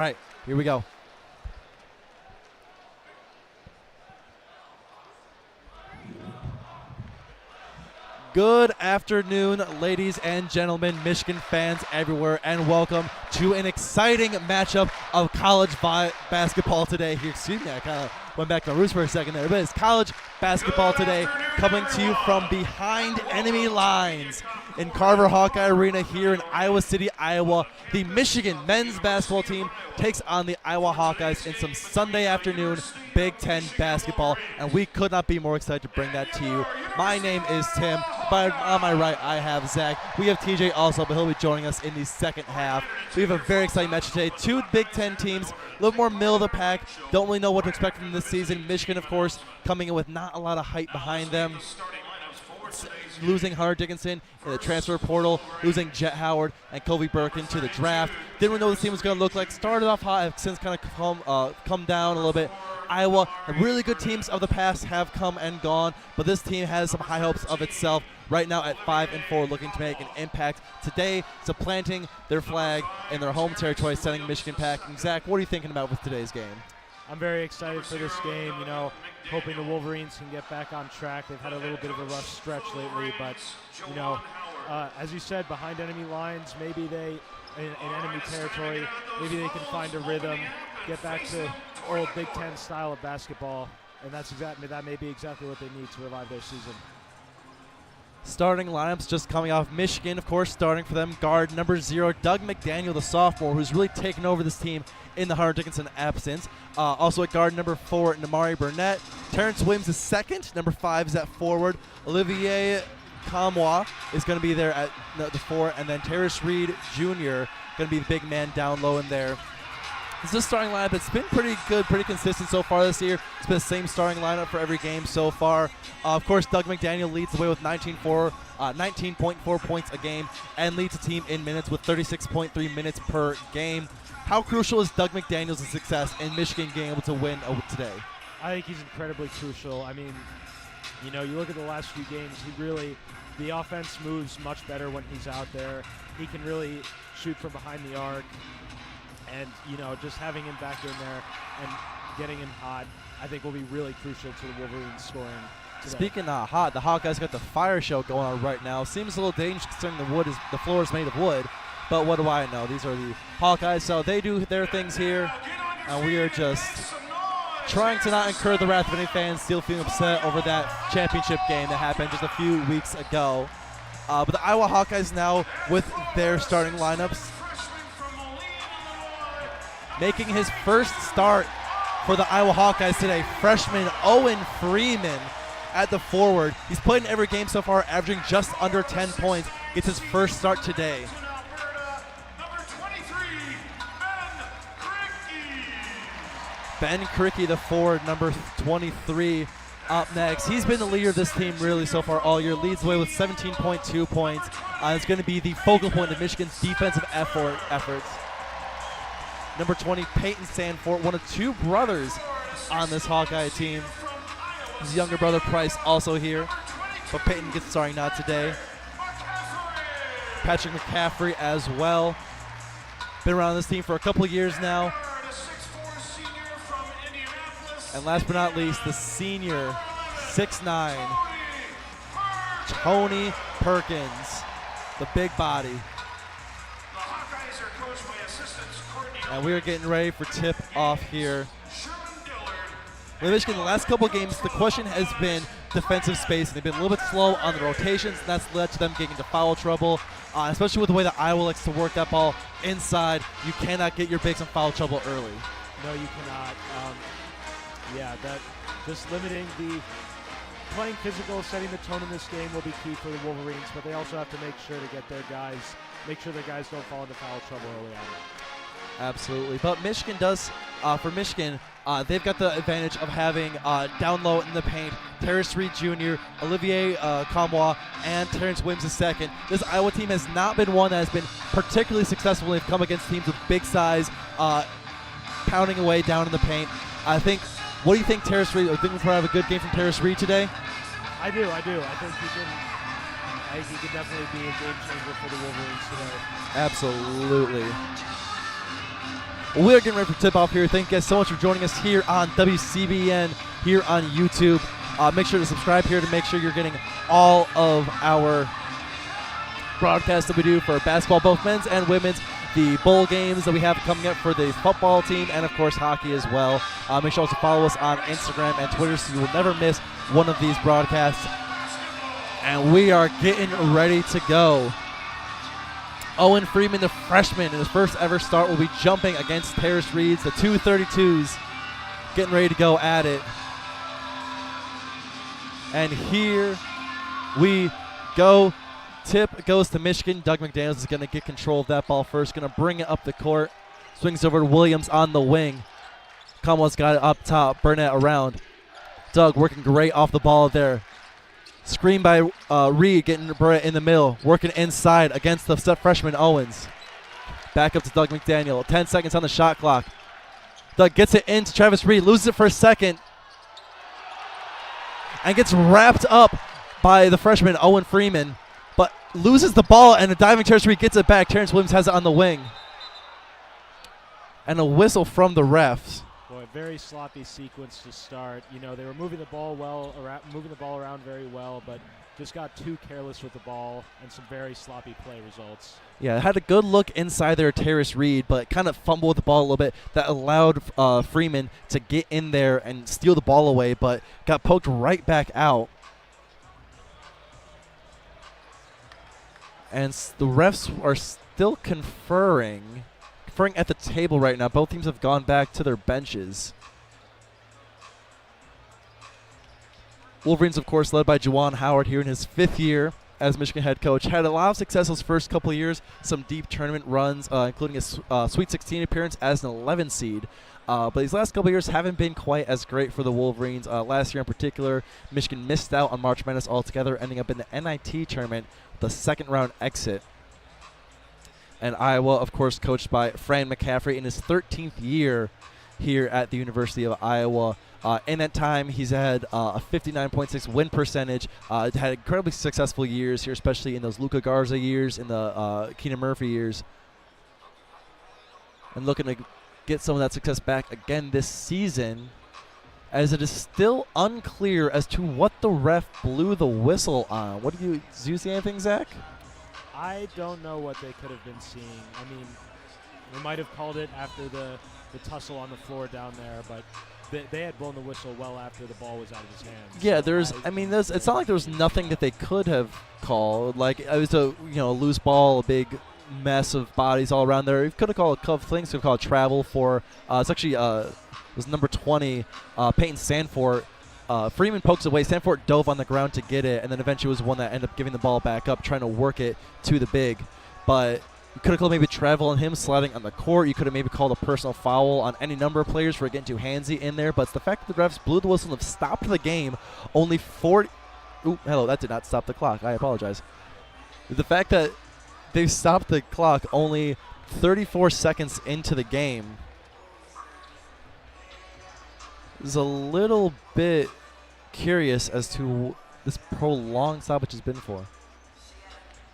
All right, here we go. Good afternoon, ladies and gentlemen, Michigan fans everywhere, and welcome to an exciting matchup of college basketball today. Here, excuse me, I kind of went back to my roots for a second there, but it's college basketball today, coming to you from behind enemy lines in Carver-Hawkey Arena here in Iowa City, Iowa. The Michigan men's basketball team takes on the Iowa Hawkeyes in some Sunday afternoon Big Ten basketball, and we could not be more excited to bring that to you. My name is Tim. On my right, I have Zach. We have TJ also, but he'll be joining us in the second half. We have a very exciting match today. Two Big Ten teams, a little more middle of the pack. Don't really know what to expect from this season. Michigan, of course, coming in with not a lot of hype behind them. Losing Hunter Dickinson in the transfer portal, losing Jet Howard and Kobe Birkin to the draft. Didn't really know what this team was going to look like. Started off hot, have since kind of come down a little bit. Iowa, the really good teams of the past have come and gone, but this team has some high hopes of itself right now at 5-4, looking to make an impact today, supplanting their flag in their home territory, sending Michigan packing. Zach, what are you thinking about with today's game? I'm very excited for this game, hoping the Wolverines can get back on track. They've had a little bit of a rough stretch lately, but, as you said, behind enemy lines, maybe in enemy territory, maybe they can find a rhythm, get back to old Big Ten style of basketball, and that may be exactly what they need to revive their season. Starting lineups just coming off Michigan, of course, starting for them. Guard number 0, Doug McDaniel, the sophomore, who's really taken over this team in the Hunter Dickinson absence. Also at guard number 4, Namari Burnett. Terrence Williams is second. Number 5 is at forward. Olivier Kamwa is going to be there at the 4, and then Terrace Reed Jr. going to be the big man down low in there. This is a starting lineup. It's been pretty good, pretty consistent so far this year. It's been the same starting lineup for every game so far. Of course, Doug McDaniel leads the way with 19.4 points a game and leads the team in minutes with 36.3 minutes per game. How crucial is Doug McDaniel's success in Michigan being able to win today? I think he's incredibly crucial. I mean, you look at the last few games, the offense moves much better when he's out there. He can really shoot from behind the arc. And, just having him back in there and getting him hot, I think will be really crucial to the Wolverines scoring today. Speaking of hot, the Hawkeyes got the fire show going on right now. Seems a little dangerous considering the floor is made of wood. But what do I know? These are the Hawkeyes, so they do their things here. And we are just trying to not incur the wrath of any fans still feeling upset over that championship game that happened just a few weeks ago. But the Iowa Hawkeyes now with their starting lineups. Making his first start for the Iowa Hawkeyes today, freshman Owen Freeman at the forward. He's played in every game so far, averaging just under 10 points. Gets his first start today. Ben Krikke, the forward, number 23, up next. He's been the leader of this team really so far all year. Leads the way with 17.2 points. It's going to be the focal point of Michigan's defensive efforts. Number 20, Peyton Sanford, one of 2 brothers on this Hawkeye team. His younger brother, Price, also here. But Peyton gets starting not today. Patrick McCaffrey as well. Been around this team for a couple of years now. And last but not least, the senior, 6'9", Tony Perkins, the big body. And we are getting ready for tip-off here. With Michigan, the last couple of games, the question has been defensive space. They've been a little bit slow on the rotations, and that's led to them getting into foul trouble, especially with the way that Iowa likes to work that ball inside. You cannot get your bigs in foul trouble early. No, you cannot. Just limiting playing physical, setting the tone in this game will be key for the Wolverines, but they also have to make sure their guys don't fall into foul trouble early on. Absolutely. But Michigan does, for Michigan, they've got the advantage of having down low in the paint Terrace Reed Jr., Olivier Kamwa, and Terrence Williams II. This Iowa team has not been one that has been particularly successful when they've come against teams with big size, pounding away down in the paint. What do you think, Terrace Reed? I think we'll probably have a good game from Terrace Reed today. I do. I think he can definitely be a game changer for the Wolverines today. Absolutely. We're getting ready for tip-off here. Thank you guys so much for joining us here on WCBN, here on YouTube. Make sure to subscribe here to make sure you're getting all of our broadcasts that we do for basketball, both men's and women's, the bowl games that we have coming up for the football team, and of course hockey as well. Make sure also follow us on Instagram and Twitter so you will never miss one of these broadcasts. And we are getting ready to go. Owen Freeman, the freshman, in his first ever start, will be jumping against Terrace Reeds, the 232s, getting ready to go at it. And here we go. Tip goes to Michigan. Doug McDaniels is going to get control of that ball first, going to bring it up the court. Swings over to Williams on the wing. Kamwa's got it up top. Burnett around. Doug working great off the ball there. Screen by Reed, getting Burnett in the middle. Working inside against the freshman Owens. Back up to Doug McDaniel. 10 seconds on the shot clock. Doug gets it into Travis Reed. Loses it for a second. And gets wrapped up by the freshman Owen Freeman. But loses the ball, and a diving Terrace Reed gets it back. Terrence Williams has it on the wing. And a whistle from the refs. Boy, very sloppy sequence to start. You know, they were moving the ball around very well, but just got too careless with the ball, and some very sloppy play results. Yeah, had a good look inside there, Terrace Reed, but kind of fumbled with the ball a little bit. That allowed Freeman to get in there and steal the ball away, but got poked right back out. And the refs are still conferring at the table right now. Both teams have gone back to their benches. Wolverines, of course, led by Juwan Howard here in his 5th year as Michigan head coach. Had a lot of success those first couple of years, some deep tournament runs, including a Sweet 16 appearance as an 11 seed. But these last couple of years haven't been quite as great for the Wolverines. Last year in particular, Michigan missed out on March Madness altogether, ending up in the NIT tournament, the second round exit. And Iowa, of course, coached by Fran McCaffrey in his 13th year here at the University of Iowa. In that time, he's had a 59.6 win percentage. Had incredibly successful years here, especially in those Luka Garza years, in the Keenan Murphy years. And looking to get some of that success back again this season, as it is still unclear as to what the ref blew the whistle on. Do you see anything, Zach? I don't know what they could have been seeing. I mean, they might have called it after the tussle on the floor down there, but they had blown the whistle well after the ball was out of his hands. Yeah, it's not like there was nothing that they could have called. Like, it was a loose ball, a big mess of bodies all around there. You could have called a couple things. Could have called travel for. It's actually it was number 20, Peyton Sanford. Freeman pokes away. Sanford dove on the ground to get it, and then eventually was the one that ended up giving the ball back up, trying to work it to the big. But you could have called maybe travel on him sliding on the court. You could have maybe called a personal foul on any number of players for getting too handsy in there. But it's the fact that the refs blew the whistle and have stopped the game only 40. Ooh, hello, that did not stop the clock. I apologize. The fact that they've stopped the clock only 34 seconds into the game is a little bit curious as to this prolonged stoppage has been for.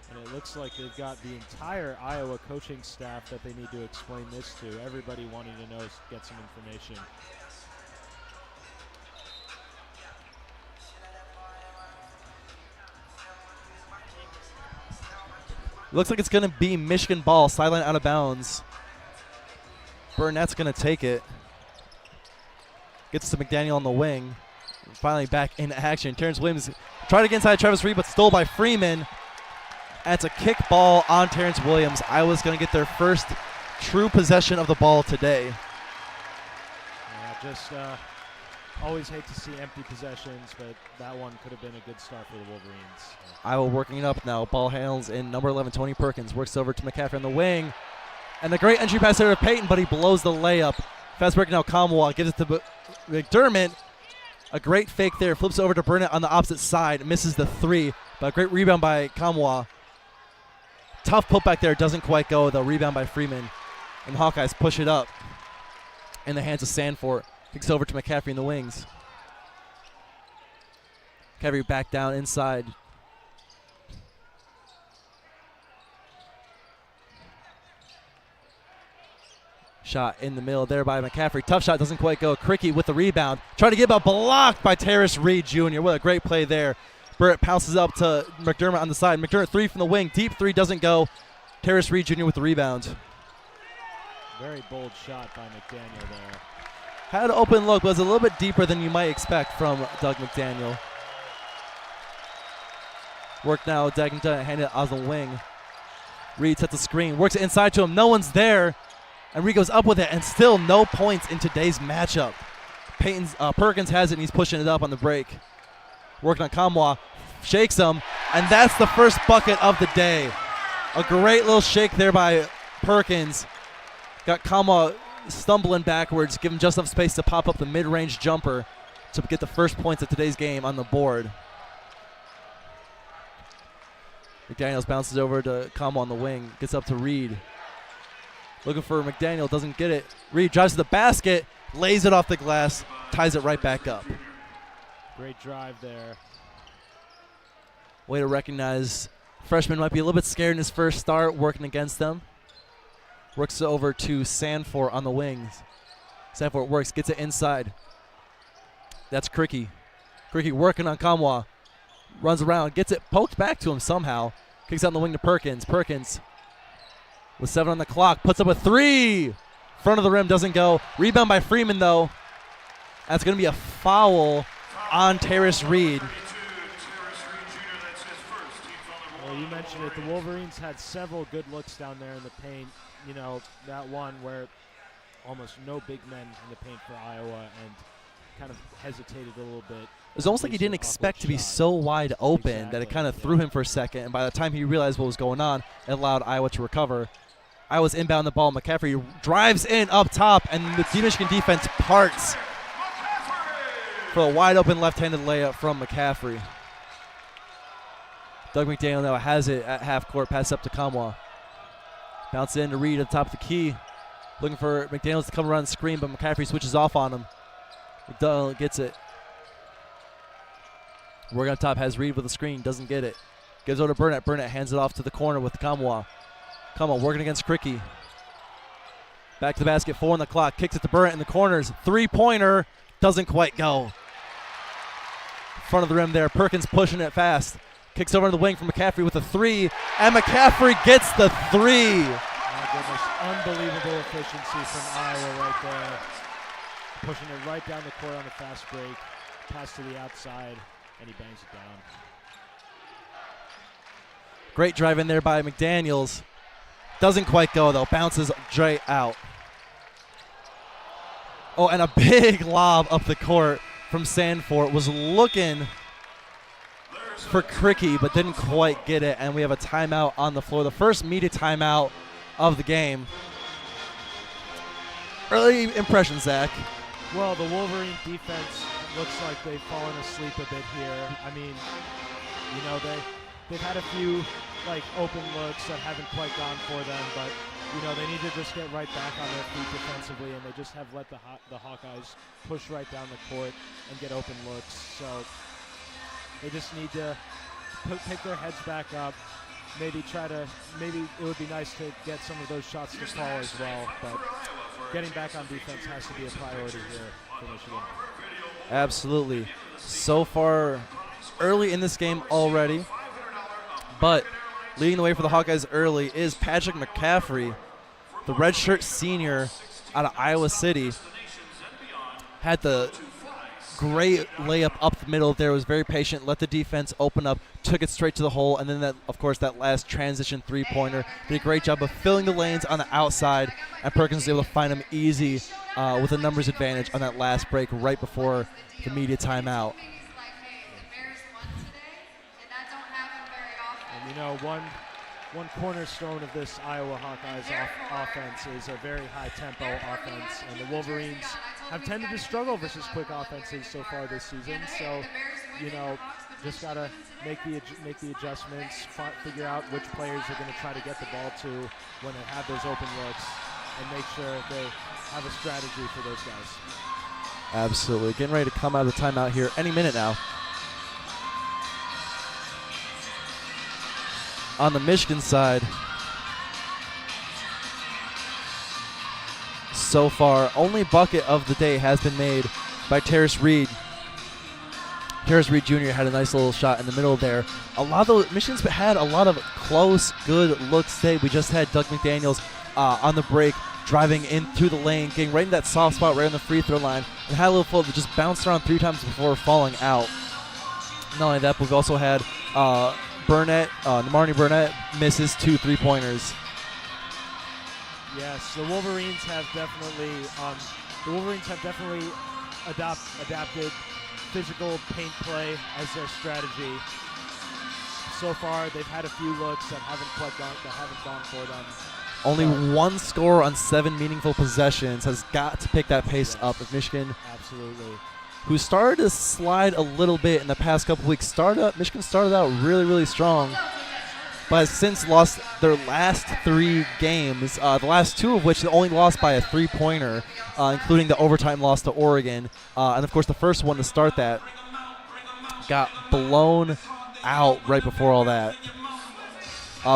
And it looks like they've got the entire Iowa coaching staff that they need to explain this to. Everybody wanting to know, get some information. Looks like it's going to be Michigan ball, sideline out of bounds. Burnett's going to take it. Gets to McDaniel on the wing. Finally back in action. Terrence Williams tried to get inside Travis Reed, but stole by Freeman. And it's a kick ball on Terrence Williams. Iowa's going to get their first true possession of the ball today. Yeah, just always hate to see empty possessions, but that one could have been a good start for the Wolverines. Iowa working it up now. Ball handles in number 11, Tony Perkins. Works over to McCaffrey on the wing. And a great entry pass there to Peyton, but he blows the layup. Fast break now, Kamwa gives it to McDermott. A great fake there. Flips over to Burnett on the opposite side. Misses the 3, but a great rebound by Kamwa. Tough putback there. Doesn't quite go. The rebound by Freeman. And the Hawkeyes push it up in the hands of Sanford. Kicks over to McCaffrey in the wings. McCaffrey back down inside. Shot in the middle there by McCaffrey. Tough shot, doesn't quite go. Cricky with the rebound. Trying to get a blocked by Terrace Reed Jr. What a great play there. Burrett pounces up to McDermott on the side. McDermott 3 from the wing. Deep 3 doesn't go. Terrace Reed Jr. with the rebound. Very bold shot by McDaniel there. Had an open look, but was a little bit deeper than you might expect from Doug McDaniel. Work now, Dagenton handed it on the wing. Reed sets the screen, works it inside to him. No one's there. And Reed goes up with it, and still no points in today's matchup. Perkins has it, and he's pushing it up on the break. Working on Kamwa, shakes him, and that's the first bucket of the day. A great little shake there by Perkins. Got Kamwa stumbling backwards, give him just enough space to pop up the mid-range jumper to get the first points of today's game on the board. McDaniels bounces over to Kamwa on the wing, gets up to Reed. Looking for McDaniel, doesn't get it. Reed drives to the basket, lays it off the glass, ties it right back up. Great drive there. Way to recognize freshman might be a little bit scared in his first start, working against them. Works it over to Sanford on the wings. Sanford works, gets it inside. That's Cricky. Cricky working on Kamwa. Runs around, gets it poked back to him somehow. Kicks out on the wing to Perkins. Perkins with 7 on the clock, puts up a 3. Front of the rim, doesn't go. Rebound by Freeman, though. That's going to be a foul on Terrace Reed. Well, you mentioned it. The Wolverines had several good looks down there in the paint. You know, that one where almost no big men in the paint for Iowa and kind of hesitated a little bit. It was almost like he didn't expect to be so wide open that it kind of threw him for a second. And by the time he realized what was going on, it allowed Iowa to recover. Iowa's inbound the ball. McCaffrey drives in up top, and the Michigan defense parts for a wide open left-handed layup from McCaffrey. Doug McDaniel now has it at half court, pass up to Kamwa. Bounce in to Reed at the top of the key. Looking for McDaniels to come around the screen, but McCaffrey switches off on him. McDaniel gets it. Work on top, has Reed with the screen, doesn't get it. Gives over to Burnett. Burnett hands it off to the corner with Kamwa. Kamwa working against Cricky. Back to the basket, 4 on the clock. Kicks it to Burnett in the corners. 3-pointer, doesn't quite go. Front of the rim there. Perkins pushing it fast. Kicks over to the wing from McCaffrey with a 3, and McCaffrey gets the 3. My goodness, unbelievable efficiency from Iowa right there. Pushing it right down the court on the fast break. Pass to the outside, and he bangs it down. Great drive in there by McDaniels. Doesn't quite go, though. Bounces straight out. Oh, and a big lob up the court from Sanford. Was looking for Cricky, but didn't quite get it, and we have a timeout on the floor. The first media timeout of the game. Early impressions, Zach. Well, the Wolverine defense looks like they've fallen asleep a bit here. I mean, you know, they've had a few like open looks that haven't quite gone for them, but you know, they need to just get right back on their feet defensively, and they just have let the Hawkeyes push right down the court and get open looks. So they just need to pick their heads back up. Maybe it would be nice to get some of those shots to fall as well, but getting back on defense has to be a priority here for Michigan. Absolutely. So far, early in this game already, but leading the way for the Hawkeyes early is Patrick McCaffrey, the redshirt senior out of Iowa City. Had the great layup up the middle there, was very patient, let the defense open up, took it straight to the hole, and then that, of course, that last transition 3-pointer. Did a great job of filling the lanes on the outside, and Perkins was able to find him easy with a numbers advantage on that last break right before the media timeout. And you know, one cornerstone of this Iowa Hawkeyes offense is a very high-tempo offense, and the Wolverines have tended to struggle versus quick offenses so far this season. So, you know, just gotta make the adjustments, figure out which players are going to try to get the ball to when they have those open looks, and make sure they have a strategy for those guys. Absolutely. Getting ready to come out of the timeout here any minute now. On the Michigan side, so far. Only bucket of the day has been made by Terrace Reed. Terrace Reed Jr. had a nice little shot in the middle there. A lot of those Michigan's had a lot of close, good looks today. We just had Doug McDaniels on the break, driving in through the lane, getting right in that soft spot right on the free throw line, and had a little float that just bounced around 3 times before falling out. Not only that, but we've also had Namarni Burnett misses 2 3-pointers. Yes, the Wolverines have definitely adapted physical paint play as their strategy. So far, they've had a few looks that haven't gone for them. Only 1 score on 7 meaningful possessions has got to pick that pace up of Michigan. Absolutely. Who started to slide a little bit in the past couple weeks. Michigan started out really, really strong, but has since lost their last 3 games, the last 2 of which they only lost by a 3-pointer, including the overtime loss to Oregon. And, of course, the first one to start that got blown out right before all that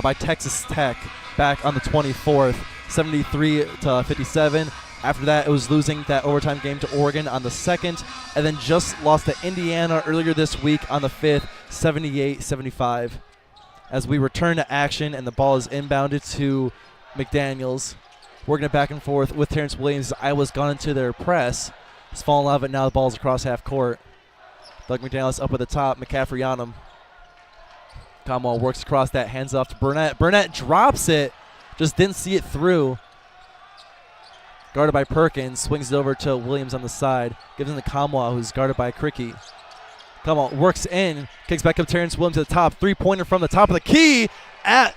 by Texas Tech back on the 24th, 73-57. After that, it was losing that overtime game to Oregon on the 2nd, and then just lost to Indiana earlier this week on the 5th, 78-75. As we return to action, and the ball is inbounded to McDaniels, working it back and forth with Terrence Williams. Iowa's gone into their press. It's fallen out of it. Now the ball's across half court. Doug McDaniels up at the top. McCaffrey on him. Comwell works across that, hands off to Burnett. Burnett drops it, just didn't see it through. Guarded by Perkins, swings it over to Williams on the side. Gives him to Comwell, who's guarded by Cricky. Comwell works in, kicks back up Terrence Williams to the top. 3-pointer from the top of the key at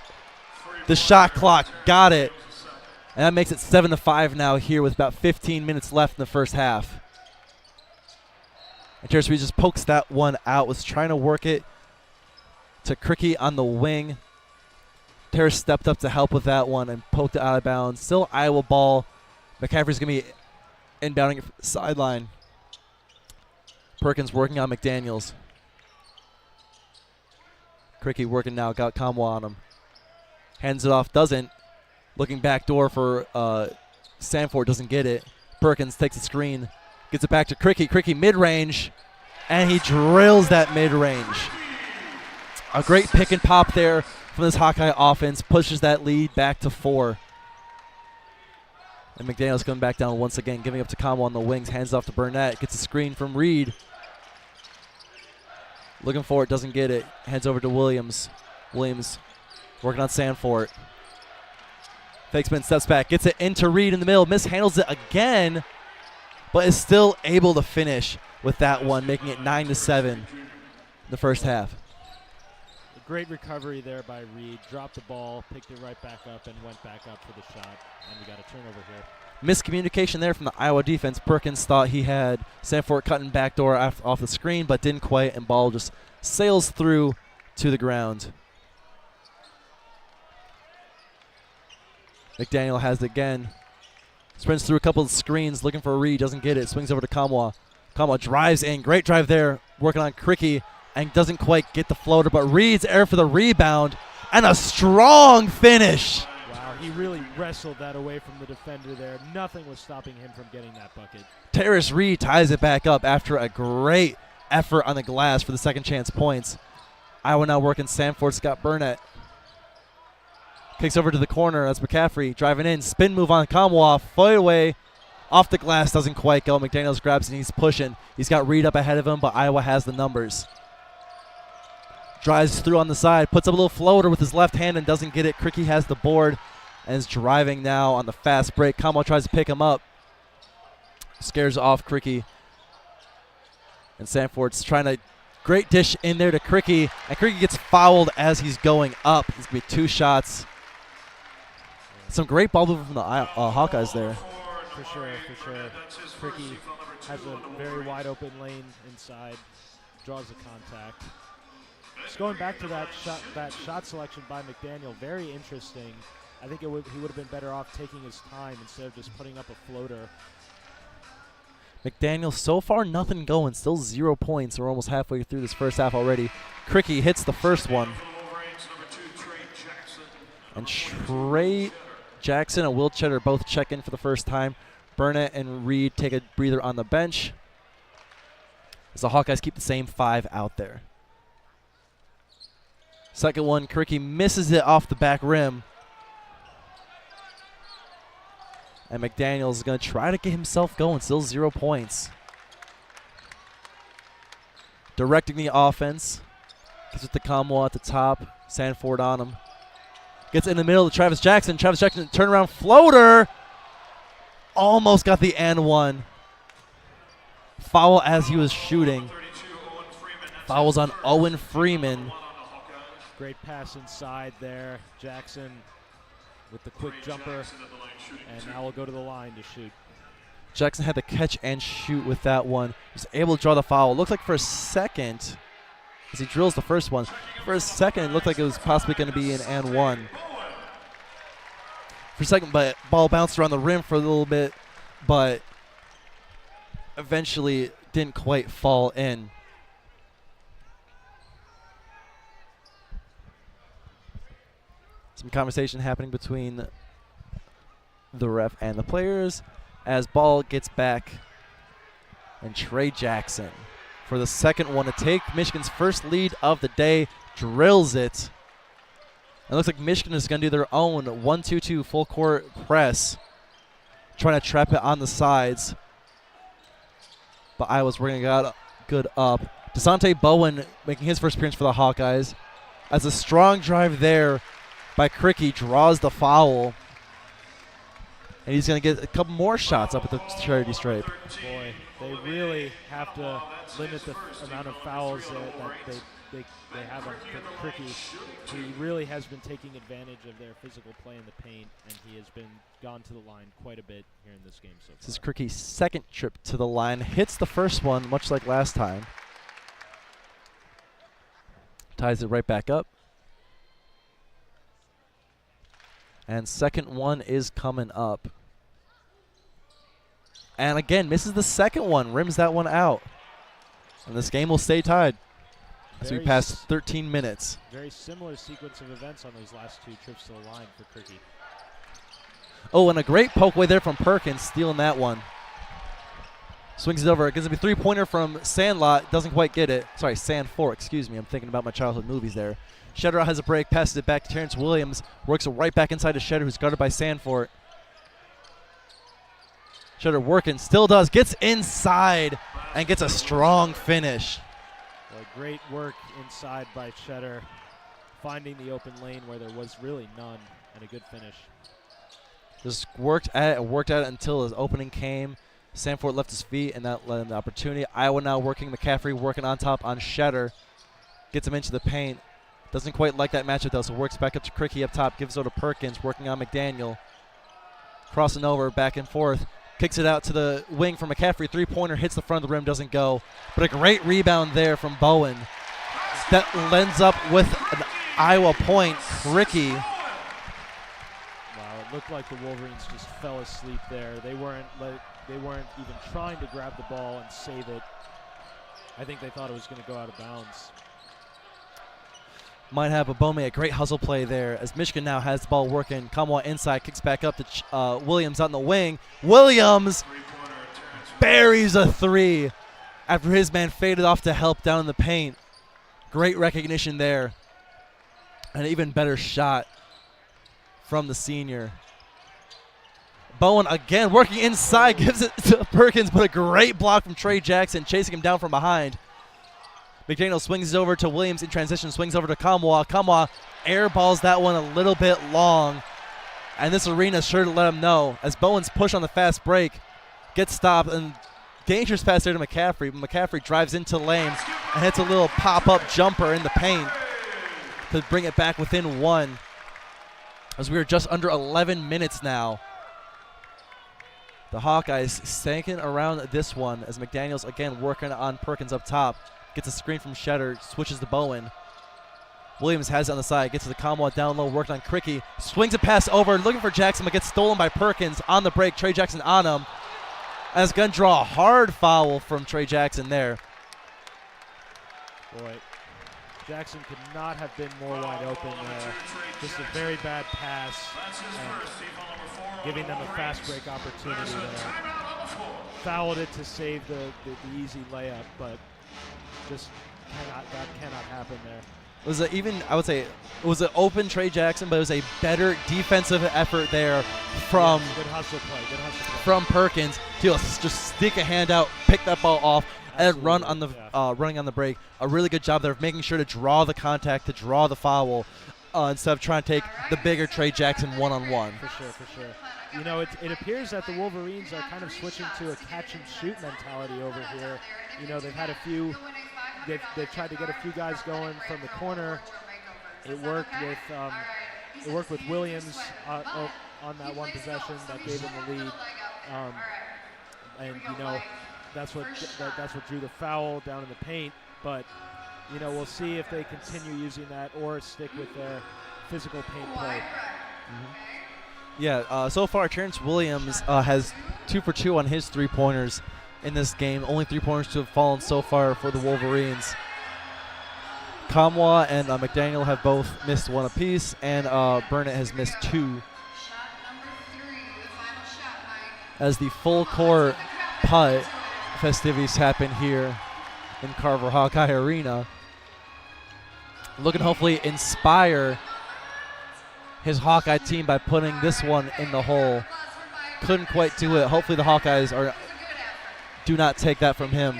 the shot clock. Got it. And that makes it 7-5 now here with about 15 minutes left in the first half. And Terrence Reed just pokes that one out, was trying to work it to Cricky on the wing. Terrace stepped up to help with that one and poked it out of bounds. Still Iowa ball. McCaffrey's going to be inbounding it from the sideline. Perkins working on McDaniels. Cricky working now, got Comwa on him. Hands it off, doesn't. Looking back door for Sanford, doesn't get it. Perkins takes the screen, gets it back to Cricky. Cricky mid-range, and he drills that mid-range. A great pick and pop there from this Hawkeye offense, pushes that lead back to 4. And McDaniels coming back down once again, giving up to Comwell on the wings, hands off to Burnett, gets a screen from Reed. Looking for it, doesn't get it. Hands over to Williams. Williams working on Sanford. Fake spin, steps back, gets it into Reed in the middle, mishandles it again, but is still able to finish with that one, making it 9-7 in the first half. A great recovery there by Reed. Dropped the ball, picked it right back up, and went back up for the shot. And we got a turnover here. Miscommunication there from the Iowa defense. Perkins thought he had Sanford cutting backdoor off the screen, but didn't quite, and ball just sails through to the ground. McDaniel has it again. Sprints through a couple of screens, looking for Reed, doesn't get it. Swings over to Comwa. Comwa drives in, great drive there, working on Cricky, and doesn't quite get the floater, but Reed's air for the rebound, and a strong finish. Wow, he really wrestled that away from the defender there. Nothing was stopping him from getting that bucket. Terrace Reed ties it back up after a great effort on the glass for the second chance points. Iowa now working Sanford, Scott Burnett. Kicks over to the corner. That's McCaffrey driving in. Spin move on Comwa. Fade away. Off the glass. Doesn't quite go. McDaniels grabs and he's pushing. He's got Reed up ahead of him, but Iowa has the numbers. Drives through on the side. Puts up a little floater with his left hand and doesn't get it. Cricky has the board and is driving now on the fast break. Comwa tries to pick him up. Scares off Cricky. And Sanford's trying to great dish in there to Cricky. And Cricky gets fouled as he's going up. It's going to be 2 shots. Some great ball movement from the Hawkeyes there. For sure. Cricky has a very wide open lane inside, draws the contact. Just going back to that shot selection by McDaniel, very interesting. I think he would have been better off taking his time instead of just putting up a floater. McDaniel, so far nothing going, still 0 points. We're almost halfway through this first half already. Cricky hits the first one. And Trey Jackson and Will Cheddar both check in for the first time. Burnett and Reed take a breather on the bench as the Hawkeyes keep the same 5 out there. Second one, Krikke misses it off the back rim. And McDaniels is going to try to get himself going. Still 0 points. Directing the offense. Gets it to Kamwa at the top. Sanford on him. Gets in the middle to Travis Jackson. Travis Jackson, turnaround floater. Almost got the and one. Foul as he was shooting. Fouls on Owen Freeman. Great pass inside there. Jackson with the quick jumper. And now we'll go to the line to shoot. Jackson had to catch and shoot with that one. He was able to draw the foul. Looked like for a second, as he drills the first one, for a second it looked like it was possibly going to be an and one. For a second, but ball bounced around the rim for a little bit, but eventually didn't quite fall in. Some conversation happening between the ref and the players as ball gets back, and Trey Jackson for the second one to take Michigan's first lead of the day, drills it. It looks like Michigan is going to do their own 1-2-2 full court press, trying to trap it on the sides. But Iowa's working it good up. DeSante Bowen making his first appearance for the Hawkeyes, as a strong drive there by Krikke draws the foul. And he's going to get a couple more shots up at the charity stripe. Boy, they really have to limit the amount of fouls that they have on Krikke. He really has been taking advantage of their physical play in the paint, and he has been gone to the line quite a bit here in this game so far. This is Krikke's second trip to the line. Hits the first one, much like last time. Ties it right back up. And second one is coming up. And again, misses the second one, rims that one out. And this game will stay tied as we pass 13 minutes. Very similar sequence of events on those last 2 trips to the line for Krikke. Oh, and a great poke away there from Perkins, stealing that one. Swings it over. It gives him a 3-pointer from Sandlot. Doesn't quite get it. Sorry, Sandfort, excuse me. I'm thinking about my childhood movies there. Shedder has a break, passes it back to Terrence Williams. Works it right back inside to Shedder, who's guarded by Sandfort. Shedder working, still does. Gets inside and gets a strong finish. Well, great work inside by Shedder, finding the open lane where there was really none, and a good finish. Just worked at it until his opening came. Sandfort left his feet, and that led him the opportunity. Iowa now working. McCaffrey working on top on Shedder. Gets him into the paint. Doesn't quite like that matchup, though, so works back up to Krikke up top. Gives it over to Perkins, working on McDaniel. Crossing over, back and forth. Kicks it out to the wing for McCaffrey. 3-pointer hits the front of the rim, doesn't go. But a great rebound there from Bowen. That lends up with an Iowa point. Krikke. Wow, it looked like the Wolverines just fell asleep there. They weren't even trying to grab the ball and save it. I think they thought it was going to go out of bounds. Might have a Bowman, a great hustle play there as Michigan now has the ball working. Kamwa inside, kicks back up to Williams on the wing. Williams buries a 3 after his man faded off to help down in the paint. Great recognition there. An even better shot from the senior. Bowen again working inside, gives it to Perkins, but a great block from Trey Jackson, chasing him down from behind. McDaniel swings over to Williams in transition, swings over to Kamwa. Kamwa airballs that one a little bit long, and this arena is sure to let him know as Bowen's push on the fast break gets stopped, and dangerous pass there to McCaffrey, but McCaffrey drives into the lane and hits a little pop-up jumper in the paint to bring it back within 1 as we are just under 11 minutes now. The Hawkeyes sinking around this one as McDaniels again working on Perkins up top. Gets a screen from Shedder, switches to Bowen. Williams has it on the side, gets to the Kamwa down low, working on Krikke. Swings a pass over, looking for Jackson, but gets stolen by Perkins on the break. Trey Jackson on him. And it's going to draw a hard foul from Trey Jackson there. Boy, Jackson could not have been more wide open there. Just a very bad pass and giving them a fast break opportunity there. Fouled it to save the easy layup, but just that cannot happen there. It was I would say, it was an open Trey Jackson, but it was a better defensive effort there from Good hustle play. from Perkins to just stick a hand out, pick that ball off, and run on the running on the break. A really good job there of making sure to draw the contact, to draw the foul, instead of trying to take the bigger Trey Jackson one-on-one. For sure. You know, it appears that the Wolverines are kind of switching to a catch-and-shoot mentality over here. You know, they've had a few. They've tried to get a few guys going from the corner. It worked with Williams on that one possession that gave him the lead, and you know that's what drew the foul down in the paint. But you know, we'll see if they continue using that or stick with their physical paint play. Yeah, so far Terrence Williams has 2 for 2 on his 3-pointers in this game. Only 3-pointers to have fallen so far for the Wolverines. Kamwa and McDaniel have both missed 1 apiece, and Burnett has missed 2. As the full court putt festivities happen here in Carver-Hawkey Arena, looking to hopefully inspire his Hawkeye team by putting this one in the hole. Couldn't quite do it. Hopefully the Hawkeyes do not take that from him.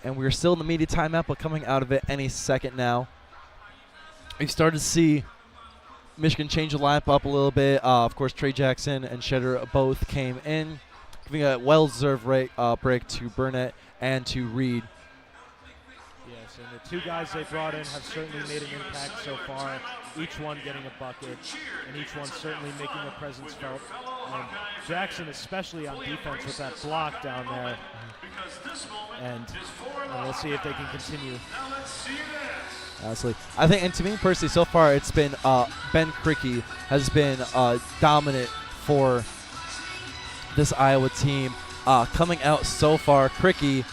And we're still in the media timeout, but coming out of it any second now. We've started to see Michigan change the lineup up a little bit. Of course, Trey Jackson and Shetter both came in, giving a well-deserved break to Burnett and to Reed. Yes, and the 2 guys they brought in have certainly made an impact so far, each one getting a bucket, and each one certainly making a presence felt. Jackson especially on defense with that block down there. And we'll see if they can continue. Absolutely. I think, and to me personally, so far it's been Ben Cricky has been dominant for this Iowa team. Coming out so far, Cricky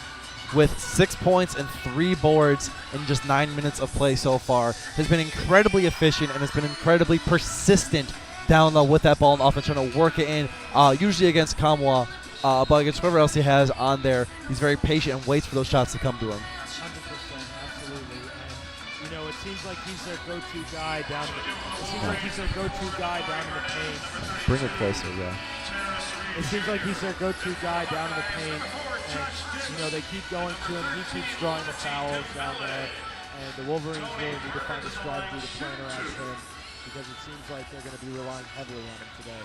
with 6 points and 3 boards in just 9 minutes of play so far has been incredibly efficient and has been incredibly persistent down low with that ball in offense, trying to work it in, usually against Kamwa, but against whoever else he has on there. He's very patient and waits for those shots to come to him. 100%, absolutely. And you know, it seems like he's their go-to guy down in the paint. Bring it closer, yeah. It seems like he's their go-to guy down in the paint, and you know they keep going to him. He keeps drawing the fouls down there, and the Wolverines really need to find a strategy to plan around him, because it seems like they're going to be relying heavily on him today.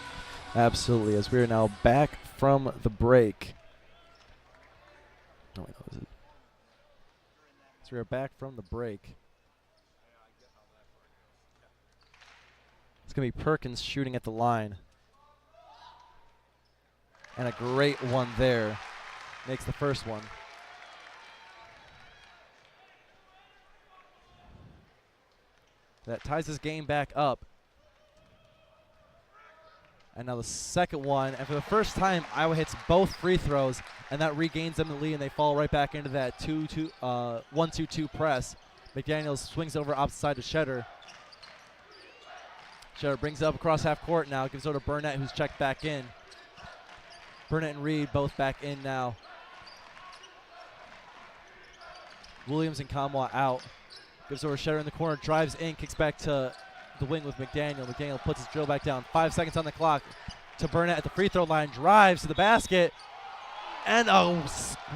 Absolutely, as we are now back from the break. No, wait, that was it. So we are back from the break. It's going to be Perkins shooting at the line. And a great one there. Makes the first one. That ties this game back up. And now the second one. And for the first time, Iowa hits both free throws, and that regains them the lead, and they fall right back into that 1-2-2 press. McDaniels swings over opposite side to Shetter. Shetter brings it up across half court now. Gives it over to Burnett, who's checked back in. Burnett and Reed both back in now. Williams and Kamwa out. Gives over Shetter in the corner, drives in, kicks back to the wing with McDaniel. McDaniel puts his drill back down. 5 seconds on the clock to Burnett at the free throw line. Drives to the basket. And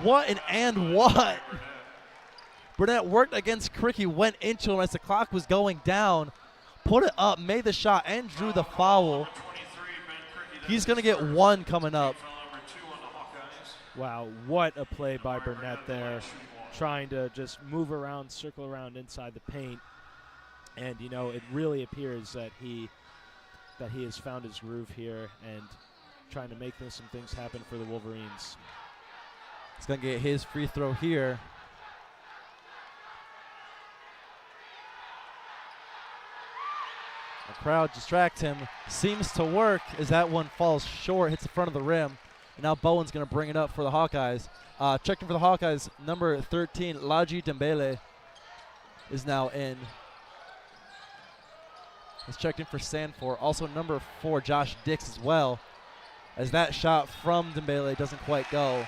what? Burnett worked against Cricky, went into him as the clock was going down. Put it up, made the shot, and drew the foul. He's going to get 1 coming up. Wow, what a play by Burnett there. Trying to just move around, circle around inside the paint. And, you know, it really appears that he has found his groove here and trying to make some things happen for the Wolverines. He's going to get his free throw here. The crowd distracts him. Seems to work as that one falls short, hits the front of the rim. And now Bowen's going to bring it up for the Hawkeyes. Checking for the Hawkeyes, number 13, Laji Dembele is now in. He's checked in for Sanford. Also number 4, Josh Dix as well, as that shot from Dembele doesn't quite go. And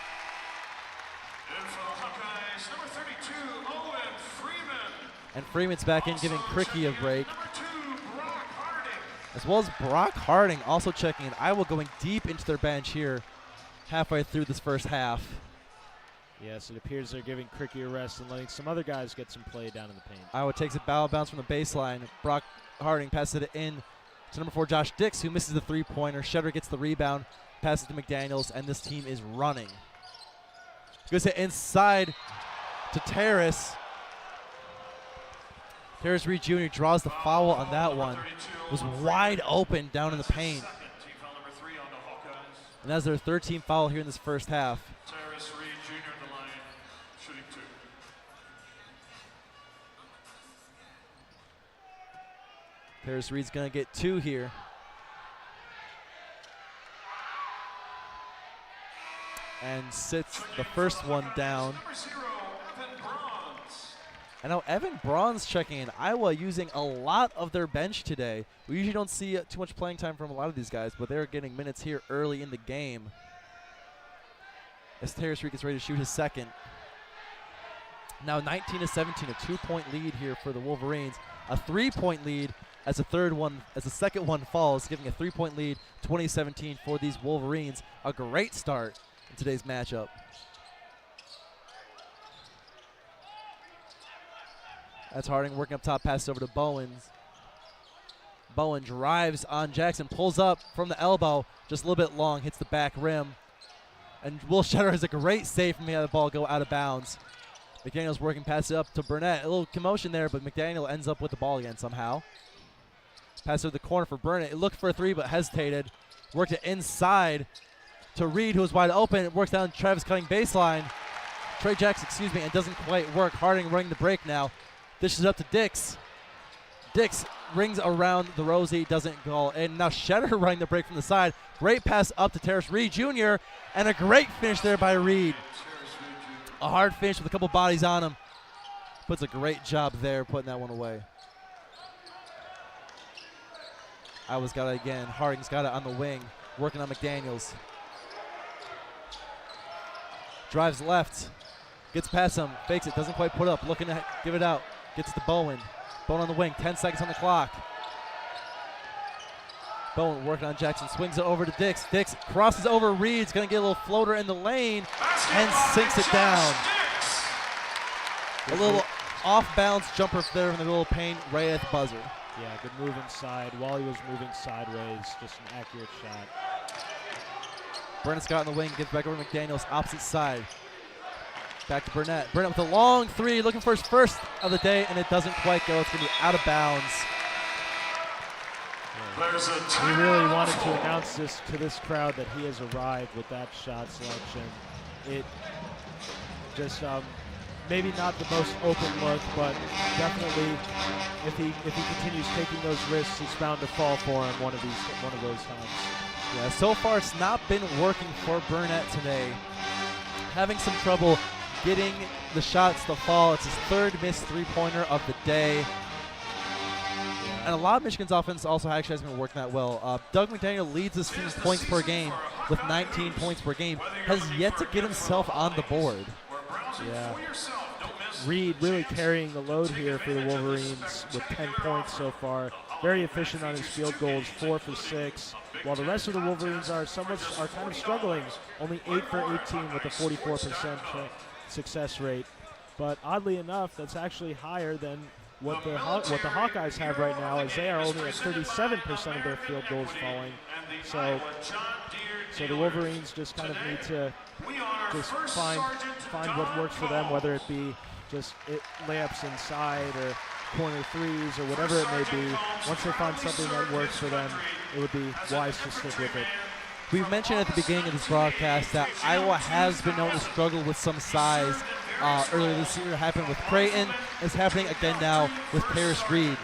for the Hawkeyes, number 32, Owen Freeman. And Freeman's back in, giving Cricky a break. Number 2, Brock Harding. As well as Brock Harding also checking in. Iowa going deep into their bench here halfway through this first half. Yes, it appears they're giving Cricky a rest and letting some other guys get some play down in the paint. Iowa takes a foul bounce from the baseline. Brock Harding passes it in to number 4, Josh Dix, who misses the three-pointer. Shetter gets the rebound, passes to McDaniels, and this team is running. Goes to inside to Terrace. Terrace Reed Jr. draws the foul on that one. Was wide open down in the paint. And that's their third team foul here in this first half. Terrace Reed Jr. in the line, shooting 2. Terrace Reed's going to get 2 here. And sits the first one down. Number 0, Evan Bronze. And now Evan Braun's checking in. Iowa using a lot of their bench today. We usually don't see too much playing time from a lot of these guys, but they're getting minutes here early in the game. As Terrace Reed gets ready to shoot his second. Now 19-17, a 2-point lead here for the Wolverines. A 3-point lead as the second one falls, giving a 3-point lead, 20-17 for these Wolverines. A great start in today's matchup. That's Harding working up top, pass over to Bowens. Bowen drives on Jackson, pulls up from the elbow, just a little bit long, hits the back rim. And Will Shetter has a great save from the ball go out of bounds. McDaniel's working, pass it up to Burnett. A little commotion there, but McDaniel ends up with the ball again somehow. Pass over the corner for Burnett. It looked for a 3, but hesitated. Worked it inside to Reed, who was wide open. It works down Travis Cutting baseline. Trey Jackson, and it doesn't quite work. Harding running the break now. Dishes up to Dix. Dix rings around the Rosie, doesn't go. And now Shetter running the break from the side. Great pass up to Terrace Reed Jr. And a great finish there by Reed. A hard finish with a couple bodies on him. Puts a great job there putting that one away. Iowa's got it again. Harding's got it on the wing, working on McDaniels. Drives left. Gets past him. Fakes it. Doesn't quite put up. Looking to give it out. Gets to Bowen. Bowen on the wing. 10 seconds on the clock. Bowen working on Jackson. Swings it over to Dix. Dix crosses over Reed's. Going to get a little floater in the lane and sinks it down. A little off-bounds jumper there in the middle of paint right at the buzzer. Yeah, good move inside. While he was moving sideways, just an accurate shot. Burnett's got in the wing. Gives back over to McDaniels. Opposite side. Back to Burnett. Burnett with a long 3, looking for his first of the day, and it doesn't quite go. It's going to be out of bounds. Yeah. He really wanted to announce this to this crowd that he has arrived with that shot selection. It just maybe not the most open look, but definitely if he continues taking those risks, he's bound to fall for him one of those times. Yeah, so far it's not been working for Burnett today. Having some trouble getting the shots to fall. It's his third missed three-pointer of the day. And a lot of Michigan's offense also actually has been working that well. Doug McDaniel leads this team in points per game with 19 points per game. Has yet to get himself on the board. Yeah. Reed really carrying the load here for the Wolverines with 10 points so far. Very efficient on his field goals, 4 for 6. While the rest of the Wolverines are kind of struggling, only 8 for 18 with a 44% success rate. But oddly enough, that's actually higher than what the Hawkeyes have right now, as they are only at 37% of their field goals falling. So the Wolverines just kind of need to just find what works for them, whether it be just layups inside or corner threes or whatever it may be. Once they find something that works for them, it would be wise to stick with it. We mentioned at the beginning of this broadcast that Iowa has been known to struggle with some size. Earlier this year it happened with Creighton. It's happening again now with Terrace Reed,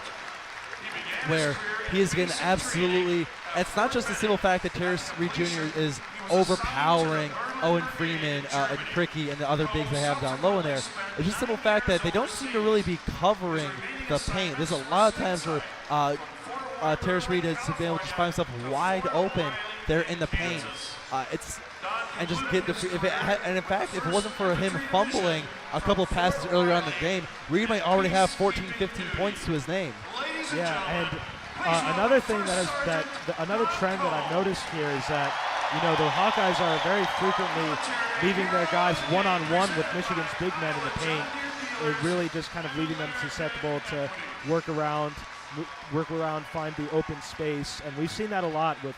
where he is getting absolutely And it's not just the simple fact that Terrace Reed Jr. is overpowering Owen Freeman and Cricky and the other bigs they have down low in there. It's just the simple fact that they don't seem to really be covering the paint. There's a lot of times where Terrace Reed has been able to find himself wide open there in the paint. And just get and in fact, if it wasn't for him fumbling a couple of passes earlier on in the game, Reed might already have 14, 15 points to his name. Yeah, and another thing another trend that I've noticed here is that the Hawkeyes are very frequently leaving their guys one-on-one with Michigan's big men in the paint. It really just kind of leaving them susceptible to work around, find the open space, and we've seen that a lot with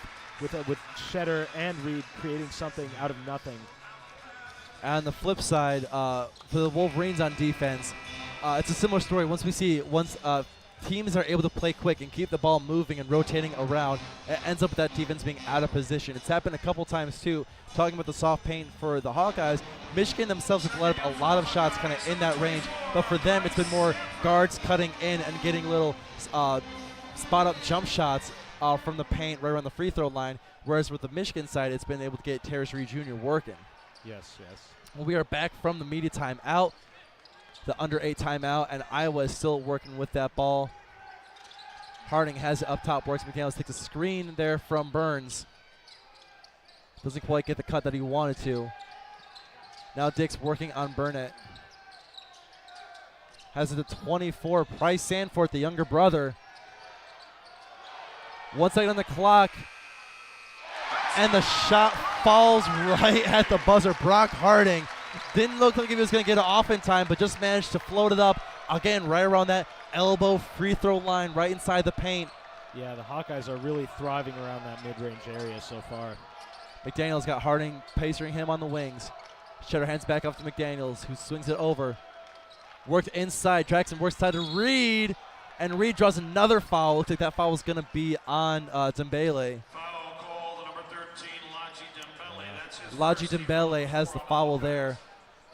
Shetter and Reed creating something out of nothing. On the flip side, for the Wolverines on defense, it's a similar story. Once teams are able to play quick and keep the ball moving and rotating around, it ends up with that defense being out of position. It's happened a couple times too. Talking about the soft paint for the Hawkeyes, Michigan themselves have let up a lot of shots kind of in that range, but for them it's been more guards cutting in and getting little spot-up jump shots from the paint right around the free throw line, whereas with the Michigan side, it's been able to get Terrace Reed Jr. working. Yes. Well, we are back from the media timeout, the under 8 timeout, and Iowa is still working with that ball. Harding has it up top, works McDaniels, takes a screen there from Burns. Doesn't quite get the cut that he wanted to. Now Dick's working on Burnett. Has it at 24, Price Sanford, the younger brother. 1 second on the clock, and the shot falls right at the buzzer. Brock Harding didn't look like he was going to get it off in time, but just managed to float it up, again, right around that elbow free throw line, right inside the paint. Yeah, the Hawkeyes are really thriving around that mid-range area so far. McDaniels got Harding pacing him on the wings. Shetter hands back off to McDaniels, who swings it over. Worked inside, Jackson works side to Reed, and Reed draws another foul. Looks like that foul was going to be on Dembele. Foul called, number 13, Laji Dembele. That's his Laji first Dembele has the foul there,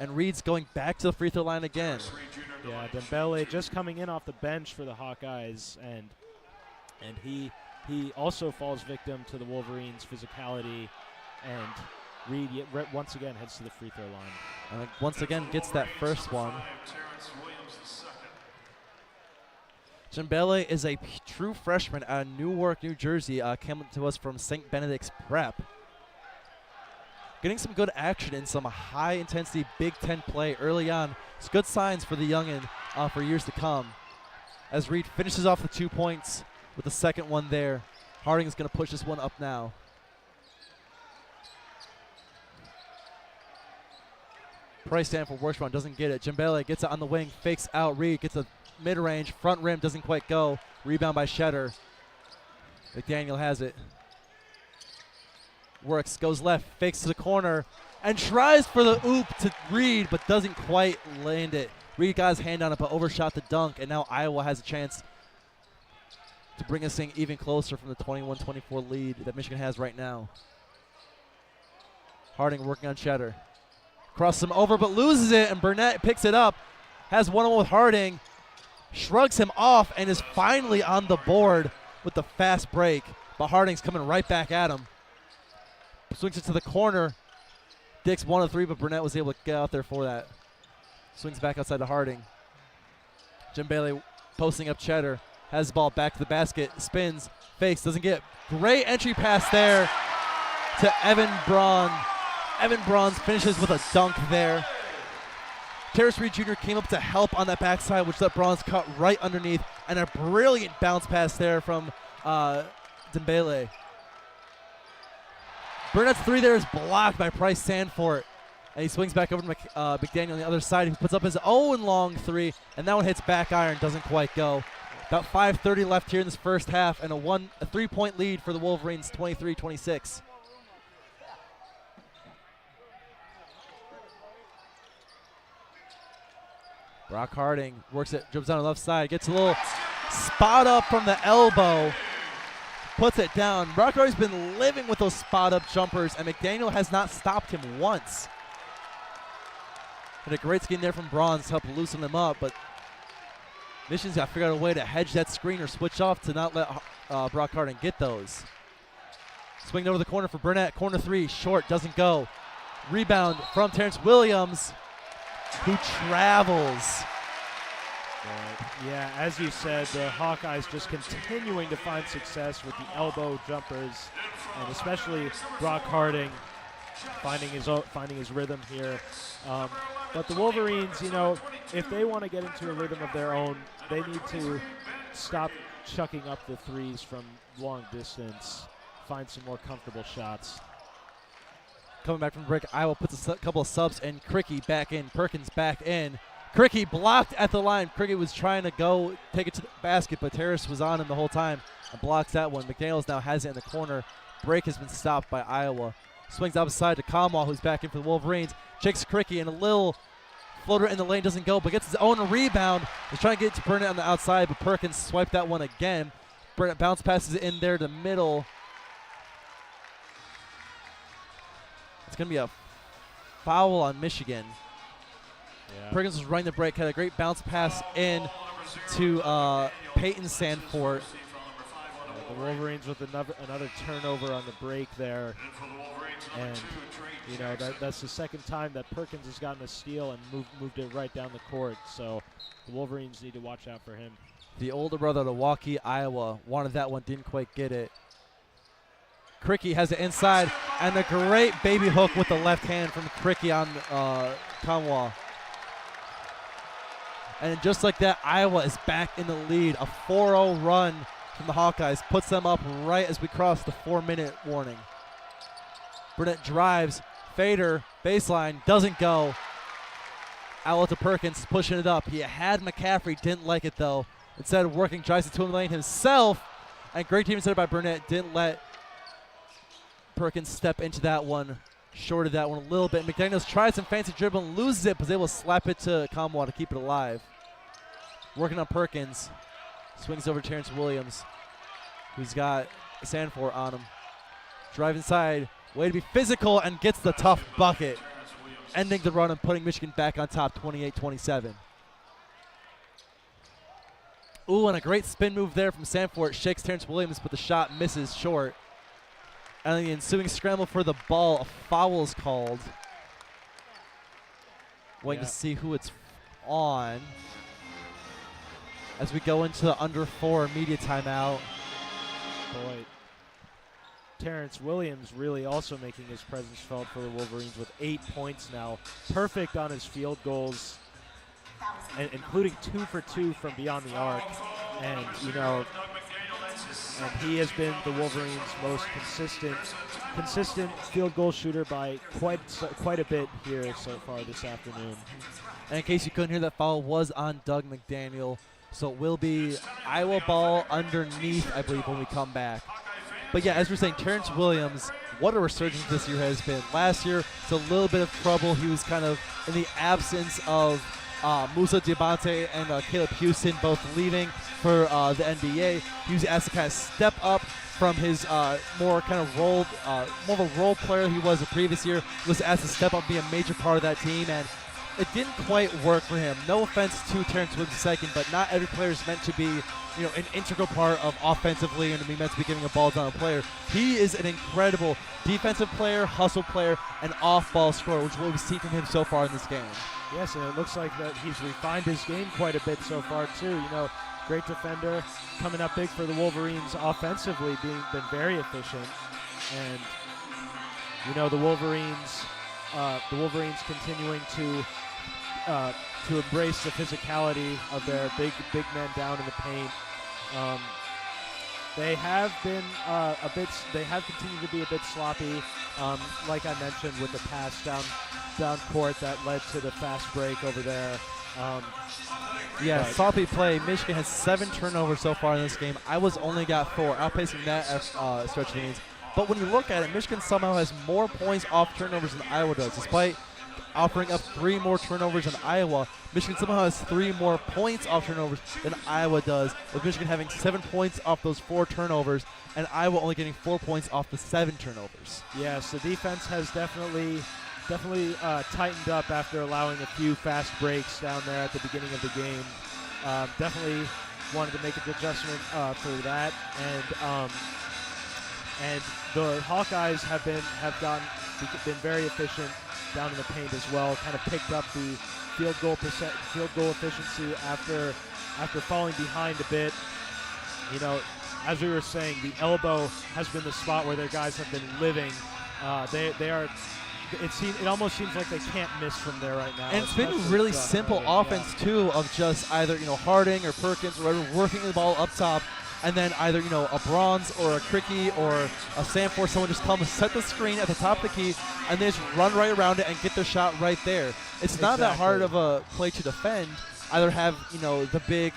and Reed's going back to the free throw line again. Yeah, Dembele just coming in off the bench for the Hawkeyes, and he also falls victim to the Wolverines' physicality, and Reed once again heads to the free throw line. And once again gets that first one. Dembele is a true freshman out of Newark, New Jersey, came to us from St. Benedict's Prep. Getting some good action in some high-intensity Big Ten play early on. It's good signs for the youngin' for years to come. As Reed finishes off the 2 points with the second one there. Harding is going to push this one up now. Price Stanford works one, doesn't get it. Dembele gets it on the wing, fakes out Reed, gets a mid-range, front rim, doesn't quite go. Rebound by Shetter. McDaniel has it. Works, goes left, fakes to the corner, and tries for the oop to Reed, but doesn't quite land it. Reed got his hand on it, but overshot the dunk, and now Iowa has a chance to bring this thing even closer from the 21-24 lead that Michigan has right now. Harding working on Shetter. Crosses him over, but loses it, and Burnett picks it up, has one-on-one with Harding, shrugs him off, and is finally on the board with the fast break. But Harding's coming right back at him. Swings it to the corner. Dick's 1 of 3, but Burnett was able to get out there for that. Swings back outside to Harding. Dembele posting up Cheddar. Has the ball back to the basket. Spins. Fakes. Doesn't get. Great entry pass there to Evan Braun. Evan Braun finishes with a dunk there. Terrace Reed Jr. came up to help on that backside, which let Braun's cut right underneath. And a brilliant bounce pass there from Dembele. Burnett's three there is blocked by Price Sanford. And he swings back over to McDaniel on the other side. He puts up his own long three, and that one hits back iron, doesn't quite go. About 5:30 left here in this first half, and a 3-point lead for the Wolverines, 23-26. Brock Harding works it, dribbles down the left side, gets a little spot up from the elbow, puts it down. Brock Harding's been living with those spot up jumpers, and McDaniel has not stopped him once. And a great scheme there from Braun to help loosen them up, but Michigan's got to figure out a way to hedge that screen or switch off to not let Brock Harding get those. Swing over the corner for Burnett. Corner three, short, doesn't go. Rebound from Terrence Williams, who travels. Yeah, as you said, the Hawkeyes just continuing to find success with the elbow jumpers, and especially Brock Harding finding his rhythm here. But the Wolverines, you know, if they want to get into a rhythm of their own, they need to stop chucking up the threes from long distance, find some more comfortable shots. Coming back from the break, Iowa puts a couple of subs in. Cricky back in, Perkins back in. Cricky blocked at the line. Cricky was trying to go take it to the basket, but Terrace was on him the whole time and blocks that one. McDaniels now has it in the corner. Break has been stopped by Iowa. Swings outside to Kamwal, who's back in for the Wolverines. Checks Cricky, and a little floater in the lane doesn't go, but gets his own rebound. He's trying to get it to Burnett on the outside, but Perkins swiped that one again. Burnett bounce passes it in there to the middle. It's going to be a foul on Michigan. Yeah. Perkins was running the break, had a great bounce pass in to Peyton Sanford. The Wolverines with another turnover on the break there. And, you know, that's the second time that Perkins has gotten a steal and moved it right down the court. So the Wolverines need to watch out for him. The older brother of Milwaukee, Iowa, wanted that one, didn't quite get it. Cricky has it inside, and a great baby hook with the left hand from Cricky on Kamwal. And just like that, Iowa is back in the lead. A 4-0 run from the Hawkeyes puts them up right as we cross the 4-minute warning. Burnett drives, fader, baseline, doesn't go. Out to Perkins, pushing it up. He had McCaffrey, didn't like it though. Instead of working, tries to twin lane himself. And great team set by Burnett, didn't let Perkins step into that one. Shorted that one a little bit. McDaniels tries some fancy dribble and loses it, but is able to slap it to Kamwal to keep it alive. Working on Perkins. Swings over to Terrence Williams, who's got Sanford on him. Drive inside. Way to be physical and gets the tough bucket. Ending the run and putting Michigan back on top 28-27. Ooh, and a great spin move there from Sanford. Shakes Terrence Williams, but the shot misses short. And the ensuing scramble for the ball, a foul is called. Waiting to see who it's on. As we go into the under 4 media timeout. Boy, Terrence Williams really also making his presence felt for the Wolverines with 8 points now. Perfect on his field goals, and including 2 for 2 from beyond the arc. And, you know, and he has been the Wolverines' most consistent field goal shooter by quite a bit here so far this afternoon. And in case you couldn't hear, that foul was on Doug McDaniel. So it will be Iowa ball underneath, I believe, when we come back. But yeah, as we're saying, Terrence Williams, what a resurgence this year has been. Last year, it's a little bit of trouble. He was kind of in the absence of Musa Diabate and Caleb Houston both leaving for the NBA. He was asked to kind of step up from his more of a role player he was the previous year. Was asked to step up and be a major part of that team, and it didn't quite work for him. No offense to Terrence Williams II, but not every player is meant to be, you know, an integral part of offensively and to be meant to be giving a ball down a player. He is an incredible defensive player, hustle player, and off-ball scorer, which is what we've seen from him so far in this game. Yes, and it looks like that he's refined his game quite a bit so far too. You know, great defender, coming up big for the Wolverines offensively, been very efficient, and you know the Wolverines continuing to embrace the physicality of their big men down in the paint. They have been They have continued to be a bit sloppy, like I mentioned with the pass down court that led to the fast break over there. Sloppy play. Michigan has 7 turnovers so far in this game. Iowa's only got 4, outpacing that stretch of games. But when you look at it, Michigan somehow has more points off turnovers than Iowa does. Despite offering up 3 more turnovers than Iowa, Michigan somehow has 3 more points off turnovers than Iowa does, with Michigan having 7 points off those 4 turnovers, and Iowa only getting 4 points off the 7 turnovers. Yes, the defense has definitely tightened up after allowing a few fast breaks down there at the beginning of the game. Definitely wanted to make an adjustment for that, And the Hawkeyes have been very efficient down in the paint as well. Kind of picked up the field goal efficiency after falling behind a bit. You know, as we were saying, the elbow has been the spot where their guys have been living. They are. It almost seems like they can't miss from there right now. And it's been really simple offense too, of just either Harding or Perkins or whatever working the ball up top, and then either a Bronze or a Cricky or a Sanford, someone just come set the screen at the top of the key, and they just run right around it and get their shot right there. It's not that hard of a play to defend. Either have the big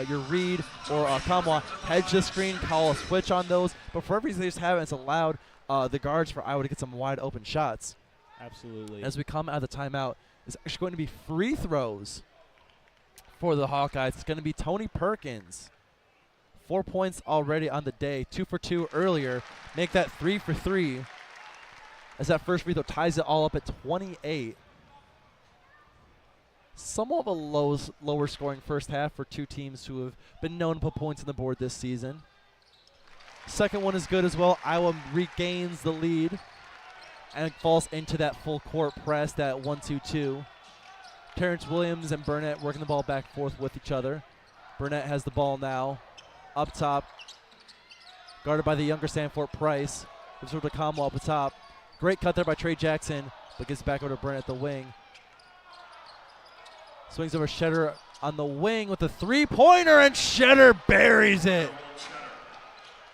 your Reed or Kamwa hedge the screen, call a switch on those, but for every reason they just have it, it's allowed the guards for Iowa to get some wide open shots. Absolutely. As we come out of the timeout, it's actually going to be free throws for the Hawkeyes. It's going to be Tony Perkins. 4 points already on the day, 2 for 2 earlier. Make that 3 for 3 as that first free throw ties it all up at 28. Somewhat of a lower scoring first half for two teams who have been known to put points on the board this season. Second one is good as well. Iowa regains the lead and falls into that full court press, that 1-2-2. Terrence Williams and Burnett working the ball back and forth with each other. Burnett has the ball now. Up top, guarded by the younger Sanford Price. Gives over to Kamwa up the top. Great cut there by Trey Jackson, but gets back over to Burnett at the wing. Swings over Shetter on the wing with a three-pointer, and Shetter buries it.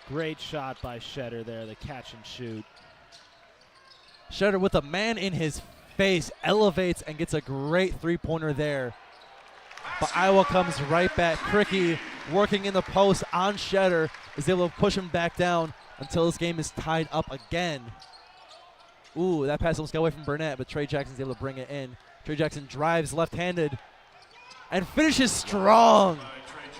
Great shot by Shetter there, the catch and shoot. Shetter with a man in his face elevates and gets a great three-pointer there. But Iowa comes right back. Cricky working in the post on Shetter is able to push him back down until this game is tied up again. Ooh, that pass almost got away from Burnett, but Trey Jackson's able to bring it in. Trey Jackson drives left-handed and finishes strong.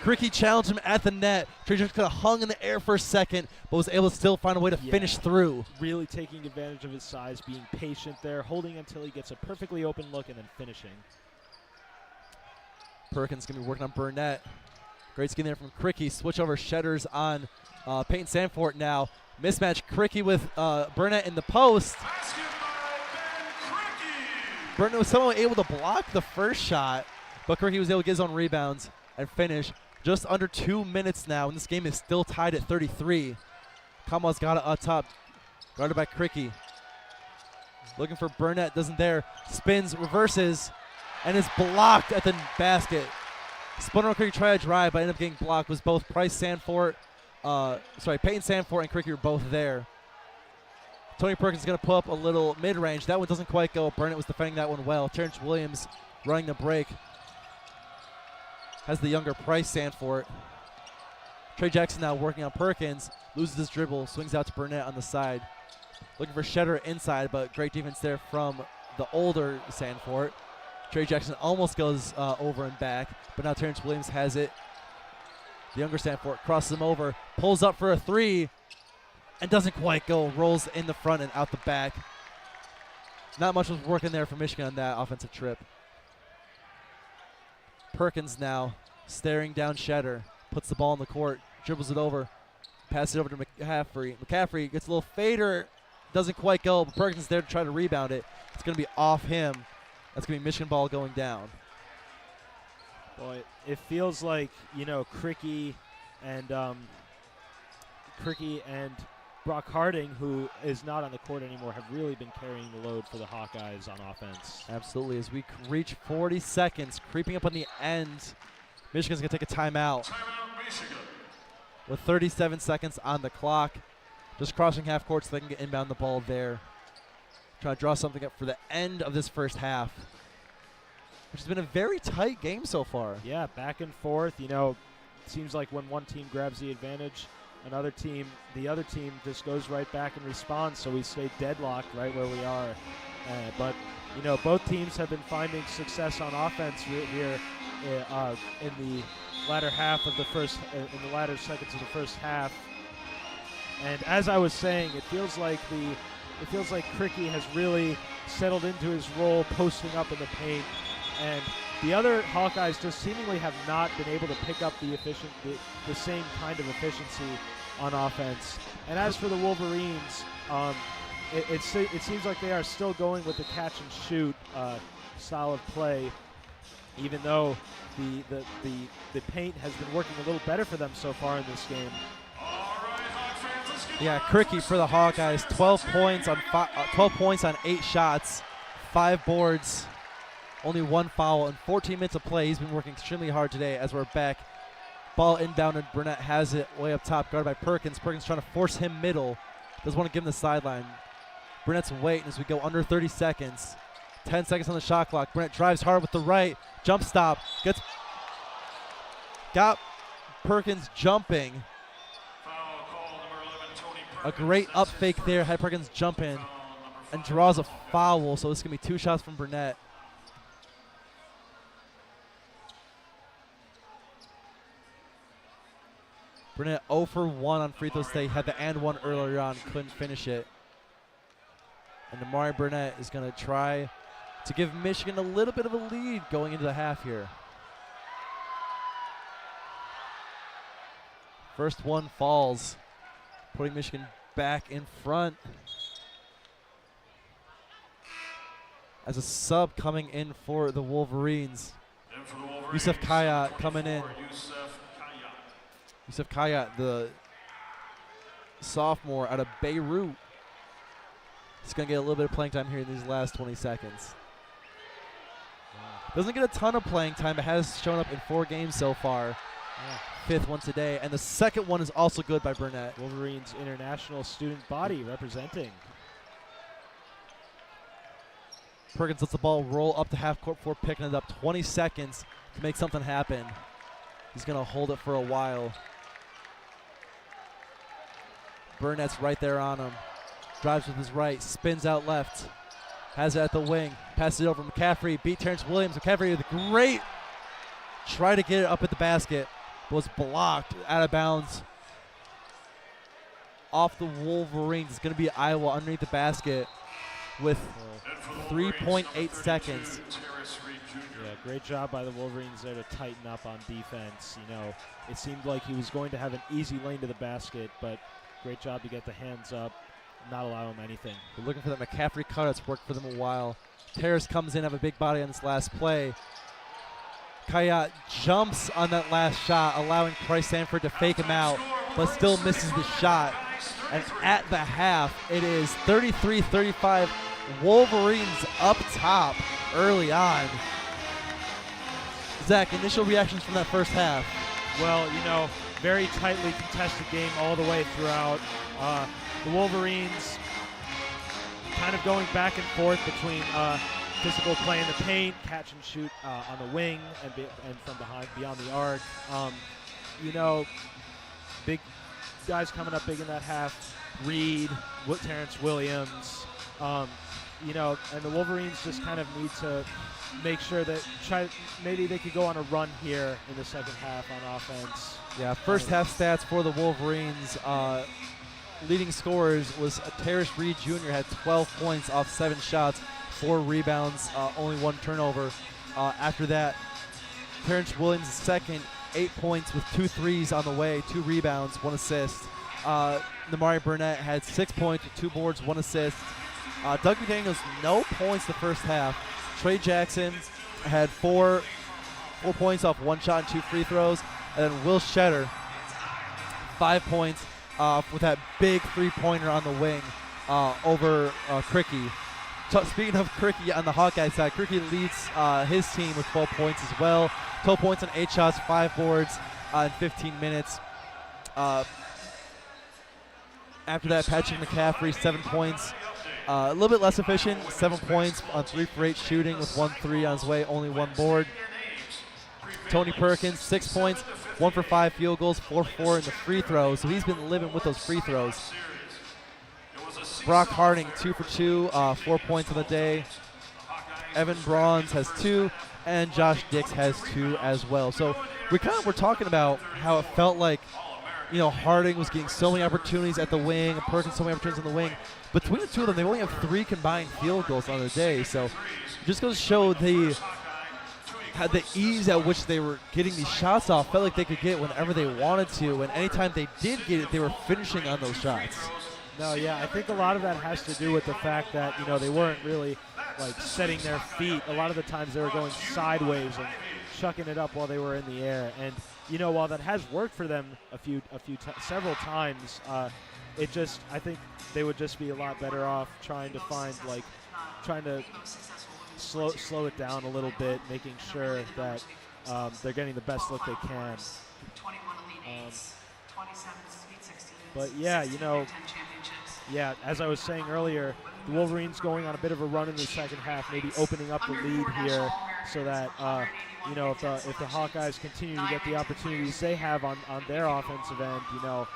Cricky challenged him at the net. Trey Jackson kind of hung in the air for a second, but was able to still find a way to finish through. Really taking advantage of his size, being patient there, holding until he gets a perfectly open look, and then finishing. Perkins going to be working on Burnett. Great scheme there from Cricky. Switch over Shetters on Peyton Sanford now. Mismatch Cricky with Burnett in the post. Burnett was somehow able to block the first shot, but Cricky was able to get his own rebounds and finish. Just under 2 minutes now, and this game is still tied at 33. Kamwa's got it up top, guarded by Cricky. Looking for Burnett, doesn't there. Spins, reverses, and is blocked at the basket. Spun around Cricky, try to drive, but ended up getting blocked. Was both Peyton Sanford and Cricky were both there. Tony Perkins is going to pull up a little mid-range. That one doesn't quite go. Burnett was defending that one well. Terrence Williams running the break. Has the younger Price Sanford. Trey Jackson now working on Perkins. Loses his dribble. Swings out to Burnett on the side. Looking for Shetter inside, but great defense there from the older Sanford. Trey Jackson almost goes over and back, but now Terrence Williams has it. The younger Sanford crosses him over, pulls up for a three, and doesn't quite go. Rolls in the front and out the back. Not much was working there for Michigan on that offensive trip. Perkins now staring down Shetter. Puts the ball in the court, dribbles it over, passes it over to McCaffrey. McCaffrey gets a little fader, doesn't quite go, but Perkins is there to try to rebound it. It's going to be off him. That's going to be Michigan ball going down. Boy, it feels like, Cricky and Brock Harding, who is not on the court anymore, have really been carrying the load for the Hawkeyes on offense. Absolutely. As we reach 40 seconds, creeping up on the end, Michigan's going to take a timeout. Timeout, Michigan. With 37 seconds on the clock. Just crossing half court so they can get inbound the ball there. Trying to draw something up for the end of this first half, which has been a very tight game so far. Yeah, back and forth. Seems like when one team grabs the advantage, the other team just goes right back and responds, so we stay deadlocked right where we are. But both teams have been finding success on offense here in the latter half of the first, in the latter seconds of the first half. And as I was saying, it feels like Cricky has really settled into his role, posting up in the paint, and the other Hawkeyes just seemingly have not been able to pick up the same kind of efficiency on offense. And as for the Wolverines, it seems like they are still going with the catch and shoot style of play, even though the paint has been working a little better for them so far in this game. Yeah, Cricky for the Hawkeyes, 12 points on 8 shots, 5 boards, only 1 foul, and 14 minutes of play. He's been working extremely hard today as we're back. Ball inbound, and Burnett has it way up top, guarded by Perkins. Perkins trying to force him middle. Doesn't want to give him the sideline. Burnett's waiting as we go under 30 seconds. 10 seconds on the shot clock. Burnett drives hard with the right. Jump stop. Got Perkins jumping. A great up fake there. Had Perkins jump in and draws a foul. So this is going to be 2 shots from Burnett. Burnett 0 for 1 on free throws today. Had the and one earlier on. Couldn't finish it. And Damari Burnett is going to try to give Michigan a little bit of a lead going into the half here. First one falls, putting Michigan back in front. As a sub coming in for the Wolverines. Yusuf Kayat coming in. Yusuf Kayat, the sophomore out of Beirut. He's going to get a little bit of playing time here in these last 20 seconds. Doesn't get a ton of playing time, but has shown up in 4 games so far. 5th one today, and the second one is also good by Burnett. Wolverines international student body representing. Perkins lets the ball roll up to half court before picking it up. 20 seconds to make something happen. He's going to hold it for a while. Burnett's right there on him. Drives with his right, spins out left. Has it at the wing. Passes it over McCaffrey. Beat Terrence Williams. McCaffrey with a great try to get it up at the basket. Was blocked out of bounds. Off the Wolverines. It's going to be Iowa underneath the basket with 3.8 seconds. Yeah, great job by the Wolverines there to tighten up on defense. You know, it seemed like he was going to have an easy lane to the basket, but great job to get the hands up, not allow him anything. We're looking for that McCaffrey cut. It's worked for them a while. Terrace comes in, have a big body on this last play. Kayat jumps on that last shot, allowing Price Sanford to fake him out, but still misses the shot. And at the half, it is 33-35. Wolverines up top early on. Zach, initial reactions from that first half? Well, you know, very tightly contested game all the way throughout. The Wolverines kind of going back and forth between physical play in the paint, catch and shoot on the wing, and from behind, beyond the arc. You know, big guys coming up big in that half. Reed, Terrence Williams. You know, and the Wolverines just kind of need to make sure that maybe they could go on a run here in the second half on offense. Yeah, first half stats for the Wolverines. Leading scorers was Terrace Reed Jr. had 12 points off 7 shots, 4 rebounds, only 1 turnover. After that, Terrence Williams second, 8 points with 2 threes on the way, 2 rebounds, 1 assist. Damari Burnett had 6 points with 2 boards, 1 assist. Doug McDaniels, no points the first half. Trey Jackson had 4 points off 1 shot and 2 free throws. And then Will Shetter, 5 points with that big 3-pointer on the wing over Cricky. Speaking of Cricky on the Hawkeye side, Cricky leads his team with 12 points as well. 12 points on 8 shots, 5 boards in 15 minutes. After that, Patrick McCaffrey, 7 points. A little bit less efficient, 7 points on 3 for 8 shooting with 1 3 on his way, only 1 board. Tony Perkins, 6 points, 1 for 5 field goals, 4 for 4 in the free throws. So he's been living with those free throws. Brock Harding, 2 for 2, 4 points on the day. Evan Bronze has 2, and Josh Dix has 2 as well. So we're talking about how it felt like, you know, Harding was getting so many opportunities at the wing, and Perkins so many opportunities on the wing. Between the two of them, they only have 3 combined field goals on the day. So it just goes to show the had the ease at which they were getting these shots off. Felt like they could get it whenever they wanted to, and anytime they did get it, they were finishing on those shots. No, yeah, I think a lot of that has to do with the fact that, you know, they weren't really like setting their feet. A lot of the times they were going sideways and chucking it up while they were in the air. And, you know, while that has worked for them several times, I think they would just be a lot better off trying to slow it down a little bit, making sure that they're getting the best look they can. But yeah, you know, yeah, as I was saying earlier, the Wolverines going on a bit of a run in the second half, maybe opening up the lead here, so that you know, if the Hawkeyes continue to get the opportunities they have on their offensive end, you know,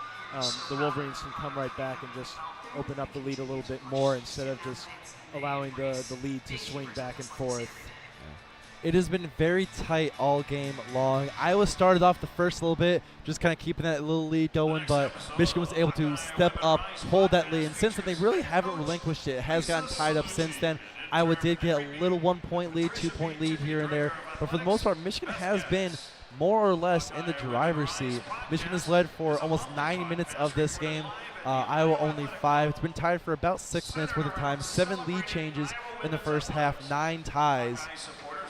the Wolverines can come right back and just open up the lead a little bit more instead of just allowing the lead to swing back and forth. It has been very tight all game long. Iowa started off the first little bit, just kind of keeping that little lead going, but Michigan was able to step up, hold that lead, and since then they really haven't relinquished it. It has gotten tied up since then. Iowa did get a little 1-point lead, 2-point lead here and there, but for the most part, Michigan has been more or less in the driver's seat. Michigan has led for almost 90 minutes of this game. Iowa only 5. It's been tied for about 6 minutes worth of time. 7 lead changes in the first half, 9 ties.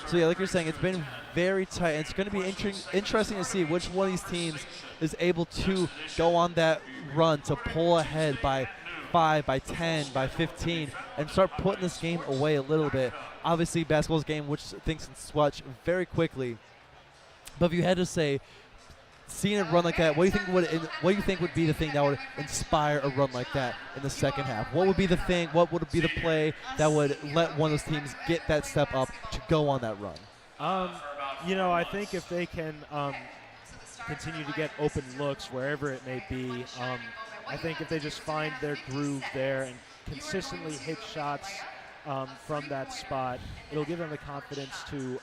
So yeah, like you're saying, it's been very tight. And it's going to be interesting to see which one of these teams is able to go on that run to pull ahead by 5, by 10, by 15, and start putting this game away a little bit. Obviously, basketball's a game which things can switch very quickly. But if you had to say, seeing it run like that, what do you think would be the thing that would inspire a run like that in the second half? What would be the thing? What would be the play that would let one of those teams get that step up to go on that run? You know, I think if they can continue to get open looks wherever it may be, I think if they just find their groove there and consistently hit shots from that spot, it'll give them the confidence to.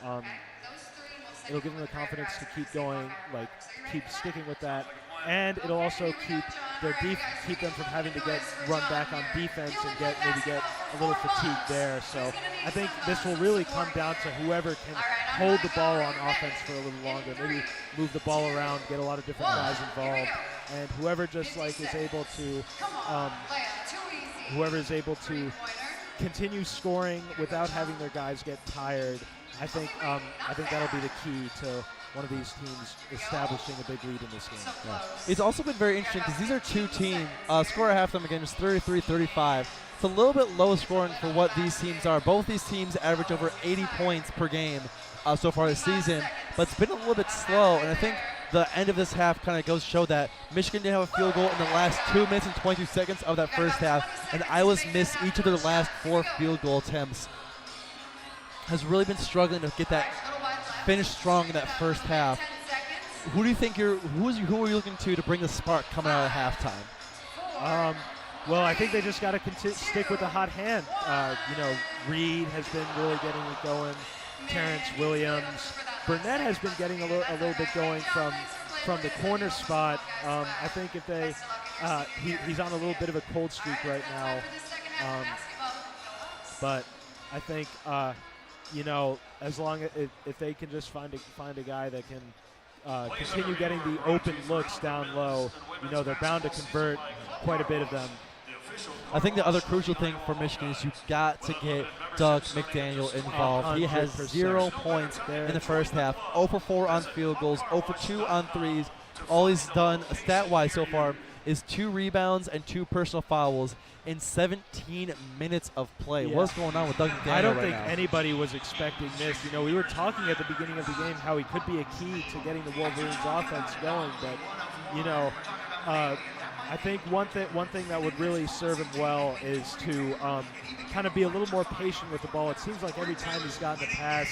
It'll give them the confidence to keep going, like keep sticking with that, and it'll also keep them from having to run back on defense and get a little fatigue there. So I think this will really come down to whoever can hold the ball on offense for a little longer, maybe move the ball around, get a lot of different guys involved, and whoever just like is able to continue scoring without having their guys get tired. I think that'll be the key to one of these teams establishing a big lead in this game. Yeah. It's also been very interesting because these are two teams. Score at halftime again is 33-35. It's a little bit low scoring for what these teams are. Both these teams average over 80 points per game so far this season, but it's been a little bit slow, and I think the end of this half kind of goes to show that Michigan did have a field goal in the last 2 minutes and 22 seconds of that first half, and Iowa's missed each of their last 4 field goal attempts. Has really been struggling to get that finish strong in that first half. Who do you think who are you looking to bring the spark coming out of halftime? Well, I think they just got to stick with the hot hand. You know, Reed has been really getting it going. Terrence Williams, Burnett has been getting a little bit going from the corner spot. I think if they he's on a little bit of a cold streak right now, but I think. You know, as long as if they can just find a guy that can continue getting the open looks down low, you know, they're bound to convert quite a bit of them. I think the other crucial thing for Michigan is you've got to get Doug McDaniel involved. 100%. He has 0 points in the first half, 0 for 4 on field goals, 0 for 2 on threes. All he's done stat-wise so far is 2 rebounds and 2 personal fouls in 17 minutes of play. Yeah. What's going on with Doug McDaniel I don't right think now? anybody was expecting this. You know, we were talking at the beginning of the game how he could be a key to getting the Wolverines offense going, but, you know, I think one thing that would really serve him well is to kind of be a little more patient with the ball. It seems like every time he's gotten a pass,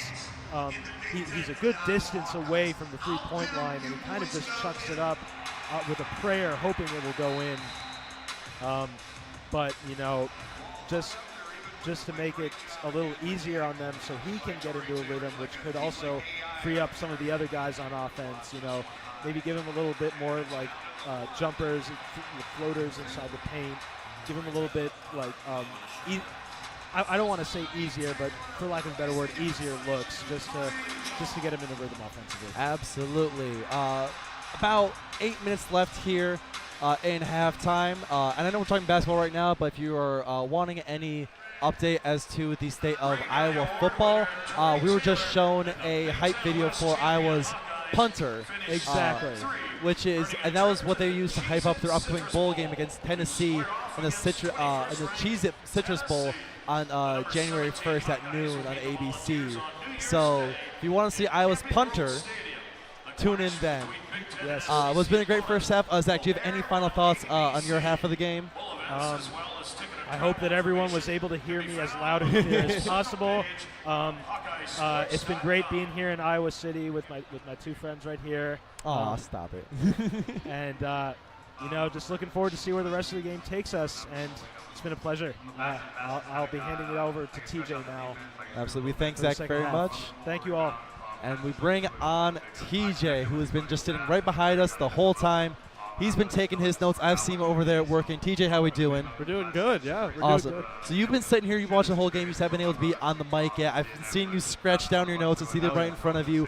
he's a good distance away from the three-point line, and he kind of just chucks it up with a prayer, hoping it will go in. But, you know, just to make it a little easier on them so he can get into a rhythm, which could also free up some of the other guys on offense, you know, maybe give him a little bit more like jumpers, floaters inside the paint, give him a little bit like I don't want to say easier, but for lack of a better word, easier looks just to get him in the rhythm offensively. Absolutely. About 8 minutes left here in halftime. And I know we're talking basketball right now, but if you are wanting any update as to the state of Iowa football, we were just shown a hype video for Iowa's punter. Exactly. And that was what they used to hype up their upcoming bowl game against Tennessee in the Cheez-It Citrus Bowl on January 1st at noon on ABC. So if you want to see Iowa's punter, tune in then. Yes. It's been a great first half. Zach, do you have any final thoughts on your half of the game? I hope that everyone was able to hear me as loud and clear as possible. It's been great being here in Iowa City with my two friends right here. Aw, stop it. And just looking forward to see where the rest of the game takes us. And it's been a pleasure. I'll be handing it over to TJ now. Absolutely. We thank Zach very much. Thank you all. And we bring on TJ, who has been just sitting right behind us the whole time. He's been taking his notes. I've seen him over there working. TJ, how we doing? We're doing good, yeah. We're awesome. doing good. So you've been sitting here, you've watched the whole game. You just haven't been able to be on the mic yet. I've been seeing you scratch down your notes and see them right in front of you.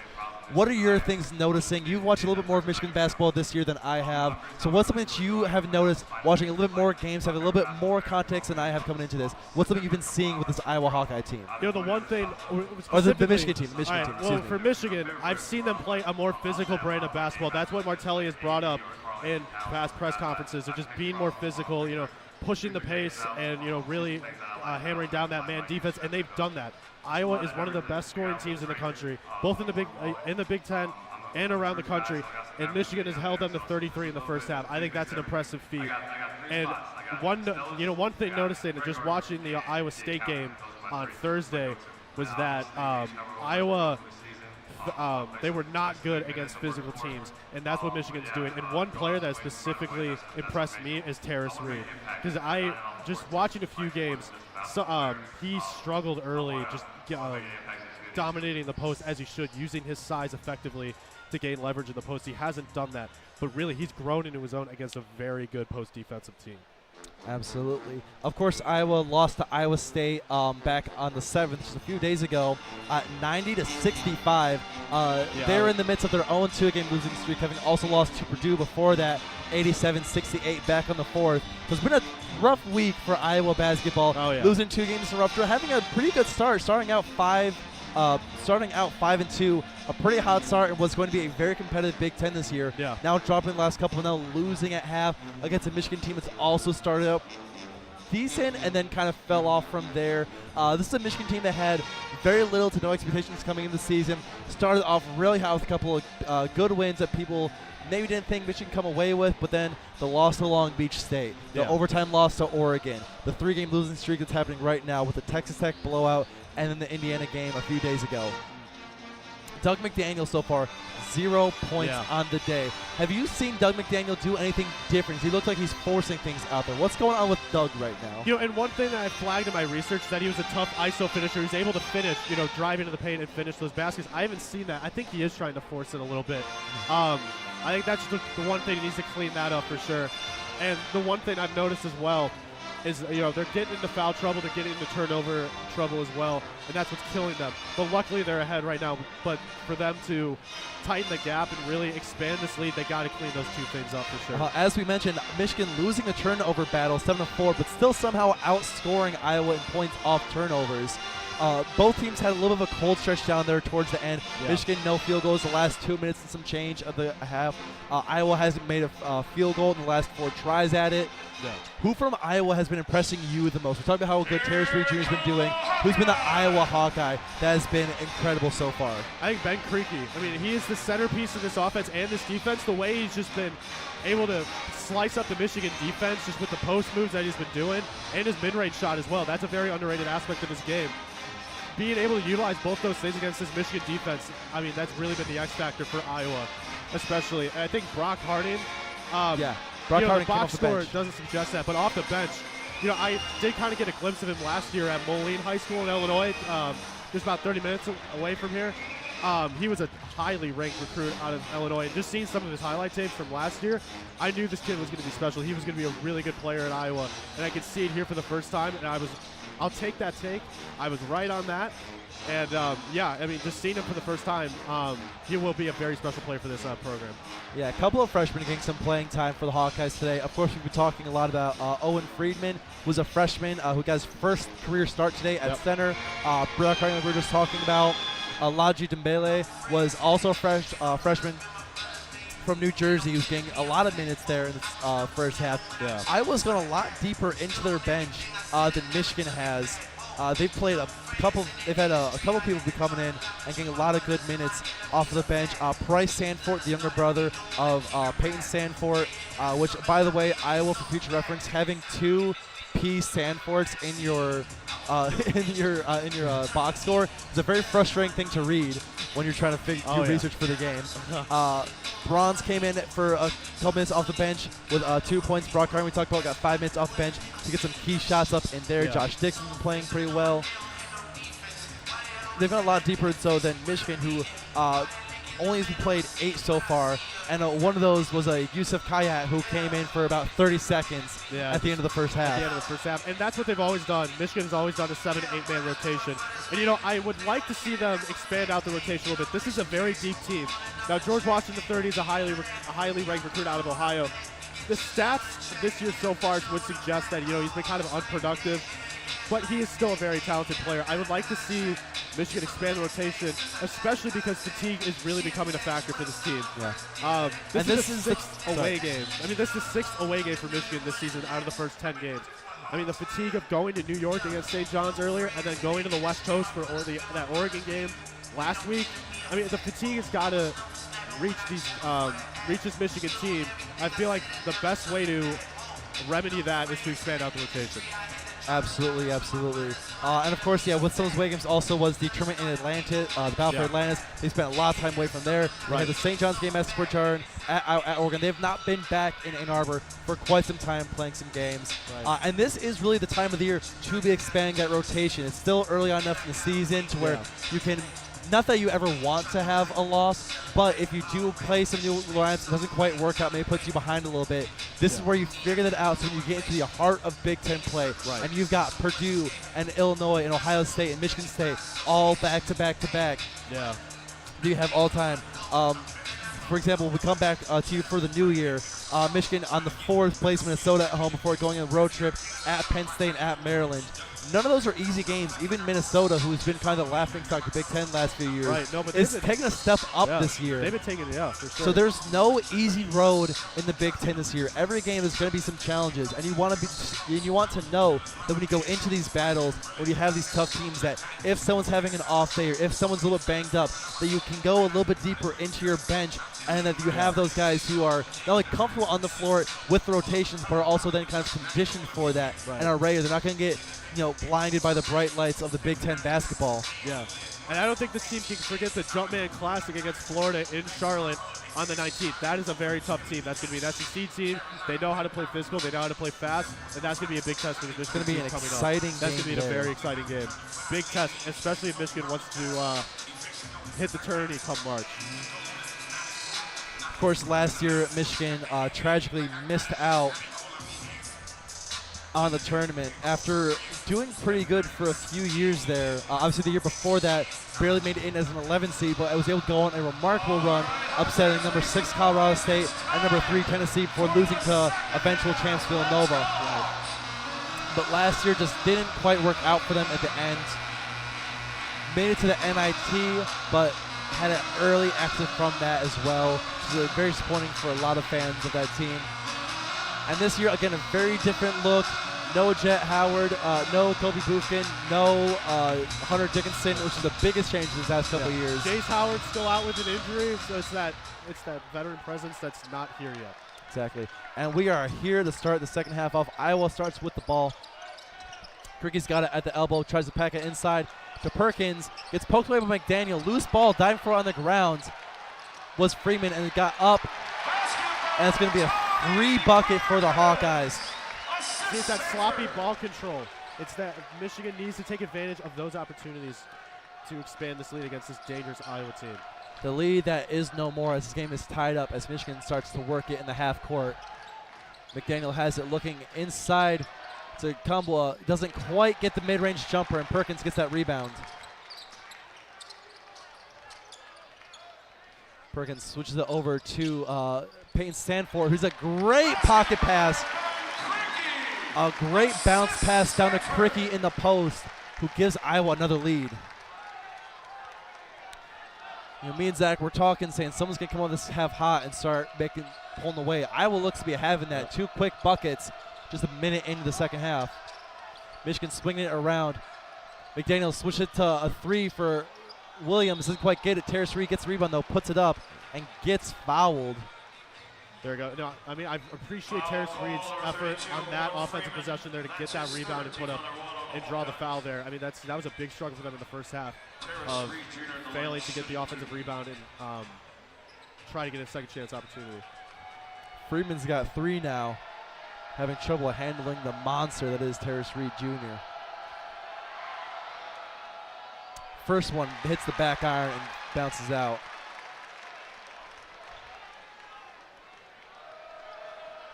What are your things noticing? You've watched a little bit more of Michigan basketball this year than I have. So what's something that you have noticed watching a little bit more games, have a little bit more context than I have coming into this? What's something you've been seeing with this Iowa Hawkeye team? The one thing, or the Michigan team. Well, for Michigan, I've seen them play a more physical brand of basketball. That's what Martelli has brought up in past press conferences, of just being more physical, pushing the pace and, really hammering down that man defense, and they've done that. Iowa is one of the best scoring teams in the country, both in the Big Ten and around the country, and Michigan has held them to 33 in the first half. I think that's an impressive feat. And one thing noticing, just watching the Iowa State game on Thursday, was that Iowa, they were not good against physical teams, and that's what Michigan's doing. And one player that specifically impressed me is Terrace Reed, because I just watching a few games, he struggled early, just dominating the post as he should, using his size effectively to gain leverage in the post. He hasn't done that, but really he's grown into his own against a very good post defensive team. Absolutely. Of course, Iowa lost to Iowa State back on the 7th, just a few days ago, 90-65. They're in the midst of their own two-game losing streak, having also lost to Purdue before that, 87-68 back on the 4th. So it's been a rough week for Iowa basketball, losing 2 games in a row, having a pretty good start, starting out 5-2, a pretty hot start, and what's going to be a very competitive Big Ten this year. Yeah. Now dropping the last couple, now losing at half against a Michigan team that's also started out decent and then kind of fell off from there. This is a Michigan team that had very little to no expectations coming into the season. Started off really hot with a couple of good wins that people maybe didn't think Michigan come away with, but then the loss to Long Beach State, the overtime loss to Oregon, the 3-game losing streak that's happening right now with the Texas Tech blowout, and then the Indiana game a few days ago. Doug McDaniel so far, 0 points on the day. Have you seen Doug McDaniel do anything different? He looks like he's forcing things out there. What's going on with Doug right now? And one thing that I flagged in my research is that he was a tough ISO finisher. He was able to finish, drive into the paint and finish those baskets. I haven't seen that. I think he is trying to force it a little bit. I think that's the one thing he needs to clean that up for sure. And the one thing I've noticed as well is, they're getting into foul trouble, they're getting into turnover trouble as well, and that's what's killing them. But luckily they're ahead right now. But for them to tighten the gap and really expand this lead, they got to clean those 2 things up for sure. As we mentioned, Michigan losing the turnover battle 7-4, but still somehow outscoring Iowa in points off turnovers. Both teams had a little bit of a cold stretch down there towards the end. Michigan, no field goals the last 2 minutes and some change of the half. Iowa hasn't made a field goal in the last 4 tries at it. Who from Iowa has been impressing you the most? We're talking about how good Terrace Reed Jr. has been doing. Who's been the Iowa Hawkeye that has been incredible so far? I think Ben Creaky. I mean, he is the centerpiece of this offense and this defense. The way he's just been able to slice up the Michigan defense just with the post moves that he's been doing, and his mid-range shot as well. That's a very underrated aspect of his game. Being able to utilize both those things against this Michigan defense, I mean, that's really been the X factor for Iowa, especially. And I think Brock Harding, Brock Harding the box score bench. doesn't suggest that, but off the bench, I did kind of get a glimpse of him last year at Moline High School in Illinois, just about 30 minutes away from here. He was a highly ranked recruit out of Illinois, and just seeing some of his highlight tapes from last year, I knew this kid was going to be special. He was going to be a really good player at Iowa, and I could see it here for the first time, and I was I'll take that take. I was right on that. And, yeah, I mean, just seeing him for the first time, he will be a very special player for this program. Yeah, a couple of freshmen getting some playing time for the Hawkeyes today. Of course, we've been talking a lot about Owen Friedman, who's a freshman who got his first career start today at center. Brock Carter, we were just talking about. Laji Dembele was also a freshman from New Jersey, who's getting a lot of minutes there in the first half. Yeah. Iowa's gone a lot deeper into their bench than Michigan has. They've played they've had a couple people be coming in and getting a lot of good minutes off of the bench. Bryce Sandfort, the younger brother of Peyton Sandfort, which, by the way, Iowa, for future reference, having 2 P Sandforts in your box score is a very frustrating thing to read when you're trying to do research for the game. Bronze came in for a couple minutes off the bench with 2 points. Brock Carter, we talked about, got 5 minutes off the bench to get some key shots up in there. Yeah. Josh Dixon playing pretty well. They've gone a lot deeper so than Michigan, who only has played 8 so far, and one of those was a Yusuf Kayat who came in for about 30 seconds at the end of the first half. At the end of the first half, and that's what they've always done. Michigan has always done a 7 to 8 man rotation, and you know, I would like to see them expand out the rotation a little bit. This is a very deep team. Now, George Washington III is a highly ranked recruit out of Ohio. The stats this year so far would suggest that, you know, he's been kind of unproductive, but he is still a very talented player. I would like to see Michigan expand the rotation, especially because fatigue is really becoming a factor for this team. Yeah. This is the 6th away game. I mean, this is the 6th away game for Michigan this season out of the first 10 games. I mean, the fatigue of going to New York against St. John's earlier and then going to the West Coast for that Oregon game last week. I mean, the fatigue has got to reach this Michigan team. I feel like the best way to remedy that is to expand out the rotation. Absolutely, absolutely. And of course, yeah, with some of those away games also was the tournament in Atlanta, the Battle for Atlantis. They spent a lot of time away from there. They had the St. John's game at Squirtard at Oregon. They've not been back in Ann Arbor for quite some time playing some games. And this is really the time of the year to be expanding that rotation. It's still early on enough in the season to where you can, not that you ever want to have a loss, but if you do play some new lines, it doesn't quite work out, maybe puts you behind a little bit. This is where you figure that out, so when you get into the heart of Big Ten play, and you've got Purdue and Illinois and Ohio State and Michigan State all back to back to back. Yeah. You have all time. For example, we come back to you for the new year. Michigan on the 4th place, Minnesota at home before going on a road trip at Penn State and at Maryland. None of those are easy games. Even Minnesota, who's been kind of the laughingstock of Big Ten last few years, is taking a step up this year. They've been taking it, for sure. So there's no easy road in the Big Ten this year. Every game is going to be some challenges, and you want to know that when you go into these battles, when you have these tough teams, that if someone's having an off day or if someone's a little bit banged up, that you can go a little bit deeper into your bench, and that you have those guys who are not only comfortable on the floor with the rotations, but are also then kind of conditioned for that and are ready. They're not going to get blinded by the bright lights of the Big Ten basketball. Yeah. And I don't think this team can forget the Jumpman Classic against Florida in Charlotte on the 19th. That is a very tough team. That's going to be an SEC team. They know how to play physical. They know how to play fast. And that's going to be a big test for the Michigan team coming up. It's going to be an exciting game. That's going to be a very exciting game. Big test, especially if Michigan wants to hit the tourney come March. Of course, last year, Michigan tragically missed out on the tournament after doing pretty good for a few years there. Obviously, the year before that, barely made it in as an 11 seed, but I was able to go on a remarkable run, upsetting number 6 Colorado State and number 3 Tennessee before losing to eventual champs Villanova. But last year just didn't quite work out for them at the end. Made it to the NIT, but had an early exit from that as well. Which is very disappointing for a lot of fans of that team. And this year, again, a very different look. No Jet Howard, no Kobe Bufkin, no Hunter Dickinson, which is the biggest change in the past couple of years. Jace Howard's still out with an injury, so it's that veteran presence that's not here yet. Exactly. And we are here to start the second half off. Iowa starts with the ball. Kricky's got it at the elbow, tries to pack it inside to Perkins. Gets poked away by McDaniel. Loose ball, diving for on the ground was Freeman, and it got up. And it's going to be a free bucket for the Hawkeyes. It's that sloppy ball control. It's that Michigan needs to take advantage of those opportunities to expand this lead against this dangerous Iowa team. The lead that is no more as this game is tied up as Michigan starts to work it in the half court. McDaniel has it looking inside So Kamwa doesn't quite get the mid-range jumper, and Perkins gets that rebound. Perkins switches it over to Peyton Sanford, who's a great pocket pass. A great bounce pass down to Cricky in the post, who gives Iowa another lead. You know, me and Zach were talking, saying someone's going to come on this half hot and start pulling away. Iowa looks to be having that. 2 quick buckets just a minute into the second half. Michigan swinging it around. McDaniel switches it to a 3 for Williams. Doesn't quite get it. Terrace Reed gets the rebound, though, puts it up, and gets fouled. There we go. No, I mean, I appreciate Terrace Reed's effort on that offensive possession there to get that rebound and put up and draw the foul there. I mean, that was a big struggle for them in the first half of failing to get the offensive rebound and try to get a second chance opportunity. Freeman's got 3 now, having trouble handling the monster that is Terrace Reed Jr. First one hits the back iron and bounces out.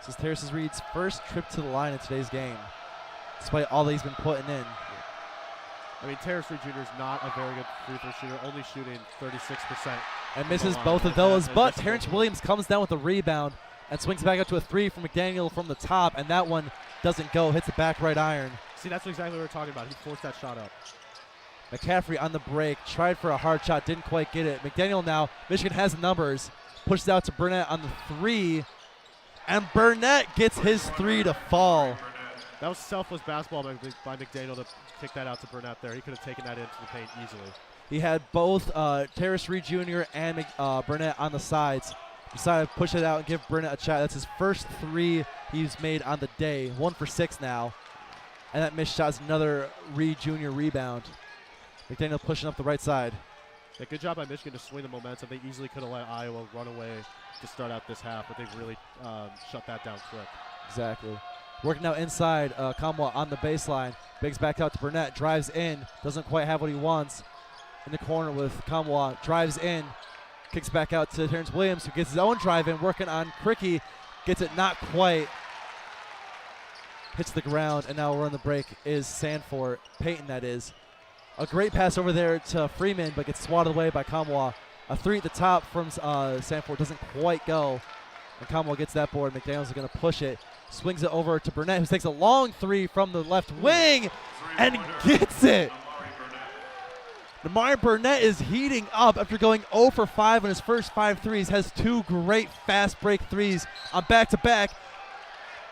This is Terrace Reed's first trip to the line in today's game, despite all that he's been putting in. I mean, Terrace Reed Jr. is not a very good free throw shooter, only shooting 36%. And misses both of those, but Terrence Williams comes down with a rebound and swings back up to a 3 from McDaniel from the top, and that one doesn't go, hits the back right iron. See, that's exactly what we're talking about. He forced that shot up. McCaffrey on the break, tried for a hard shot, didn't quite get it. McDaniel now, Michigan has the numbers, pushes out to Burnett on the 3, and Burnett gets his 3 to fall. That was selfless basketball by McDaniel to kick that out to Burnett there. He could have taken that into the paint easily. He had both Terrace Reed Jr. and Burnett on the sides. Decided to push it out and give Burnett a shot. That's his first 3 he's made on the day. 1 for 6 now. And that missed shot is another Reed Jr. rebound. McDaniel pushing up the right side. Yeah, good job by Michigan to swing the momentum. They easily could have let Iowa run away to start out this half, but they've really shut that down quick. Exactly. Working out inside, Kamwa on the baseline. Bigs back out to Burnett, drives in, doesn't quite have what he wants. In the corner with Kamwa, drives in, kicks back out to Terrence Williams, who gets his own drive in, working on Cricky, gets it not quite. Hits the ground, and now we're on the break is Sanford, Peyton that is. A great pass over there to Freeman, but gets swatted away by Kamwa. A 3 at the top from Sanford doesn't quite go. And Kamwa gets that board. McDaniels going to push it. Swings it over to Burnett, who takes a long 3 from the left wing and gets it. Damari Burnett is heating up after going 0 for 5 on his first 5 threes. Has 2 great fast break 3s on back-to-back.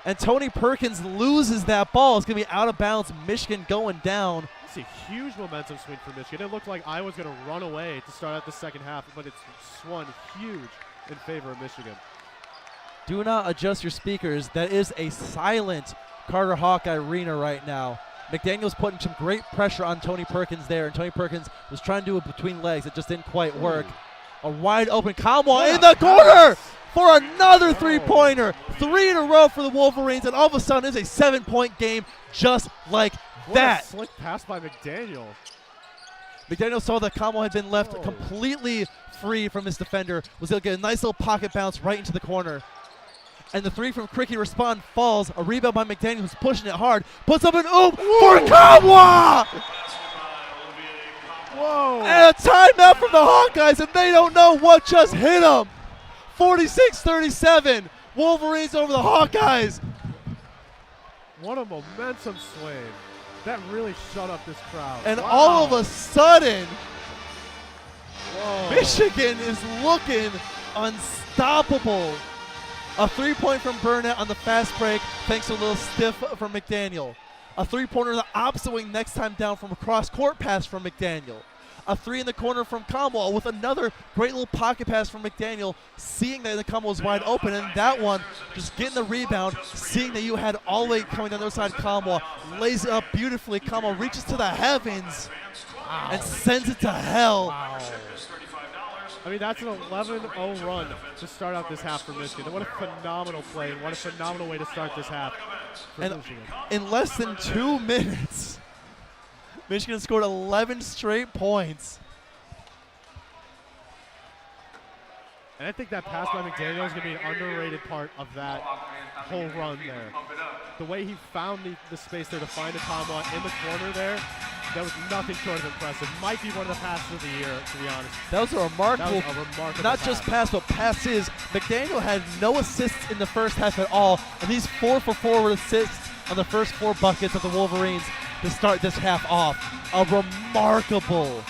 And Tony Perkins loses that ball. It's going to be out of bounds. Michigan going down. It's a huge momentum swing for Michigan. It looked like Iowa's going to run away to start out the second half, but it's swung huge in favor of Michigan. Do not adjust your speakers. That is a silent Carver-Hawkey Arena right now. McDaniel's putting some great pressure on Tony Perkins there, and Tony Perkins was trying to do it between legs. It just didn't quite work. A wide open Kamwa in the corner for another three-pointer. 3 in a row for the Wolverines, and all of a sudden it's a 7-point game just like that. What a slick pass by McDaniel. McDaniel saw that Kamwa had been left completely free from his defender. Was able to get a nice little pocket bounce right into the corner. And the 3 from Cricky respond falls. A rebound by McDaniel, who's pushing it hard. Puts up an oop for Kamwa! Whoa! And a timeout from the Hawkeyes, and they don't know what just hit them. 46-37. Wolverines over the Hawkeyes. What a momentum swing. That really shut up this crowd. And wow. all of a sudden, Whoa. Michigan is looking unstoppable. A 3-point from Burnett on the fast break, thanks to a little stiff from McDaniel. A 3-pointer in the opposite wing next time down from a cross-court pass from McDaniel. A 3 in the corner from Kamwa with another great little pocket pass from McDaniel, seeing that the Kamwa was wide open, and that one just getting the rebound, seeing that you had all the way coming down the other side. Kamwa lays it up beautifully. Kamwa reaches to the heavens and sends it to hell. Wow. I mean, that's an 11-0 run to start out this half for Michigan. And what a phenomenal play, and what a phenomenal way to start this half for And Michigan. in less than 2 minutes, Michigan scored 11 straight points. And I think that pass by McDaniel is going to be an underrated part of that whole run there. the way he found the space there to find Akamwa in the corner there, that was nothing short of impressive. Might be one of the passes of the year, to be honest. That was a remarkable, not pass. just pass, but passes. McDaniel had no assists in the first half at all, and these 4 for 4 were assists on the first 4 buckets of the Wolverines to start this half off. A remarkable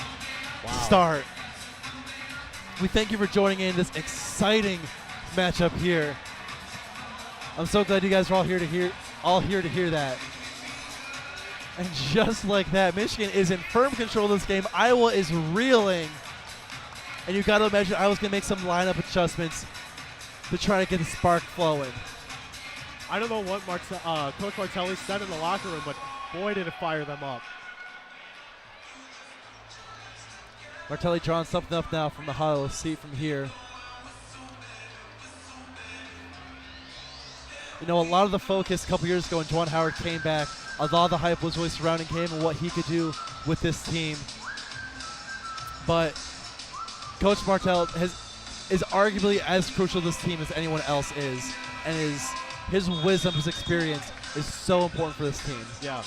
start. We thank you for joining in this exciting matchup here. I'm so glad you guys are all here to hear that. And just like that, Michigan is in firm control of this game. Iowa is reeling. And you got to imagine Iowa's going to make some lineup adjustments to try to get the spark flowing. I don't know what Coach Martelli said in the locker room, but boy, did it fire them up. Martelli drawing something up now from the huddle. Let's see from here. You know, a lot of the focus a couple years ago when Juwan Howard came back, a lot of the hype was really surrounding him and what he could do with this team. But Coach Martell is arguably as crucial to this team as anyone else is, and his wisdom, his experience is so important for this team. Yeah,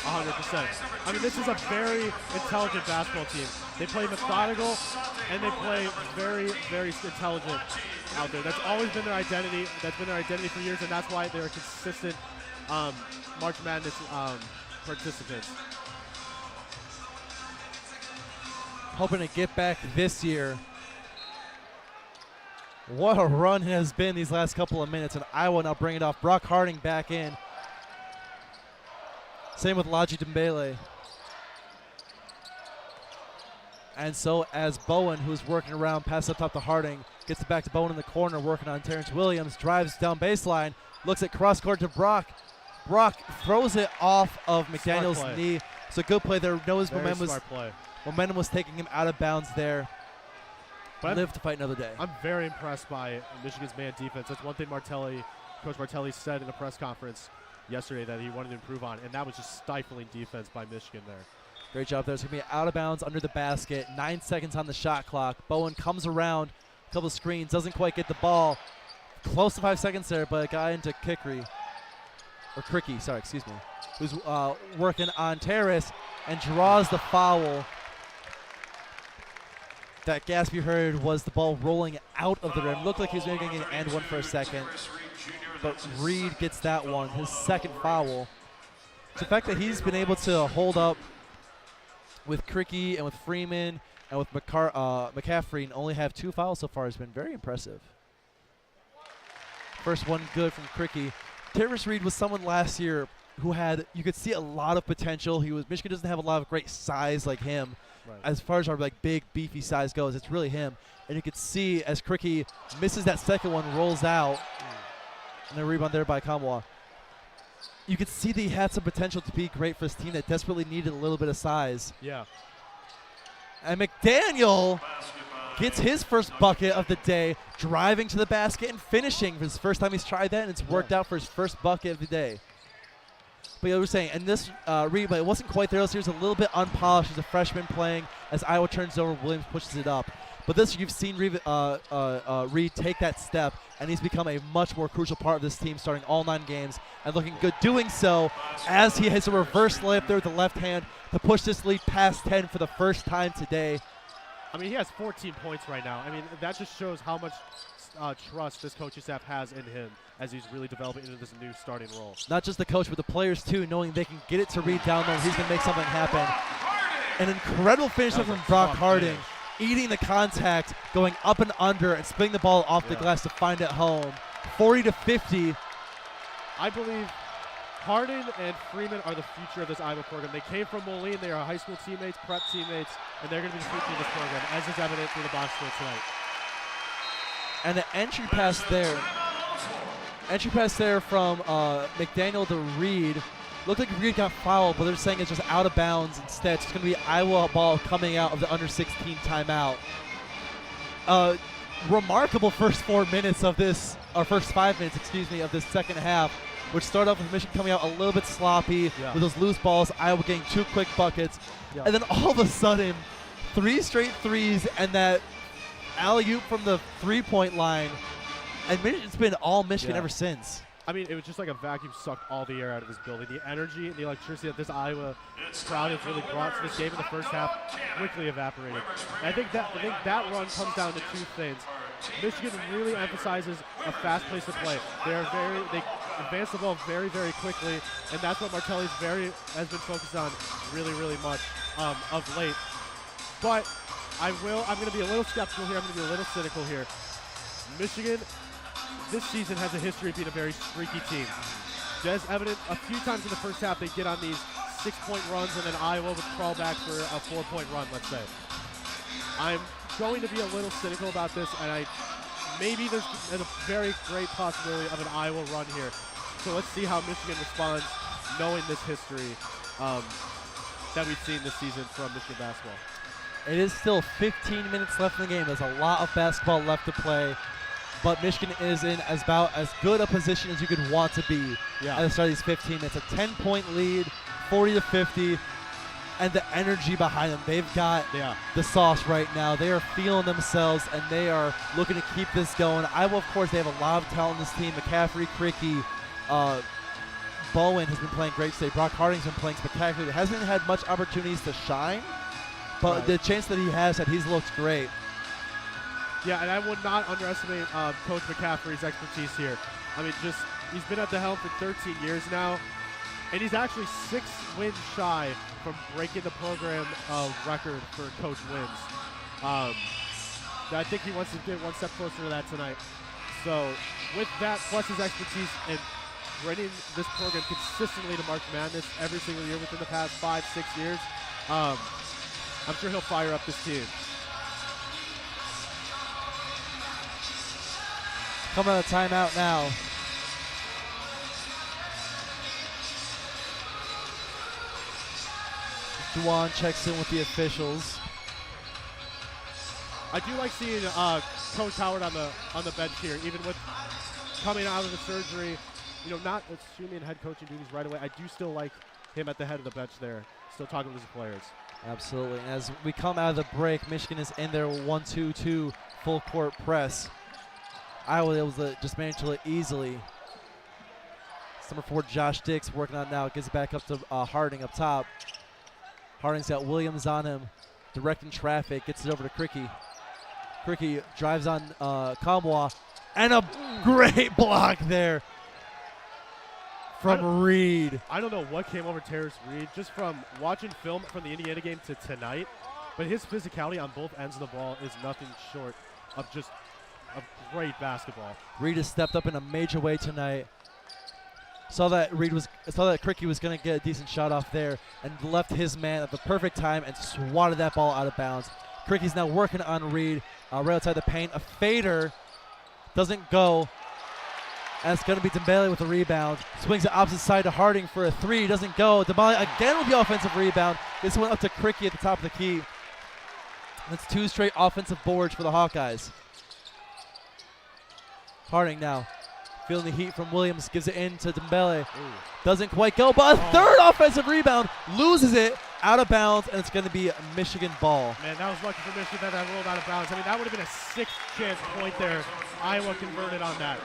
100%. I mean, this is a very intelligent basketball team. They play methodical, and they play very, very intelligent out there. That's always been their identity. That's been their identity for years, and that's why they're consistent March Madness participants. Hoping to get back this year. What a run it has been these last couple of minutes, and Iowa now bring it off. Brock Harding back in. Same with Laji Dembele. And so as Bowen, who's working around, passes up top to Harding, gets it back to Bowen in the corner, working on Terrence Williams, drives down baseline, looks at cross court to Brock. Brock throws it off of McDaniel's knee. It's a good play there. Knows momentum was taking him out of bounds there. But live to fight another day. I'm very impressed by Michigan's man defense. That's one thing Coach Martelli said in a press conference yesterday that he wanted to improve on, and that was just stifling defense by Michigan there. Great job there. It's going to be out of bounds under the basket. 9 seconds on the shot clock. Bowen comes around, a couple of screens, doesn't quite get the ball. Close to 5 seconds there, but a guy into Cricky, sorry, excuse me, who's working on Terrace and draws the foul. That gasp you heard was the ball rolling out of the rim. Looked like he was making an and one for a second, but Reed gets that one, his second foul. It's the fact that he's been able to hold up with Cricky and with Freeman and with McCaffrey and only have 2 fouls so far has been very impressive. First one good from Cricky. Terrace Reed was someone last year who you could see a lot of potential. Michigan doesn't have a lot of great size like him. Right. As far as our big beefy size goes, it's really him. And you could see as Cricky misses that second one, rolls out, and a rebound there by Kamwa. You could see that he had some potential to be great for this team that desperately needed a little bit of size. Yeah. And McDaniel gets his first bucket of the day, driving to the basket and finishing for his first time he's tried that, and it's worked out for his first bucket of the day. But you were saying, and this replay, it wasn't quite there. This year's a little bit unpolished as a freshman playing. As Iowa turns it over, Williams pushes it up. But this, you've seen Reed take that step, and he's become a much more crucial part of this team, starting all 9 games and looking good doing so as he hits a reverse layup there with the left hand to push this lead past 10 for the first time today. I mean, he has 14 points right now. I mean, that just shows how much trust this coaching staff has in him as he's really developing into this new starting role. Not just the coach, but the players too, knowing they can get it to Reed down there. He's going to make something happen. An incredible finish from Brock Harding, eating the contact, going up and under, and spinning the ball off the glass to find it home. 40-50. I believe Harding and Freeman are the future of this Iowa program. They came from Moline. They are high school teammates, prep teammates, and they're going to be the future of this program, as is evident through the box score tonight. And the entry pass there from McDaniel to Reed. Looked like Reed got fouled, but they're saying it's just out of bounds instead. It's going to be Iowa ball coming out of the under 16 timeout. Remarkable first 4 minutes of this, or first 5 minutes, excuse me, of this second half, which started off with Michigan coming out a little bit sloppy with those loose balls, Iowa getting 2 quick buckets, and then all of a sudden, 3 straight threes and that alley-oop from the 3-point line, and it's been all Michigan ever since. I mean, it was just like a vacuum sucked all the air out of this building. The energy and the electricity that this Iowa crowd has really brought to this game in the first half quickly evaporated. And I think that run comes down to two things. Michigan really emphasizes a fast pace of play. They advance the ball very, very quickly, and that's what Martelli's has been focused on really much of late. But I'm going to be a little skeptical here. I'm going to be a little cynical here. Michigan this season has a history of being a very streaky team. As evident, a few times in the first half they get on these 6-point runs, and then Iowa would crawl back for a 4-point run, let's say. I'm going to be a little cynical about this, and maybe there's a very great possibility of an Iowa run here. So let's see how Michigan responds, knowing this history that we've seen this season from Michigan basketball. It is still 15 minutes left in the game. There's a lot of basketball left to play. But Michigan is in about as good a position as you could want to be at the start of these 15 minutes. A 10-point lead, 40-50, and the energy behind them. They've got the sauce right now. They are feeling themselves, and they are looking to keep this going. Iowa, of course, they have a lot of talent in this team. McCaffrey, Cricky, Bowen has been playing great today. Brock Harding's been playing spectacularly. Hasn't had much opportunities to shine, but the chance that he has, that he's looked great. Yeah, and I would not underestimate Coach McCaffrey's expertise here. I mean, he's been at the helm for 13 years now, and he's actually 6 wins shy from breaking the program record for coach wins. I think he wants to get one step closer to that tonight. So with that, plus his expertise and bringing this program consistently to March Madness every single year within the past 5-6 years, I'm sure he'll fire up this team. Coming out of timeout now. Duan checks in with the officials. I do like seeing Coach Howard on the bench here, even with coming out of the surgery. Not assuming head coaching duties right away. I do still like him at the head of the bench there, still talking with his players. Absolutely. And as we come out of the break, Michigan is in their 1-2-2 full court press. Iowa able to just manage to it easily. Number 4, Josh Dix working on it now. Gives it back up to Harding up top. Harding's got Williams on him, directing traffic. Gets it over to Cricky. Cricky drives on Kamwa, and a great block there from Reed. I don't know what came over Terrace Reed just from watching film from the Indiana game to tonight, but his physicality on both ends of the ball is nothing short of just a great basketball. Reed has stepped up in a major way tonight. Saw that Cricky was going to get a decent shot off there and left his man at the perfect time and swatted that ball out of bounds. Cricky's now working on Reed right outside the paint. A fader doesn't go. And it's going to be Dembele with the rebound. Swings the opposite side to Harding for a 3. Doesn't go. Dembele again with the offensive rebound. This one up to Cricky at the top of the key. That's 2 straight offensive boards for the Hawkeyes. Harding now feeling the heat from Williams, gives it in to Dembele. Doesn't quite go, but a third offensive rebound, loses it out of bounds, and it's going to be a Michigan ball. Man, that was lucky for Michigan that rolled out of bounds. I mean, that would have been a 6th chance point there. Iowa converted on that.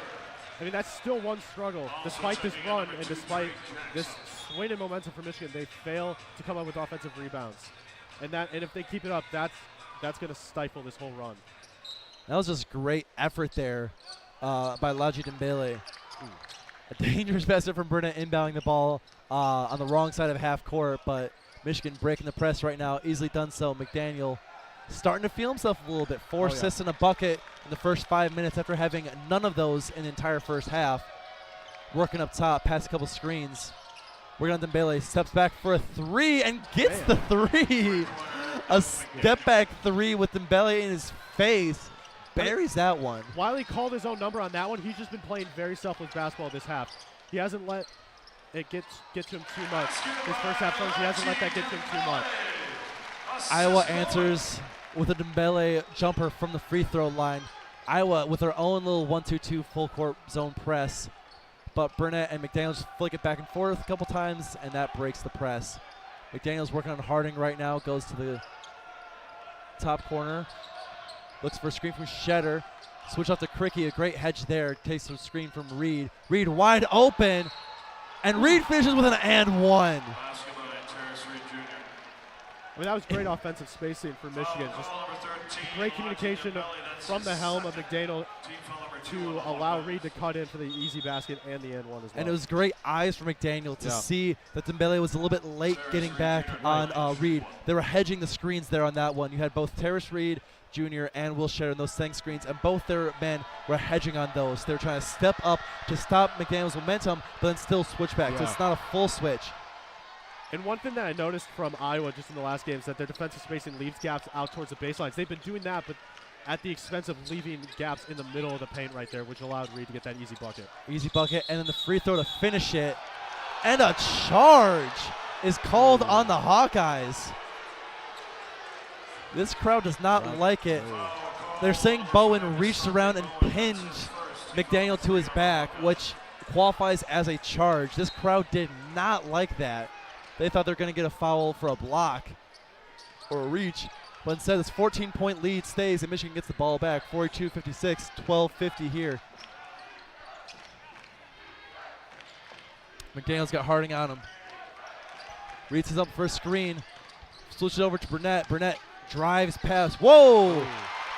I mean, that's still one struggle. Despite this run and despite this swing in momentum for Michigan, they fail to come up with offensive rebounds. And if they keep it up, that's going to stifle this whole run. That was just great effort there by Laji Dembele. A dangerous basket from Burnett inbounding the ball on the wrong side of half court, but Michigan breaking the press right now, easily done so. McDaniel starting to feel himself a little bit. 4 assists and a bucket in the first 5 minutes after having none of those in the entire first half. Working up top, past a couple screens. Working on Dembele, steps back for a 3 and gets the 3. A step back 3 with Dembele in his face. Buries that one. Wiley called his own number on that one. He's just been playing very selfless basketball this half. He hasn't let it get to him too much. His first half runs, he hasn't let that get to him too much. Iowa answers with a Dembele jumper from the free throw line. Iowa with their own little 1-2-2 full court zone press. But Burnett and McDaniel just flick it back and forth a couple times, and that breaks the press. McDaniel's working on Harding right now, goes to the top corner. Looks for a screen from Shetter. Switch off to Cricky, a great hedge there. Takes some screen from Reed. Reed wide open, and Reed finishes with an and one. I mean, that was great offensive spacing for Michigan. Just great communication from the helm of McDaniel to allow Reed to cut in for the easy basket and the and one as well. And it was great eyes for McDaniel to see that Dembele was a little bit late getting back on Reed. They were hedging the screens there on that one. You had both Terrace Reed Jr. and Will Shetter in those Seng screens, and both their men were hedging on those. They were trying to step up to stop McDaniel's momentum, but then still switch back. So it's not a full switch. And one thing that I noticed from Iowa just in the last game is that their defensive spacing leaves gaps out towards the baselines. They've been doing that, but at the expense of leaving gaps in the middle of the paint right there, which allowed Reed to get that easy bucket. Easy bucket, and then the free throw to finish it. And a charge is called on the Hawkeyes. This crowd does not like it. They're saying Bowen reached around and pinned McDaniel to his back, which qualifies as a charge. This crowd did not like that. They thought they were going to get a foul for a block or a reach, but instead this 14-point lead stays and Michigan gets the ball back. 42-56, 12-50 here. McDaniel's got Harding on him. Reads up for a screen. Switches over to Burnett. Burnett drives past. Whoa!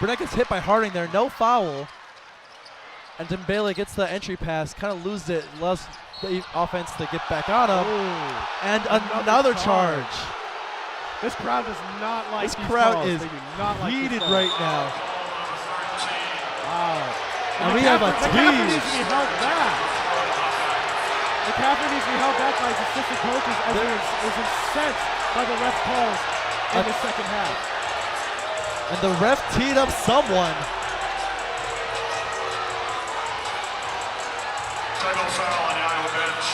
Burnett gets hit by Harding there. No foul. And Dembele gets the entry pass. Kind of loses it. Allows the offense to get back on him. And another charge. This crowd does not like this crowd calls. is heated right now. Wow. And we have a McCaffrey needs to be held back. McCaffrey needs to be held back by his assistant coaches as he is incensed by the ref calls in the second half. And the ref teed up someone. Technical foul on the Iowa bench.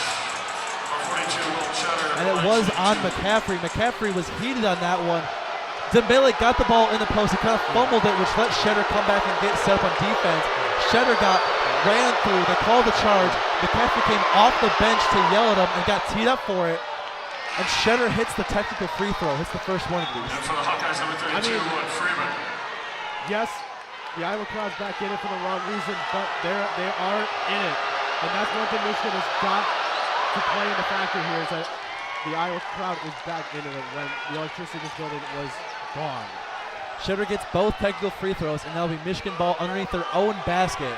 Number 42, Will Shetter. And it was on McCaffrey. McCaffrey was heated on that one. Dembele got the ball in the post. He kind of fumbled it, which let Shetter come back and get set up on defense. Shetter ran through. They called the charge. McCaffrey came off the bench to yell at him and got teed up for it. And Shetter hits the technical free throw. Hits the first one of these. And for the Hawkeyes, number 32, Freeman. Yes, the Iowa crowd's back in it for the wrong reason, but they are in it. And that's one thing Michigan has got to play in the factor here is that the Iowa crowd is back into it when the electricity in this building was gone. Shetter gets both technical free throws, and that'll be Michigan ball underneath their own basket.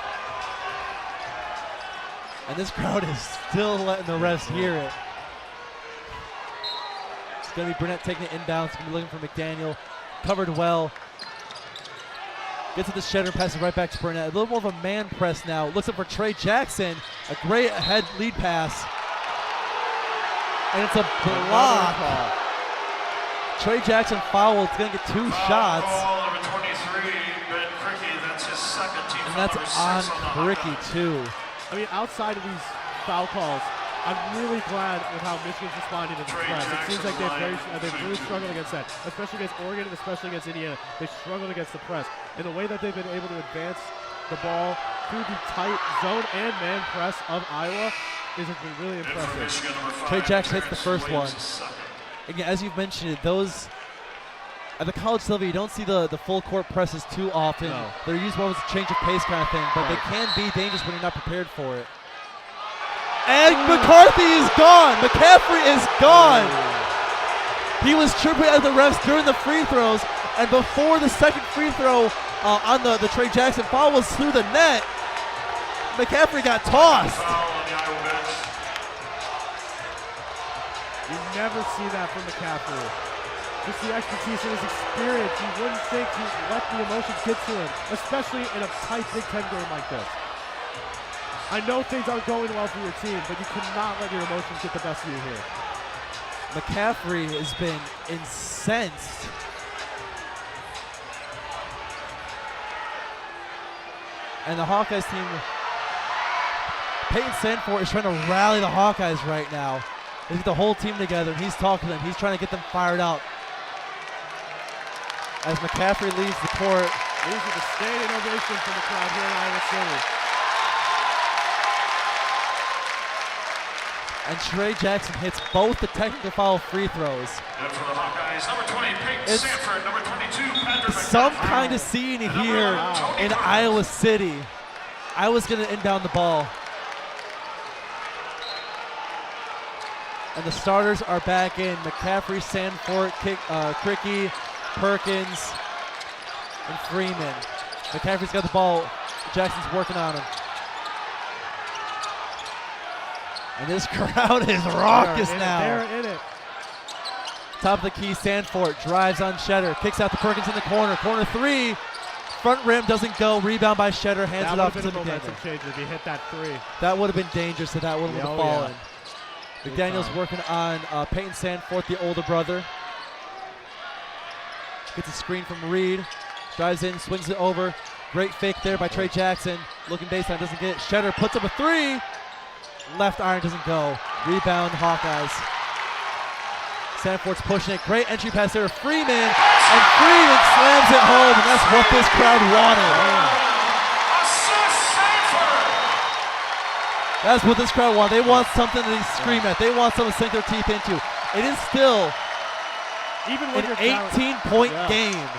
And this crowd is still letting the refs hear it. It's going to be Burnett taking it inbounds. It's going to be looking for McDaniel. Covered well. Gets to the Shetter, passes right back to Burnett. A little more of a man press now. Looks up for Trey Jackson. A great head lead pass. And it's a block. Trey Jackson fouled. It's going to get two shots. Number 23, Ben Cricky. That's his second team. And that's on Cricky, too. I mean, outside of these foul calls, I'm really glad with how Michigan's responding to the press. It seems like they've really struggled against that, especially against Oregon and especially against Indiana. They struggled against the press. And the way that they've been able to advance the ball through the tight zone and man press of Iowa has been really impressive. Trey Jackson hits the first one. Again, as you've mentioned, those at the college level, you don't see the full court presses too often. No. They're used more as a change of pace kind of thing, but they can be dangerous when you're not prepared for it. And McCarthy is gone. McCaffrey is gone. He was tripping at the refs during the free throws, and before the second free throw on the Trey Jackson foul was through the net, McCaffrey got tossed. You never see that from McCaffrey. Just the expertise and his experience. You wouldn't think he'd let the emotions get to him, especially in a tight Big Ten game like this. I know things aren't going well for your team, but you cannot let your emotions get the best of you here. McCaffrey has been incensed. And the Hawkeyes team, Peyton Sanford is trying to rally the Hawkeyes right now. He's got the whole team together, and he's talking to them. He's trying to get them fired up. As McCaffrey leaves the court. These are the standing ovations from the crowd here in Iowa City. And Trey Jackson hits both the technical foul free throws. And for the Hawkeyes, number 20, Peyton It's Sanford, number 22, Patrick some McDonald. kind of scene here in Iowa City. Iowa's going to inbound the ball. And the starters are back in. McCaffrey, Sanford, Cricky, Perkins, and Freeman. McCaffrey's got the ball. Jackson's working on him. And this crowd is raucous now. They're in it. Top of the key, Sanford drives on Shetter. Kicks out to Perkins in the corner. Corner three. Front rim doesn't go. Rebound by Shetter. Hands it off to That would have been a momentum McDaniel. changer if he hit that three. That would have been dangerous if that would have fallen. Big McDaniel's time. working on Peyton Sanford, the older brother. Gets a screen from Reed. Drives in, swings it over. Great fake there by Trey Jackson. Looking baseline, doesn't get it. Shetter puts up a three. Left iron doesn't go. Rebound, Hawkeyes. Sanford's pushing it. Great entry pass there to Freeman. And Freeman slams it home, and that's what this crowd wanted. Assist Sanford. That's what this crowd wanted. They want something to scream at. They want something to sink their teeth into. It is still Even when an you're down, 18-point game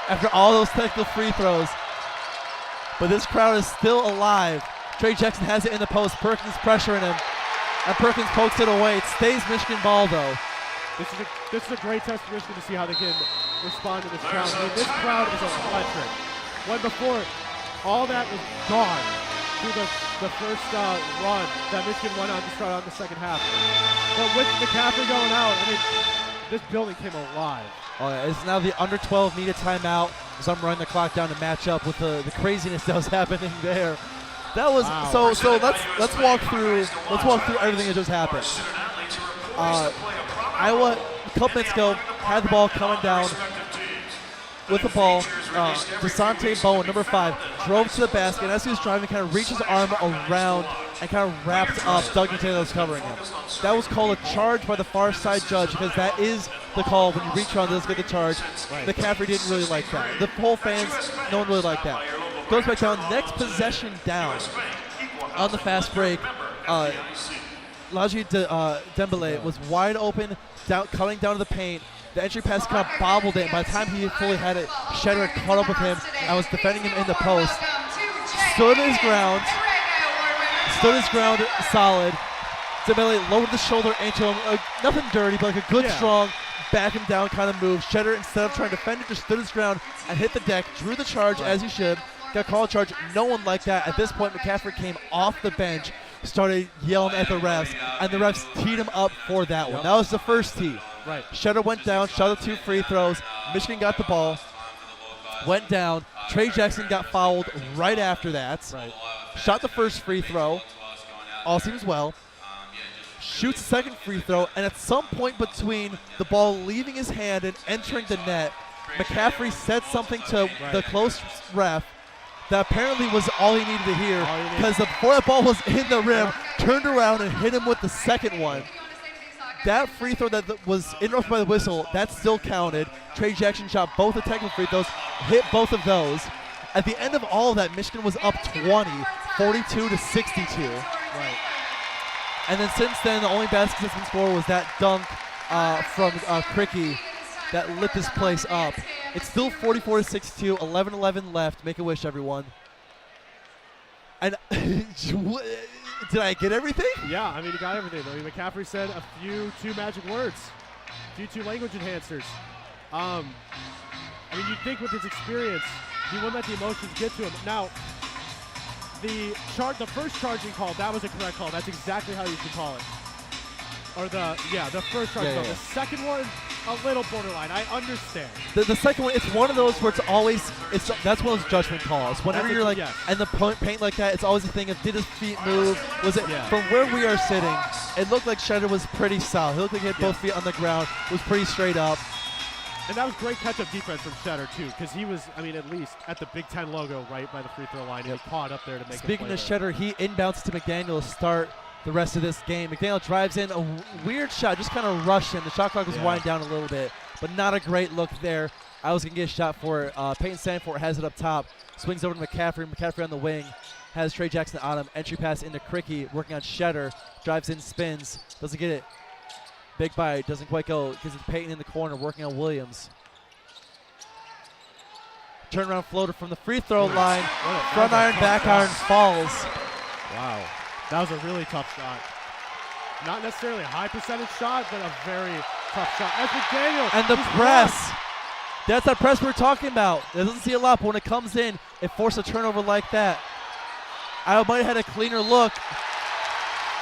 after all those technical free throws. But this crowd is still alive. Trey Jackson has it in the post. Perkins pressuring him. And Perkins pokes it away. It stays Michigan ball, though. This is a great test for Michigan to see how they can respond to this crowd. I mean, this crowd is electric. When before, all that was gone through the first run that Michigan went on to start on the second half. But with McCaffrey going out, I mean, this building came alive. Oh, yeah, it's now the under 12 needed timeout as I'm running the clock down to match up with the craziness that was happening there. That was so. Let's walk through everything that just happened. Iowa a couple minutes ago had the ball coming down with the ball. DeSante Bowen, number 5, drove to the basket, and as he was driving, kind of reached his arm around and kind of wrapped up Doug Taylor was covering him. That was called a charge by the far side judge because that is the call when you reach around this, get the charge. Right. McCaffrey didn't really like that. The whole fans, no one really liked that. Goes back down, next possession down on the fast break. Laji Dembele was wide open, coming down to the paint. The entry pass kind of bobbled it. By the time he fully had it, Shetter had caught up with him and was defending him in the post. Stood his ground solid. Dembele lowered the shoulder into him. Nothing dirty, but like a good, strong, back him down kind of move. Shetter, instead of trying to defend it, just stood his ground and hit the deck, drew the charge as he should. Got called a charge. No one liked that. At this point, McCaffrey came off the bench, started yelling at the refs, and the refs teed him up for that one. That was the first tee. Right. Shetter went down, shot the 2 free throws. Michigan got the ball, went down. Trey Jackson got fouled right after that. Right. Shot the first free throw. All seems well. Shoots the second free throw, and at some point between the ball leaving his hand and entering the net, McCaffrey said something to the close ref that apparently was all he needed to hear, because before that ball was in the rim, turned around and hit him with the second one. That free throw that was interrupted by the whistle, that still counted. Trey Jackson shot both the technical free throws, hit both of those. At the end of all of that, Michigan was up 20, 42 to 62. Right. And then since then, the only basket that's been scored was that dunk from Cricky that lit this place up. It's still 44 to 62, 11-11 left. Make a wish, everyone. And did I get everything? Yeah, I mean, you got everything. I mean, McCaffrey said a few 2 magic words, a few 2 language enhancers. I mean, you'd think with his experience, he wouldn't let the emotions get to him. Now, the first charge he called, that was a correct call. That's exactly how you should call it. Or the first charge call. The second one, a little borderline. I understand. The second one, it's one of those where that's one of those judgment calls. Whenever you're like in the paint like that, it's always a thing of, did his feet move? Was it from where we are sitting? It looked like Shetter was pretty solid. He looked like he had both feet on the ground. Was pretty straight up. And that was great catch-up defense from Shetter too, because he was, I mean, at least at the Big Ten logo right by the free throw line. He caught up there to make. Speaking of Shetter, he inbounds to McDaniel to start the rest of this game. McDaniel drives in a weird shot, just kind of rushed him. The shot clock was winding down a little bit. but not a great look there. I was going to get a shot for it. Peyton Sanford has it up top, swings over to McCaffrey. McCaffrey on the wing, has Trey Jackson on him. Entry pass into Cricky, working on Shetter, drives in, spins, doesn't get it. Big bite, doesn't quite go. Gives it to Peyton in the corner, working on Williams. Turnaround floater from the free throw line. Front iron, back iron, falls. Wow. That was a really tough shot. Not necessarily a high percentage shot, but a very tough shot. That's McDaniel. And the press. That's that press we're talking about. It doesn't see a lot, but when it comes in, it forces a turnover like that. I might have had a cleaner look.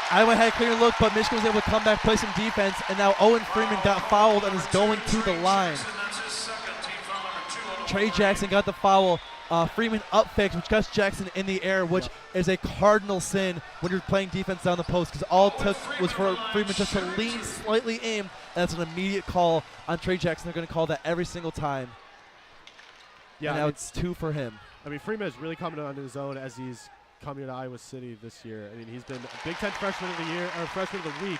But Michigan was able to come back, play some defense, and now Owen Freeman got fouled and is going to the line. Trey Jackson got the foul. Freeman up fakes, which gets Jackson in the air, which is a cardinal sin when you're playing defense down the post, because all it took was for Freeman just to lean slightly in, and that's an immediate call on Trey Jackson. They're going to call that every single time. Yeah, and now it's 2 for him. I mean, Freeman is really coming on his own as he's coming to Iowa City this year. I mean, he's been Big Ten Freshman of the Year, or Freshman of the Week,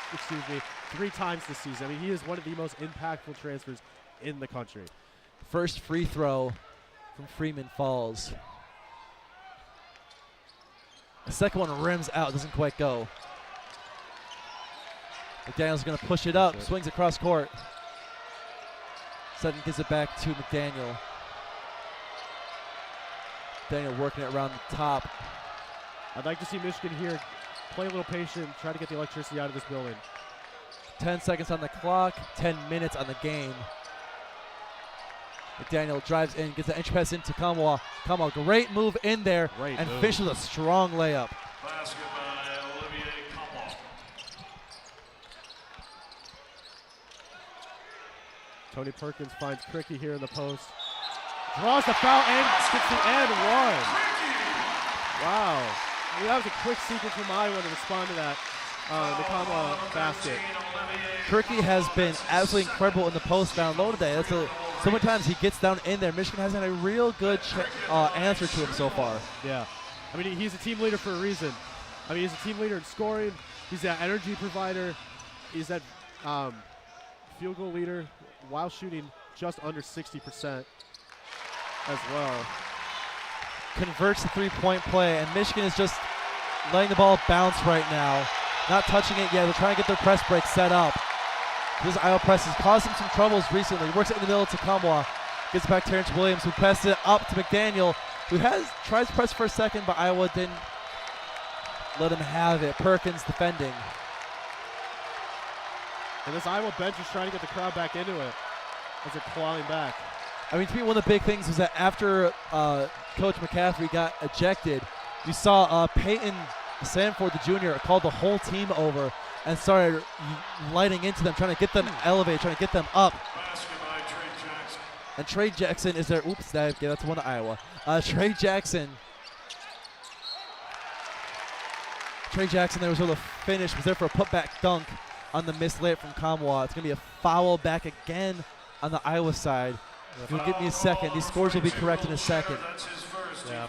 3 times this season. I mean, he is one of the most impactful transfers in the country. First free throw from Freeman falls. The second one rims out, doesn't quite go. McDaniel's going to push it up, swings across court. Sutton gives it back to McDaniel. McDaniel working it around the top. I'd like to see Michigan here play a little patient, try to get the electricity out of this building. 10 seconds on the clock, 10 minutes on the game. McDaniel drives in, gets the entry pass into Kamwa. Kamwa, great move in there, and finishes a strong layup. Basket by Olivier Kamwa. Tony Perkins finds Cricky here in the post. Draws the foul and gets the and one. Wow. I mean, that was a quick sequence from Iowa to respond to that Kamwa basket. Cricky has been absolutely incredible in the post down low today. So many times he gets down in there. Michigan hasn't had a real good answer to him so far. Yeah. I mean, he's a team leader for a reason. I mean, he's a team leader in scoring. He's that energy provider. He's that field goal leader while shooting just under 60% as well. Converts the three-point play, and Michigan is just letting the ball bounce right now. Not touching it yet. They're trying to get their press break set up. This Iowa press has caused him some troubles recently. Works it in the middle to Kamwa. Gets it back to Terrence Williams, who passes it up to McDaniel, who tries to press for a second, but Iowa didn't let him have it. Perkins defending. And this Iowa bench is trying to get the crowd back into it as they're clawing back. I mean, to me, one of the big things was that after Coach McCaffrey got ejected, you saw Peyton Sanford, the junior, called the whole team over and started lighting into them, trying to get them elevated, trying to get them up. And Trey Jackson is there. Oops, that's one to Iowa. Trey Jackson there was able to finish, was there for a putback dunk on the missed layup from Kamwa. It's going to be a foul back again on the Iowa side. If you'll give me a second, these scores will be correct in a second. Yeah,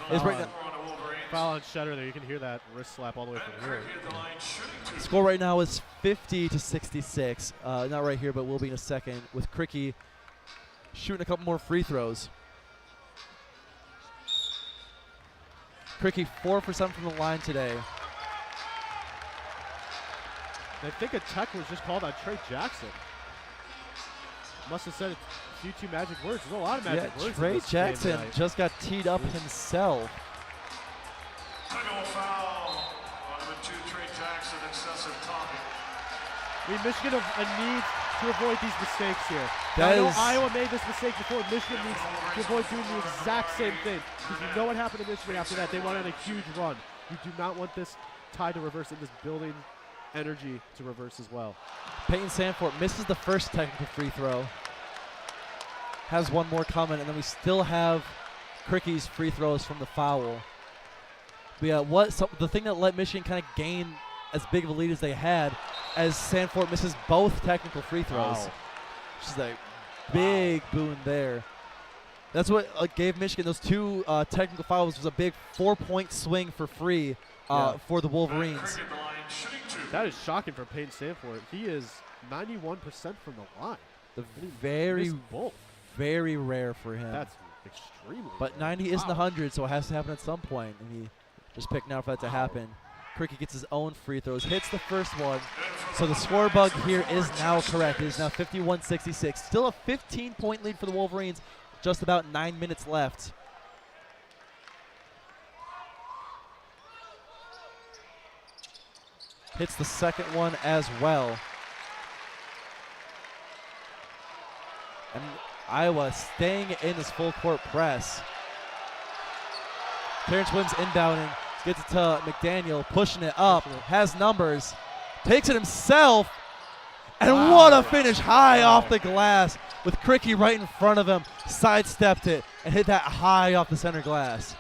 foul on Shetter there. You can hear that wrist slap all the way from here. The score right now is 50-66. Not right here, but will be in a second, with Cricky shooting a couple more free throws. Cricky 4 for 7 from the line today. I think a tech was just called on Trey Jackson. Must have said a few too magic words. There's a lot of magic words. Trey Jackson just got teed up himself. Technical foul on number 2, Trey Jackson, excessive talking. I mean, Michigan needs to avoid these mistakes here. I know Iowa made this mistake before. Michigan needs to avoid doing the exact same thing, because you know what happened to Michigan after that. They went on a huge run. You do not want this tide to reverse in this building energy to reverse as well. Peyton Sanford misses the first technical free throw. Has one more coming, and then we still have Cricky's free throws from the foul. The thing that let Michigan kind of gain as big of a lead as they had, as Sanford misses both technical free throws. Wow. Which is a big boon there. That's what gave Michigan those 2 technical fouls. Was a big 4-point swing for free for the Wolverines. That is shocking for Peyton Sanford. He is 91% from the line. very, missed both. very rare for him. That's extremely But rare. 90 isn't Wow. 100, so it has to happen at some point, and he just picked now for that to happen. Cricket gets his own free throws, hits the first one. So the score bug here is now correct. It is now 51-66. Still a 15-point lead for the Wolverines. Just about 9 minutes left. Hits the second one as well. And Iowa staying in this full court press. Terrence Williams inbounding. Gets it to McDaniel, pushing it up, has numbers, takes it himself, and what a finish high off the glass with Cricky right in front of him, sidestepped it, and hit that high off the center glass.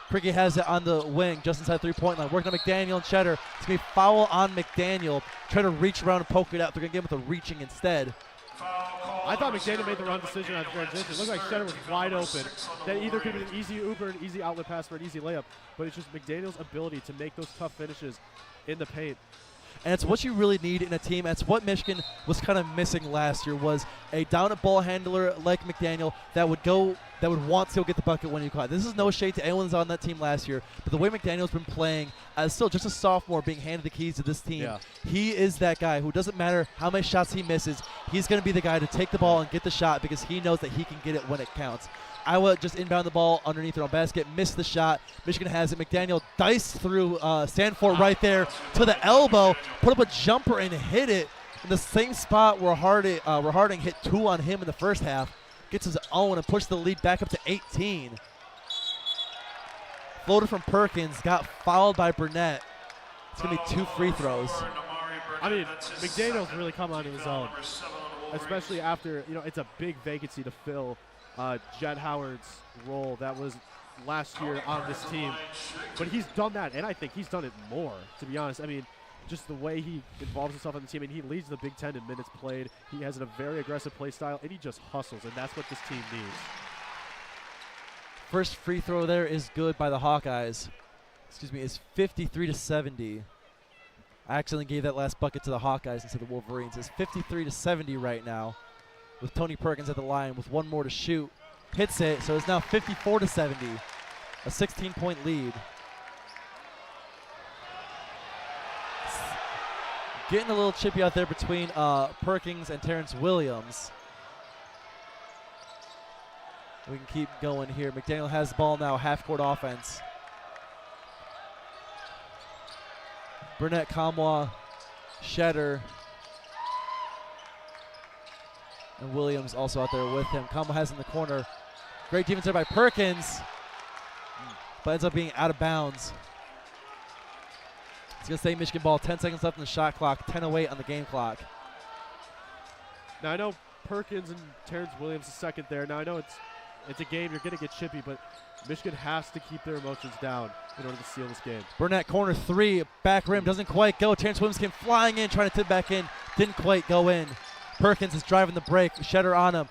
Cricky has it on the wing, just inside three-point line, working on McDaniel and Cheddar. It's going to be foul on McDaniel, trying to reach around and poke it out. They're going to get him with a reaching instead. I thought McDaniel made the wrong decision on transition. It looked like Cheddar was wide open. That either could have been an easy Uber, an easy outlet pass, or an easy layup. But it's just McDaniel's ability to make those tough finishes in the paint. And it's what you really need in a team. It's what Michigan was kind of missing last year, was a dominant ball handler like McDaniel that would want to go get the bucket when you caught. This is no shade to anyone who's on that team last year, but the way McDaniel's been playing as still just a sophomore being handed the keys to this team, he is that guy who doesn't matter how many shots he misses, he's going to be the guy to take the ball and get the shot because he knows that he can get it when it counts. Iowa just inbound the ball underneath their own basket, missed the shot. Michigan has it. McDaniel diced through Sanford right there to the elbow, put up a jumper and hit it in the same spot where Harding hit 2 on him in the first half. Gets his own and pushed the lead back up to 18. Floater from Perkins, got fouled by Burnett. It's going to be 2 free throws. I mean, McDaniel's really come on his own, especially after, it's a big vacancy to fill Jed Howard's role that was last year on this team. But he's done that, and I think he's done it more, to be honest. I mean, just the way he involves himself on the team, and he leads the Big Ten in minutes played. He has a very aggressive play style, and he just hustles, and that's what this team needs. First free throw there is good by the Hawkeyes. It's 53-70. I accidentally gave that last bucket to the Hawkeyes instead of the Wolverines. It's 53-70 right now, with Tony Perkins at the line with 1 more to shoot. Hits it, so it's now 54-70, a 16-point lead. Getting a little chippy out there between Perkins and Terrence Williams. We can keep going here. McDaniel has the ball now, half-court offense. Burnett, Kamwa, Shetter, and Williams also out there with him. Kamwa has in the corner. Great defense there by Perkins, but ends up being out of bounds. It's going to stay Michigan ball. 10 seconds left in the shot clock. 10:08 on the game clock. Now, I know Perkins and Terrence Williams is second there. Now, I know it's a game. You're going to get chippy, but Michigan has to keep their emotions down in order to seal this game. Burnett, corner 3. Back rim. Doesn't quite go. Terrence Williams came flying in, trying to tip back in. Didn't quite go in. Perkins is driving the break. Shetter on him.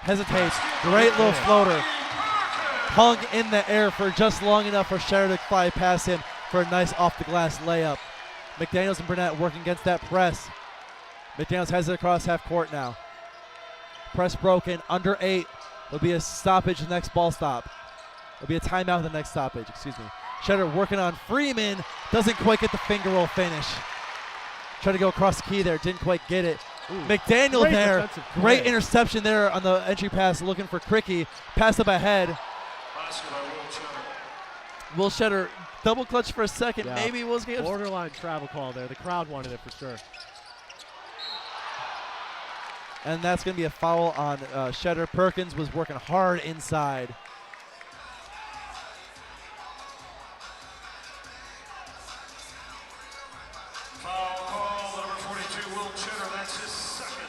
Hesitates. Great little floater. Hung in the air for just long enough for Shetter to fly past him for a nice off-the-glass layup. McDaniels and Burnett working against that press. McDaniels has it across half court now. Press broken, under 8. There'll be a stoppage the next ball stop. There'll be a timeout the next stoppage, Shetter working on Freeman. Doesn't quite get the finger roll finish. Tried to go across the key there, didn't quite get it. McDaniel there, great interception there on the entry pass, looking for Cricky. Pass up ahead. Will Shetter double clutch for a second. Yeah. Maybe Will's going to borderline travel call there. The crowd wanted it for sure. And that's going to be a foul on Shetter. Perkins was working hard inside. Foul call, number 42, Will Cheddar. That's his second.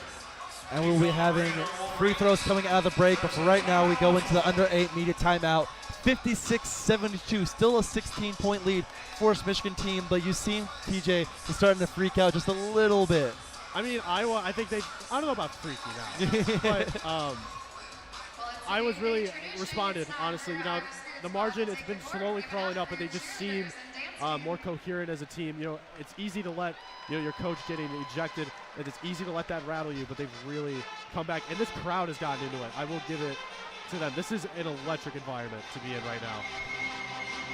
And we'll be having free throws coming out of the break. But for right now, we go into the under 8 media timeout. 56-72, still a 16-point lead for this Michigan team. But you seem, TJ, is starting to freak out just a little bit. I mean, Iowa, I don't know about freaking out, but Iowa's really responded, honestly. The margin, it's been slowly crawling up, but they just seem more coherent as a team. You know, it's easy to let your coach getting ejected, and it's easy to let that rattle you, but they've really come back. And this crowd has gotten into it. I will give it to them. This is an electric environment to be in right now.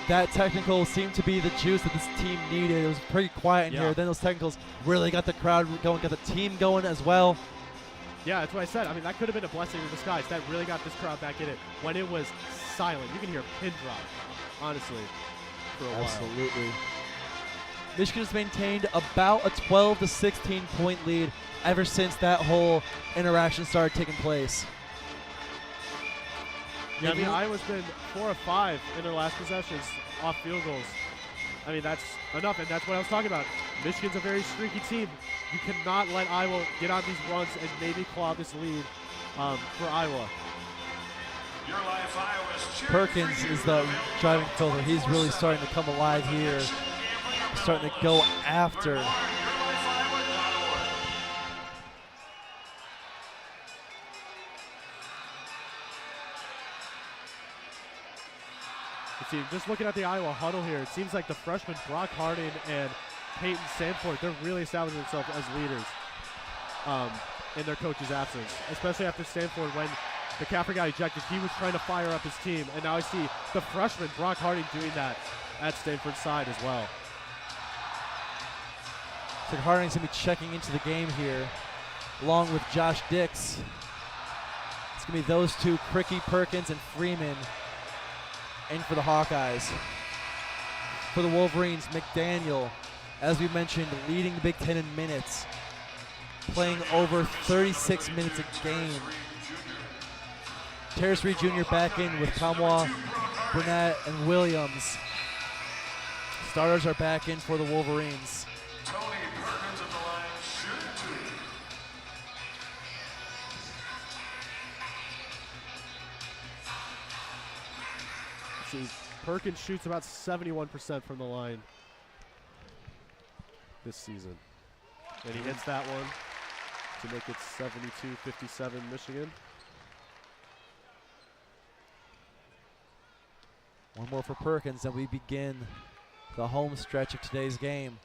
That technical seemed to be the juice that this team needed. It was pretty quiet in here. Then those technicals really got the crowd going, got the team going as well. Yeah, that's what I said. I mean, that could have been a blessing in disguise. That really got this crowd back in it. When it was silent, you can hear a pin drop, honestly, for a while. Absolutely. Michigan has maintained about a 12 to 16 point lead ever since that whole interaction started taking place. Yeah, I mean, Iowa's been 4 of 5 in their last possessions off field goals. I mean, that's enough, and that's what I was talking about. Michigan's a very streaky team. You cannot let Iowa get on these runs and maybe claw this lead for Iowa. Perkins is the driving filter. He's really starting to come alive here. Starting to go after. See, just looking at the Iowa huddle here, it seems like the freshmen Brock Harding and Peyton Sanford, they're really establishing themselves as leaders in their coach's absence, especially after Sanford, when the Caffrey got ejected, he was trying to fire up his team, and now I see the freshman Brock Harding doing that at Stanford's side as well. So Harding's going to be checking into the game here, along with Josh Dix. It's going to be those two, Cricky, Perkins, and Freeman, in for the Hawkeyes. For the Wolverines, McDaniel, as we mentioned, leading the Big Ten in minutes, playing over 36 minutes a game. Terrace Reed Jr. back in with Kamwa, Burnett, and Williams. Starters are back in for the Wolverines. Tony Perkins at the line, shoot two. See, Perkins shoots about 71% from the line this season. And he hits that one to make it 72-57 Michigan. One more for Perkins, and we begin the home stretch of today's game.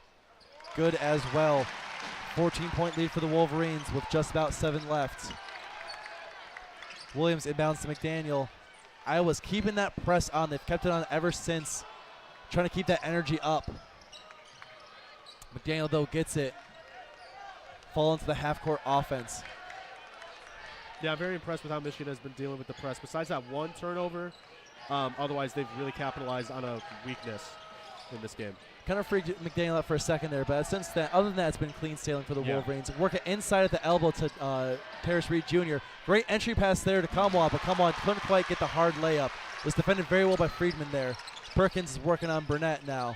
Good as well. 14-point lead for the Wolverines with just about 7 left. Williams inbounds to McDaniel. Iowa's keeping that press on. They've kept it on ever since, trying to keep that energy up. McDaniel, though, gets it. Fall into the half-court offense. Yeah, I'm very impressed with how Michigan has been dealing with the press. Besides that one turnover, otherwise they've really capitalized on a weakness in this game. Kind of freaked McDaniel out for a second there, but since then, other than that, it's been clean sailing for the Wolverines. Working inside at the elbow to Terrace Reed Jr. Great entry pass there to Kamwa, but Kamwa couldn't quite get the hard layup. Was defended very well by Friedman there. Perkins is working on Burnett now.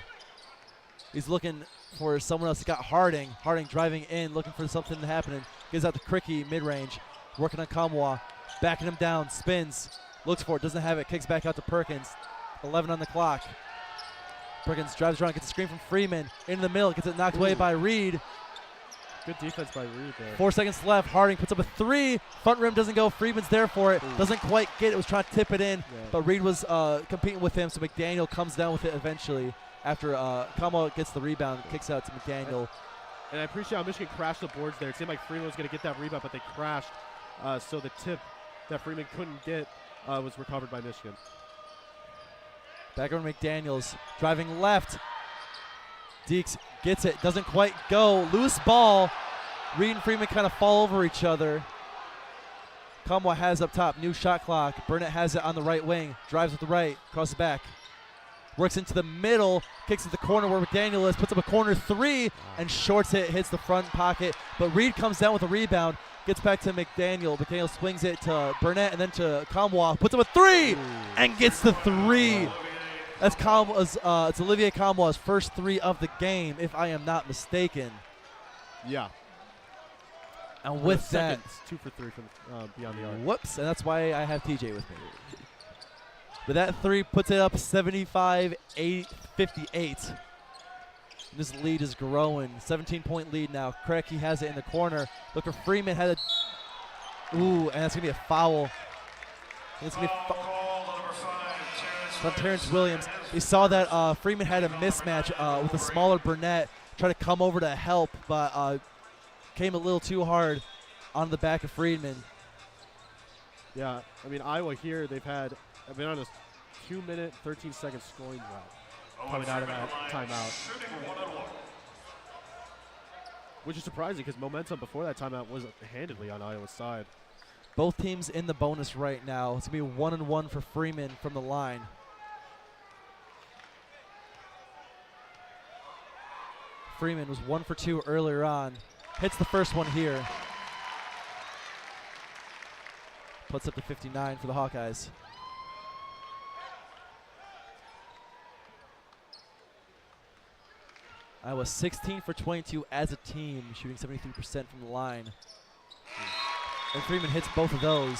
He's looking for someone else. He got Harding. Harding driving in, looking for something to happen. And gives out to Cricky mid-range. Working on Kamwa. Backing him down. Spins. Looks for it. Doesn't have it. Kicks back out to Perkins. 11 on the clock. Perkins drives around, gets a screen from Freeman. Into the middle, gets it knocked away by Reed. Good defense by Reed there. 4 seconds left. Harding puts up a 3. Front rim doesn't go. Freeman's there for it. Doesn't quite get it. Was trying to tip it in, but Reed was competing with him, so McDaniel comes down with it eventually after Kamwa gets the rebound, kicks out to McDaniel. And I appreciate how Michigan crashed the boards there. It seemed like Freeman was going to get that rebound, but they crashed. So the tip that Freeman couldn't get was recovered by Michigan. Back over McDaniels, driving left. Deeks gets it, doesn't quite go. Loose ball. Reed and Freeman kind of fall over each other. Kamwa has up top, new shot clock. Burnett has it on the right wing, drives with the right, across the back. Works into the middle, kicks at the corner where McDaniel is, puts up a corner 3, and shorts it, hits the front pocket. But Reed comes down with a rebound, gets back to McDaniel. McDaniel swings it to Burnett and then to Kamwa, puts up a 3, and gets the 3. That's Kamwa's, it's Olivier Kamwa's first 3 of the game, if I am not mistaken. Yeah. And with that, 2 for 3 from beyond the arc. Whoops, and that's why I have TJ with me. But that 3 puts it up 75-58. This lead is growing. 17-point lead now. Krecky has it in the corner. Look for Freeman. Had a, and that's going to be a foul. It's going to be on Terrence Williams. He saw that Freeman had a mismatch with a smaller Burnett, try to come over to help, but came a little too hard on the back of Freeman. Yeah, I mean, Iowa here, they've been on a 2-minute, 13-second scoring drought coming out of that timeout. Which is surprising because momentum before that timeout was handedly on Iowa's side. Both teams in the bonus right now. It's going to be 1-1 for Freeman from the line. Freeman was 1 for 2 earlier on. Hits the first one here. Puts up to 59 for the Hawkeyes. Iowa 16 for 22 as a team, shooting 73% from the line. And Freeman hits both of those.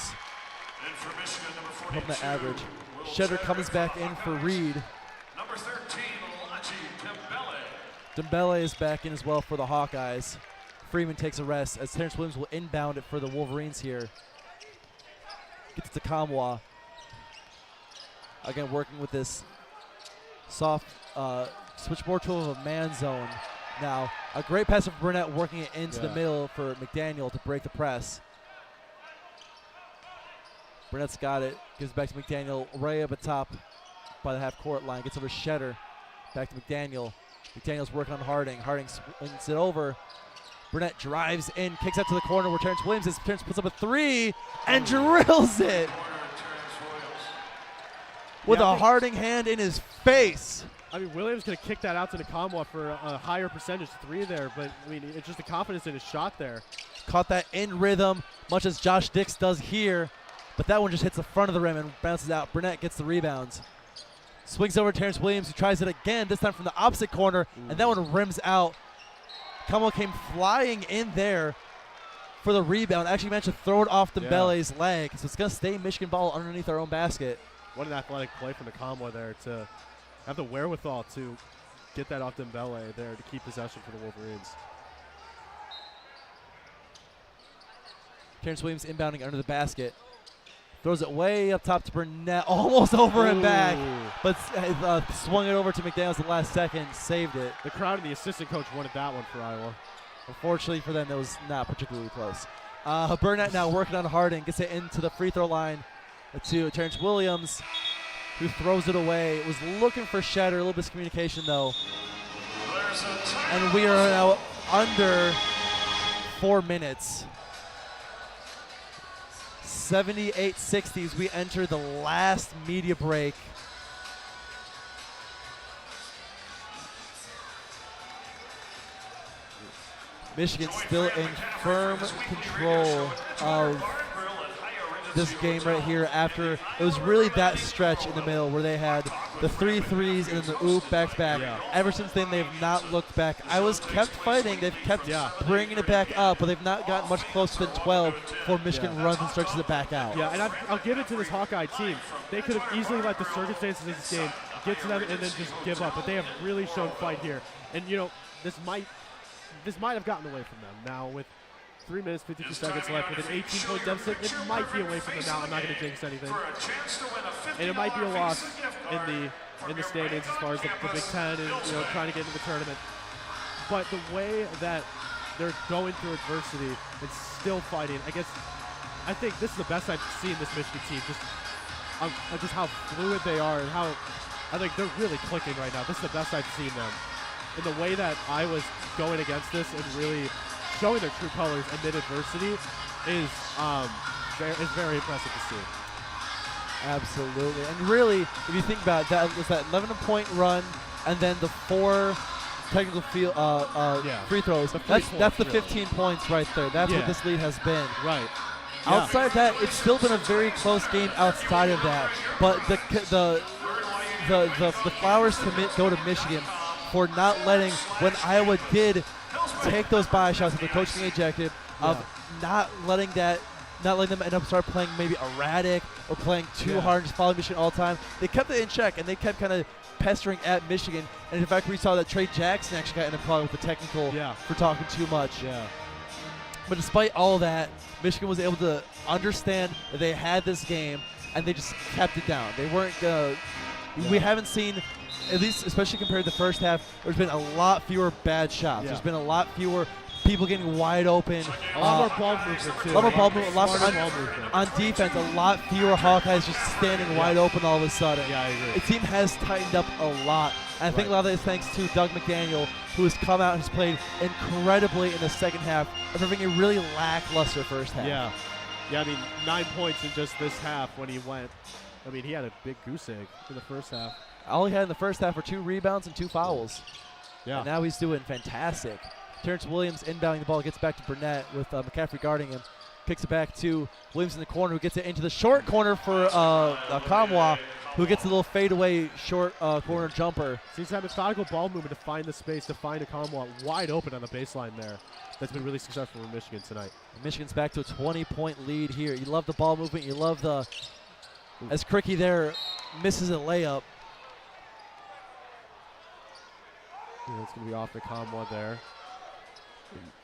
Helping the average. Shetter comes back in for Reed. Number 13, Dembele is back in as well for the Hawkeyes. Freeman takes a rest as Terrence Williams will inbound it for the Wolverines here. Gets it to Kamwa. Again, working with this soft switch more to a man zone now. A great pass from Burnett working it into the middle for McDaniel to break the press. Burnett's got it. Gives it back to McDaniel right up at top by the half-court line. Gets over to Shetter. Back to McDaniel. McDaniel's working on Harding. Harding swings it over. Burnett drives in, kicks out to the corner where Terrence Williams is. Terrence puts up a 3 and drills it with a Harding hand in his face. I mean, Williams could have kicked that out to Nakamwa for a higher percentage 3 there, but I mean, it's just the confidence in his shot there. Caught that in rhythm, much as Josh Dix does here, but that one just hits the front of the rim and bounces out. Burnett gets the rebounds. Swings over to Terrence Williams, who tries it again, this time from the opposite corner, and that one rims out. Kamwa came flying in there for the rebound. Actually managed to throw it off Dembele's leg, so it's going to stay Michigan ball underneath our own basket. What an athletic play from Nakamwa there to have the wherewithal to get that off Dembele there to keep possession for the Wolverines. Terrence Williams inbounding under the basket. Throws it way up top to Burnett, almost over and back, but swung it over to McDaniels at the last second, saved it. The crowd and the assistant coach wanted that one for Iowa. Unfortunately for them, it was not particularly close. Burnett now working on Harding, gets it into the free throw line to Terrence Williams, who throws it away. Was looking for Shatter, a little miscommunication though. And we are now under 4 minutes. 78-60 we enter the last media break. Michigan still in firm control of this game right here after it was really that stretch in the middle where they had the 3 threes and then the oop back-to-back. Ever since then, they've not looked back. Iowa's kept fighting. They've kept bringing it back up, but they've not gotten much closer than 12 before Michigan runs and stretches it back out. Yeah, and I'll give it to this Hawkeye team. They could have easily let the circumstances of this game get to them and then just give up, but they have really shown fight here. And, you know, this might have gotten away from them. Now, with 3 minutes, 52 seconds left with an 18-point deficit, it might be away from them now. I'm not going to jinx anything. And it might be a loss in the standings as far as the Big Ten and, you know, trying to get into the tournament. But the way that they're going through adversity and still fighting, I think this is the best I've seen this Michigan team. Just how fluid they are and how I think they're really clicking right now. This is the best I've seen them. And the way that Iowa's going against this and really showing their true colors amid adversity is very impressive to see. Absolutely. And really, if you think about it, that was that 11-point run and then the 4 technical free throws. That's the 15 points right there. That's what this lead has been. Right. Outside of that, it's still been a very close game outside of that. But the flowers go to Michigan for not letting, when Iowa did take those buy shots that the coach being ejected, of not letting them end up start playing maybe erratic or playing too hard and just following Michigan all the time. They kept it in check and they kept kind of pestering at Michigan. And in fact, we saw that Trey Jackson actually got in a problem with the technical for talking too much. Yeah. But despite all that, Michigan was able to understand that they had this game and they just kept it down. They weren't going to We haven't seen, at least especially compared to the first half, there's been a lot fewer bad shots. Yeah. There's been a lot fewer people getting wide open. A lot more ball movement, too. A lot more ball movement. Smarter ball movement. On defense, a lot fewer Hawkeyes just standing wide open all of a sudden. Yeah, I agree. The team has tightened up a lot. And I think a lot of that is thanks to Doug McDaniel, who has come out and has played incredibly in the second half, after having a really lackluster first half. Yeah. Yeah, I mean, 9 points in just this half when he went. I mean, he had a big goose egg in the first half. All he had in the first half were 2 rebounds and 2 fouls. Yeah. And now he's doing fantastic. Terrence Williams inbounding the ball, gets back to Burnett with McCaffrey guarding him. Kicks it back to Williams in the corner, who gets it into the short corner for Kamwa, who gets a little fadeaway short corner jumper. Seems to have methodical ball movement to find the space, to find a Kamwa wide open on the baseline there. That's been really successful in Michigan tonight. Michigan's back to a 20-point lead here. You love the ball movement. You love the, as Cricky there misses a layup. Yeah, it's going to be off the Kamwa there.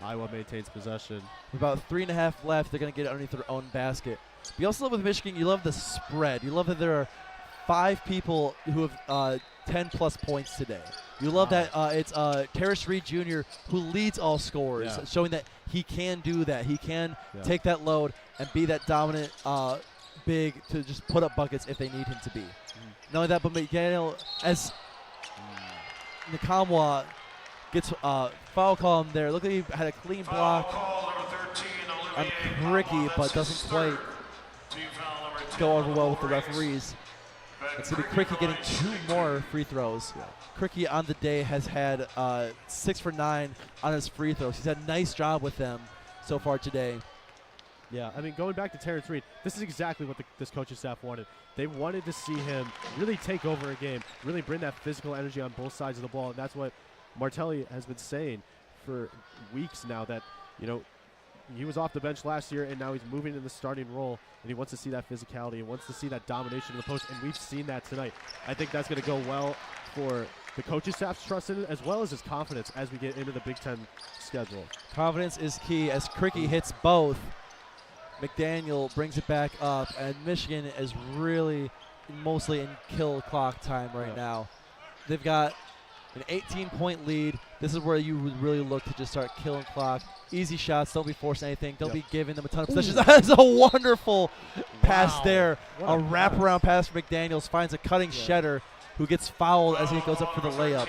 Iowa maintains possession. With about 3.5 left, they're going to get it underneath their own basket. But you also love with Michigan, you love the spread. You love that there are 5 people who have 10-plus points today. You love that it's Terrace Reed Jr. who leads all scorers, showing that he can do that. He can take that load and be that dominant big to just put up buckets if they need him to be. Not only that, but McDaniel, as Nakamwa gets foul call him there. Look like he had a clean block on Cricky, but doesn't quite go over well with the referees. It's going to be Cricky getting 2 more free throws. Cricky on the day has had 6 for 9 on his free throws. He's had a nice job with them so far today. Yeah, I mean, going back to Terrence Reed, this is exactly what this coaching staff wanted. They wanted to see him really take over a game, really bring that physical energy on both sides of the ball, and that's what Martelli has been saying for weeks now, that, you know, he was off the bench last year, and now he's moving in the starting role, and he wants to see that physicality, he wants to see that domination of the post, and we've seen that tonight. I think that's going to go well for the coaching staff's trust in it, as well as his confidence as we get into the Big Ten schedule. Confidence is key. As Cricky hits both, McDaniel brings it back up, and Michigan is really mostly in kill clock time right now. They've got an 18-point lead. This is where you would really look to just start killing clock. Easy shots. Don't be forcing anything. Don't be giving them a ton of possessions. That's a wonderful pass there. A wraparound pass for McDaniels. Finds a cutting Shetter, who gets fouled as he goes up for the layup.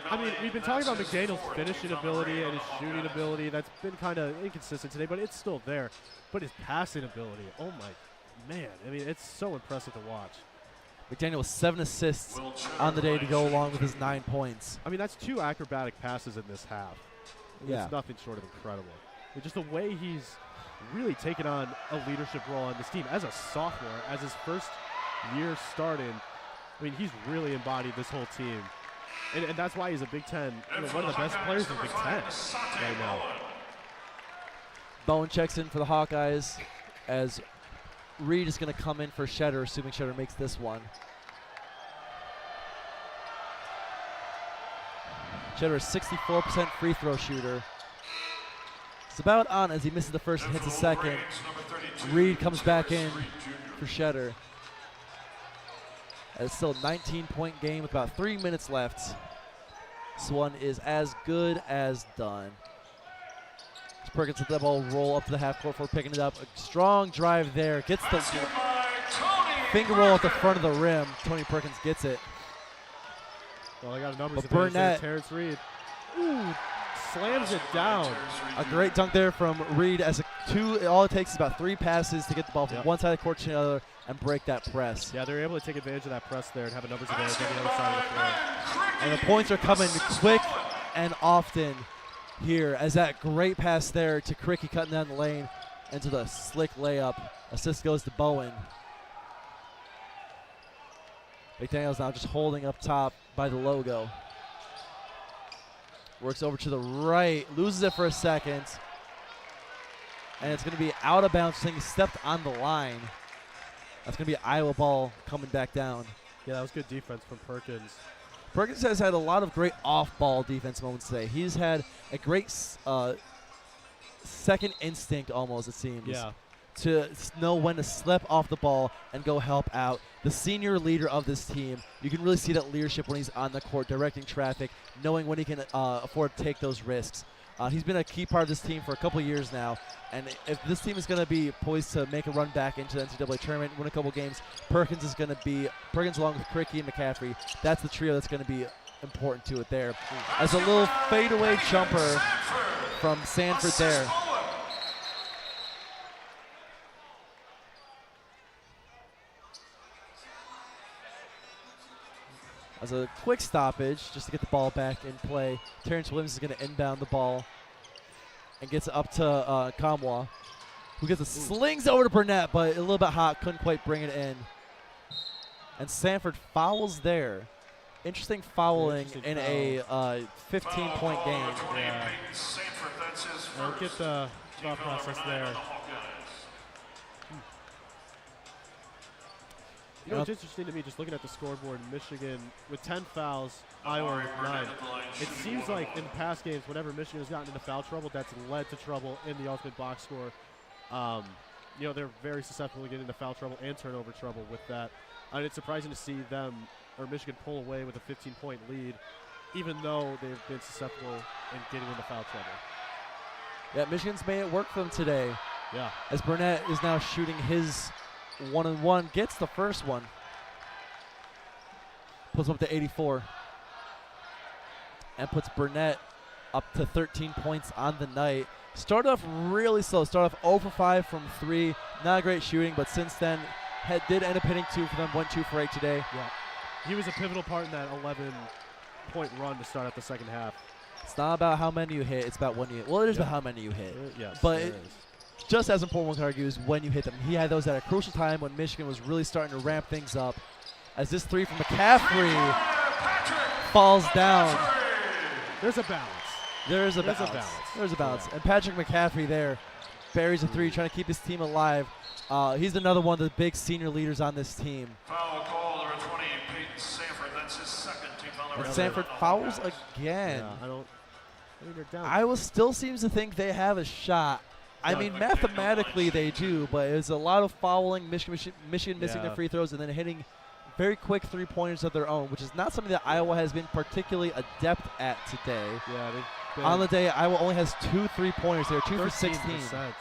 I mean, we've been talking about McDaniel's finishing ability and his shooting ability. That's been kind of inconsistent today, but it's still there. But his passing ability, oh my man. I mean, it's so impressive to watch. McDaniel with 7 assists on the day to go along with his 9 points. I mean, that's 2 acrobatic passes in this half. It's nothing short of incredible. It's just the way he's really taken on a leadership role on this team as a sophomore, as his first year starting. I mean, he's really embodied this whole team. And that's why he's a Big Ten, one of the best players in the Big Ten right now. Bowen checks in for the Hawkeyes as Reed is going to come in for Shetter, assuming Shetter makes this one. Shetter is 64% free throw shooter. It's about on as he misses the first and hits the second. Reed comes back in for Shetter. It's still a 19-point game with about 3 minutes left. This one is as good as done. Perkins let that ball roll up to the half court for picking it up. A strong drive there. Gets the finger roll at the front of the rim. Tony Perkins gets it. Well, I got a numbers But Burnett, Terrence Reed, slams it down. A great dunk there from Reed. As all it takes is about 3 passes to get the ball from one side of the court to the other and break that press. Yeah, they're able to take advantage of that press there and have a numbers advantage on the other side of the floor. And the points are coming quick and often here, as that great pass there to Cricky cutting down the lane into the slick layup. Assist goes to Bowen. McDaniel's now just holding up top by the logo. Works over to the right, loses it for a second. And it's going to be out of bounds, saying he stepped on the line. That's going to be Iowa ball coming back down. Yeah, that was good defense from Perkins. Perkins has had a lot of great off-ball defense moments today. He's had a great second instinct almost, it seems. Yeah. to know when to slip off the ball and go help out. The senior leader of this team, you can really see that leadership when he's on the court, directing traffic, knowing when he can afford to take those risks. He's been a key part of this team for a couple years now, and if this team is going to be poised to make a run back into the NCAA tournament, win a couple games, Perkins along with Cricky and McCaffrey, that's the trio that's going to be important to it there. As a little fadeaway jumper from Sanford there. As a quick stoppage, just to get the ball back in play, Terrence Williams is going to inbound the ball and gets it up to Kamwa, who gets slings over to Burnett, but a little bit hot, couldn't quite bring it in. And Sanford fouls there. Interesting fouling in a 15-point game. Yeah. I'll get the thought process there. You know, it's interesting to me, just looking at the scoreboard, Michigan with 10 fouls, Iowa with 9. It seems like in past games, whenever Michigan has gotten into foul trouble, that's led to trouble in the ultimate box score. You know, they're very susceptible to getting into foul trouble and turnover trouble with that. And it's surprising to see them, or Michigan, pull away with a 15-point lead, even though they've been susceptible in getting into foul trouble. Yeah, Michigan's made it work for them today. Yeah. As Burnett is now shooting his 1-and-1, gets the first one. Pulls up to 84. And puts Burnett up to 13 points on the night. Started off really slow. Started off 0 for 5 from 3. Not great shooting, but since then did end up hitting 2 for them. Went 2 for 8 today. Yeah. He was a pivotal part in that 11-point run to start out the second half. It's not about how many you hit. It's about when you hit. Well, it is about how many you hit. Yes, but just as important, one could argue, is when you hit them. He had those at a crucial time when Michigan was really starting to ramp things up. As this three from McCaffrey falls down. There's a balance. There's a balance. And Patrick McCaffrey there buries a three, trying to keep his team alive. He's another one of the big senior leaders on this team. Foul call, number 20, Peyton Sanford. That's his second team foul. And Sanford fouls again. Yeah, they're down. Iowa still seems to think they have a shot. I mean, mathematically they do, but it's a lot of fouling, Michigan missing their free throws, and then hitting very quick three-pointers of their own, which is not something that Iowa has been particularly adept at today. Yeah, on the day, Iowa only has 2 3-pointers there, 2 for 16.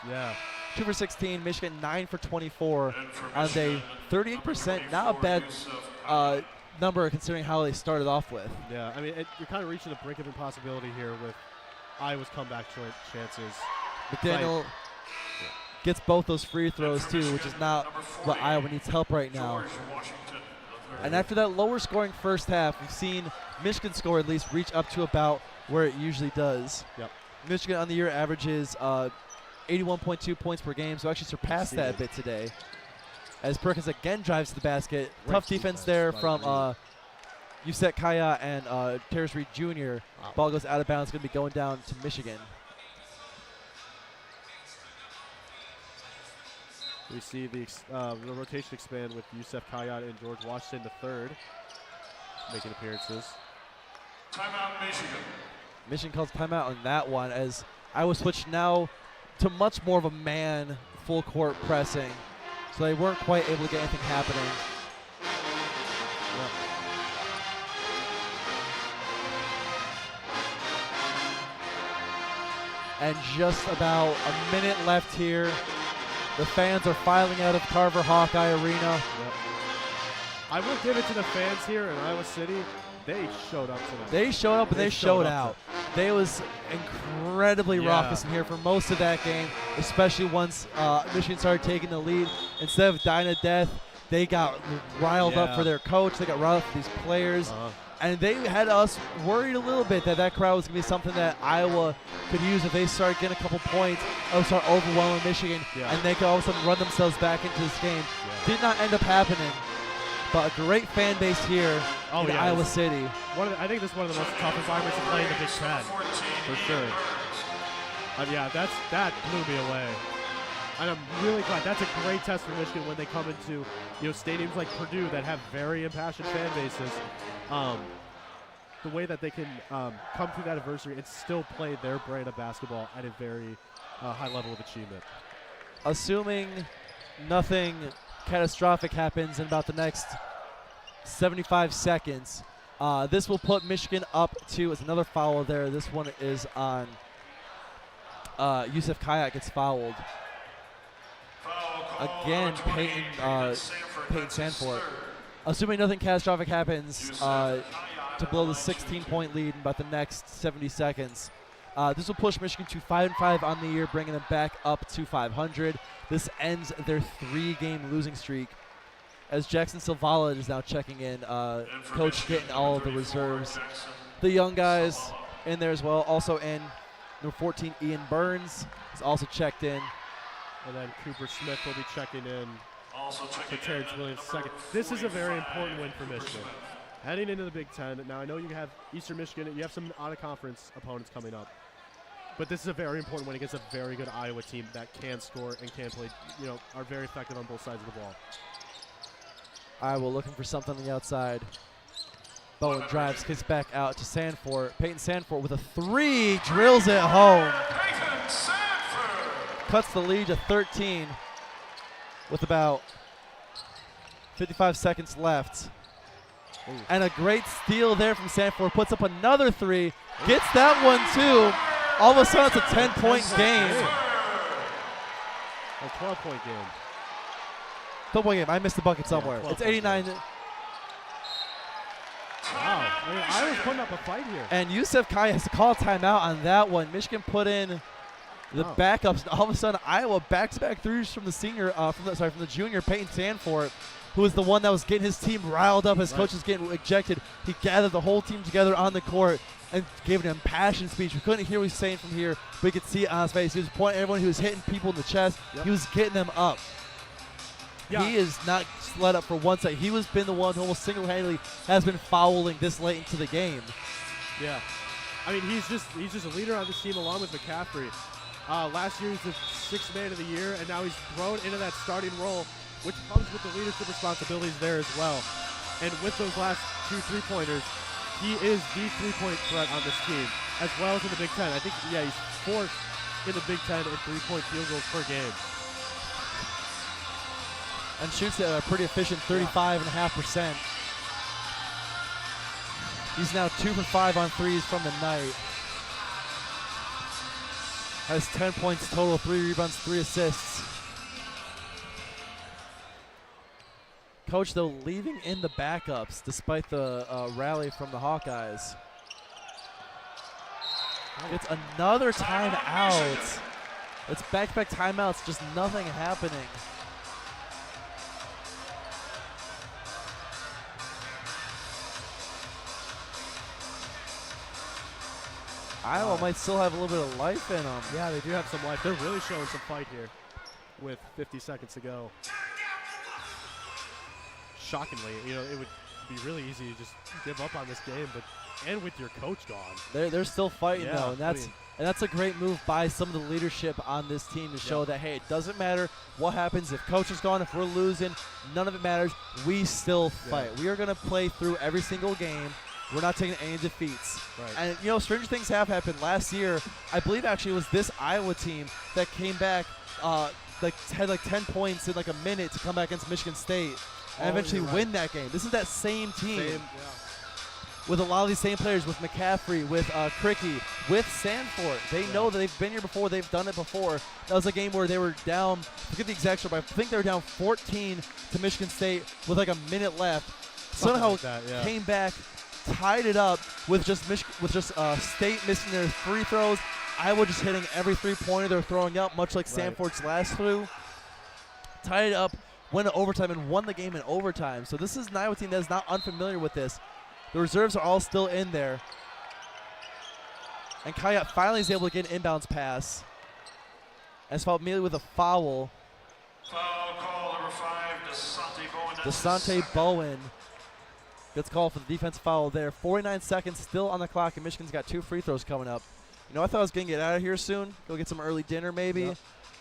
Yeah. 2 for 16, Michigan 9 for 24 on the day. 38%, not a bad number considering how they started off with. Yeah, I mean, you're kind of reaching the brink of impossibility here with Iowa's comeback chances. McDaniel gets both those free throws too, which is not what Iowa needs help right now. And after that lower scoring first half, we've seen Michigan score at least reach up to about where it usually does. Yep. Michigan on the year averages 81.2 points per game, so actually surpassed that a bit today. As Perkins again drives to the basket. Tough defense there from Zach Schteingart and Terrace Reed Jr. Ball goes out of bounds, going to be going down to Michigan. We see the rotation expand with Zach Schteingart and George Washington III making appearances. Timeout, Michigan. Michigan calls timeout on that one as Iowa switched now to much more of a man full court pressing. So they weren't quite able to get anything happening. And just about a minute left here. The fans are filing out of Carver-Hawkey Arena. Yep. I will give it to the fans here in Iowa City. They showed up tonight. They showed up and they showed out. They was incredibly raucous in here for most of that game, especially once Michigan started taking the lead. Instead of dying to death, they got riled up for their coach. They got riled up for these players. And they had us worried a little bit that crowd was going to be something that Iowa could use if they start getting a couple points, start overwhelming Michigan, and they could all of a sudden run themselves back into this game. Did not end up happening, but a great fan base here in Iowa City. I think this is one of the most tough environments to play in the Big Ten, for sure. That blew me away. And I'm really glad. That's a great test for Michigan when they come into stadiums like Purdue that have very impassioned fan bases. The way that they can come through that adversity and still play their brand of basketball at a very high level of achievement. assuming nothing catastrophic happens in about the next 75 seconds, this will put Michigan up to, it's another foul there. This one is on Zach Schteingart gets fouled. Again, Peyton Sandfort. Assuming nothing catastrophic happens to blow the 16-point lead in about the next 70 seconds. This will push Michigan to 5-5 on the year, bringing them back up to 500. This ends their 3-game losing streak. As Jackson Silvala is now checking in, coach getting all of the reserves. The young guys in there as well. Also in number 14, Ian Burns is also checked in. And then Cooper Smith will be checking in for Terrence Williams second. This is a very important win for Michigan. Heading into the Big Ten, now I know you have Eastern Michigan, you have some out-of-conference opponents coming up. But this is a very important win against a very good Iowa team that can score and can play, are very effective on both sides of the ball. Iowa looking for something on the outside. Bowen drives, kicks back out to Sandfort. Peyton Sandfort with a 3, drills it home. Cuts the lead to 13 with about 55 seconds left. Ooh. And a great steal there from Sandfort. Puts up another 3. Gets that one too. All of a sudden it's a 10-point game. A 12-point game. 12-point game. I missed the bucket somewhere. Yeah, it's 89. Wow. I mean, Iowa's putting up a fight here. And Zach Schteingart has to call a timeout on that one. Michigan put in the backups. And all of a sudden, Iowa back-to-back threes from the from the junior Peyton Sandfort, who was the one that was getting his team riled up. His coach was getting ejected. He gathered the whole team together on the court and gave an impassioned speech. We couldn't hear what he was saying from here, but we could see it on his face. He was pointing at everyone. He was hitting people in the chest. He was getting them up. Yeah. He is not let up for one second. He was been the one who almost single-handedly has been fouling this late into the game. Yeah. I mean, he's just a leader on this team along with McCaffrey. Last year he was the 6th man of the year, and now he's thrown into that starting role, which comes with the leadership responsibilities there as well. And with those last 2 3-pointers, he is the 3-point threat on this team, as well as in the Big Ten. I think, he's 4th in the Big Ten in 3-point field goals per game. And shoots at a pretty efficient 35.5%. He's now 2 for 5 on threes from the night. Has 10 points total, 3 rebounds, 3 assists. Coach, though, leaving in the backups despite the rally from the Hawkeyes. It's another timeout. It's back-to-back timeouts, just nothing happening. Iowa might still have a little bit of life in them. Yeah, they do have some life. They're really showing some fight here with 50 seconds to go. Shockingly, it would be really easy to just give up on this game, and with your coach gone. They're still fighting though, and that's a great move by some of the leadership on this team to show that, hey, it doesn't matter what happens. If coach is gone, if we're losing, none of it matters. We still fight. We are going to play through every single game. We're not taking any defeats. Right. And, stranger things have happened. Last year, I believe actually it was this Iowa team that came back, had 10 points in a minute to come back against Michigan State and eventually win that game. This is that same team with a lot of these same players, with McCaffrey, with Cricky, with Sandfort. They know that they've been here before. They've done it before. That was a game where they were down, forget the exact score, but I think they were down 14 to Michigan State with a minute left. Somehow came back, tied it up with just State missing their free throws. Iowa just hitting every 3-pointer they're throwing up, much like Sandfort's last through. Tied it up, went to overtime, and won the game in overtime. So this is an Iowa team that is not unfamiliar with this. The reserves are all still in there. And Schteingart finally is able to get an inbounds pass. And it's fouled immediately with a foul. Foul call number 5, Desante Bowen gets called for the defensive foul there. 49 seconds still on the clock, and Michigan's got 2 free throws coming up. I thought I was going to get out of here soon, go get some early dinner maybe. Yep.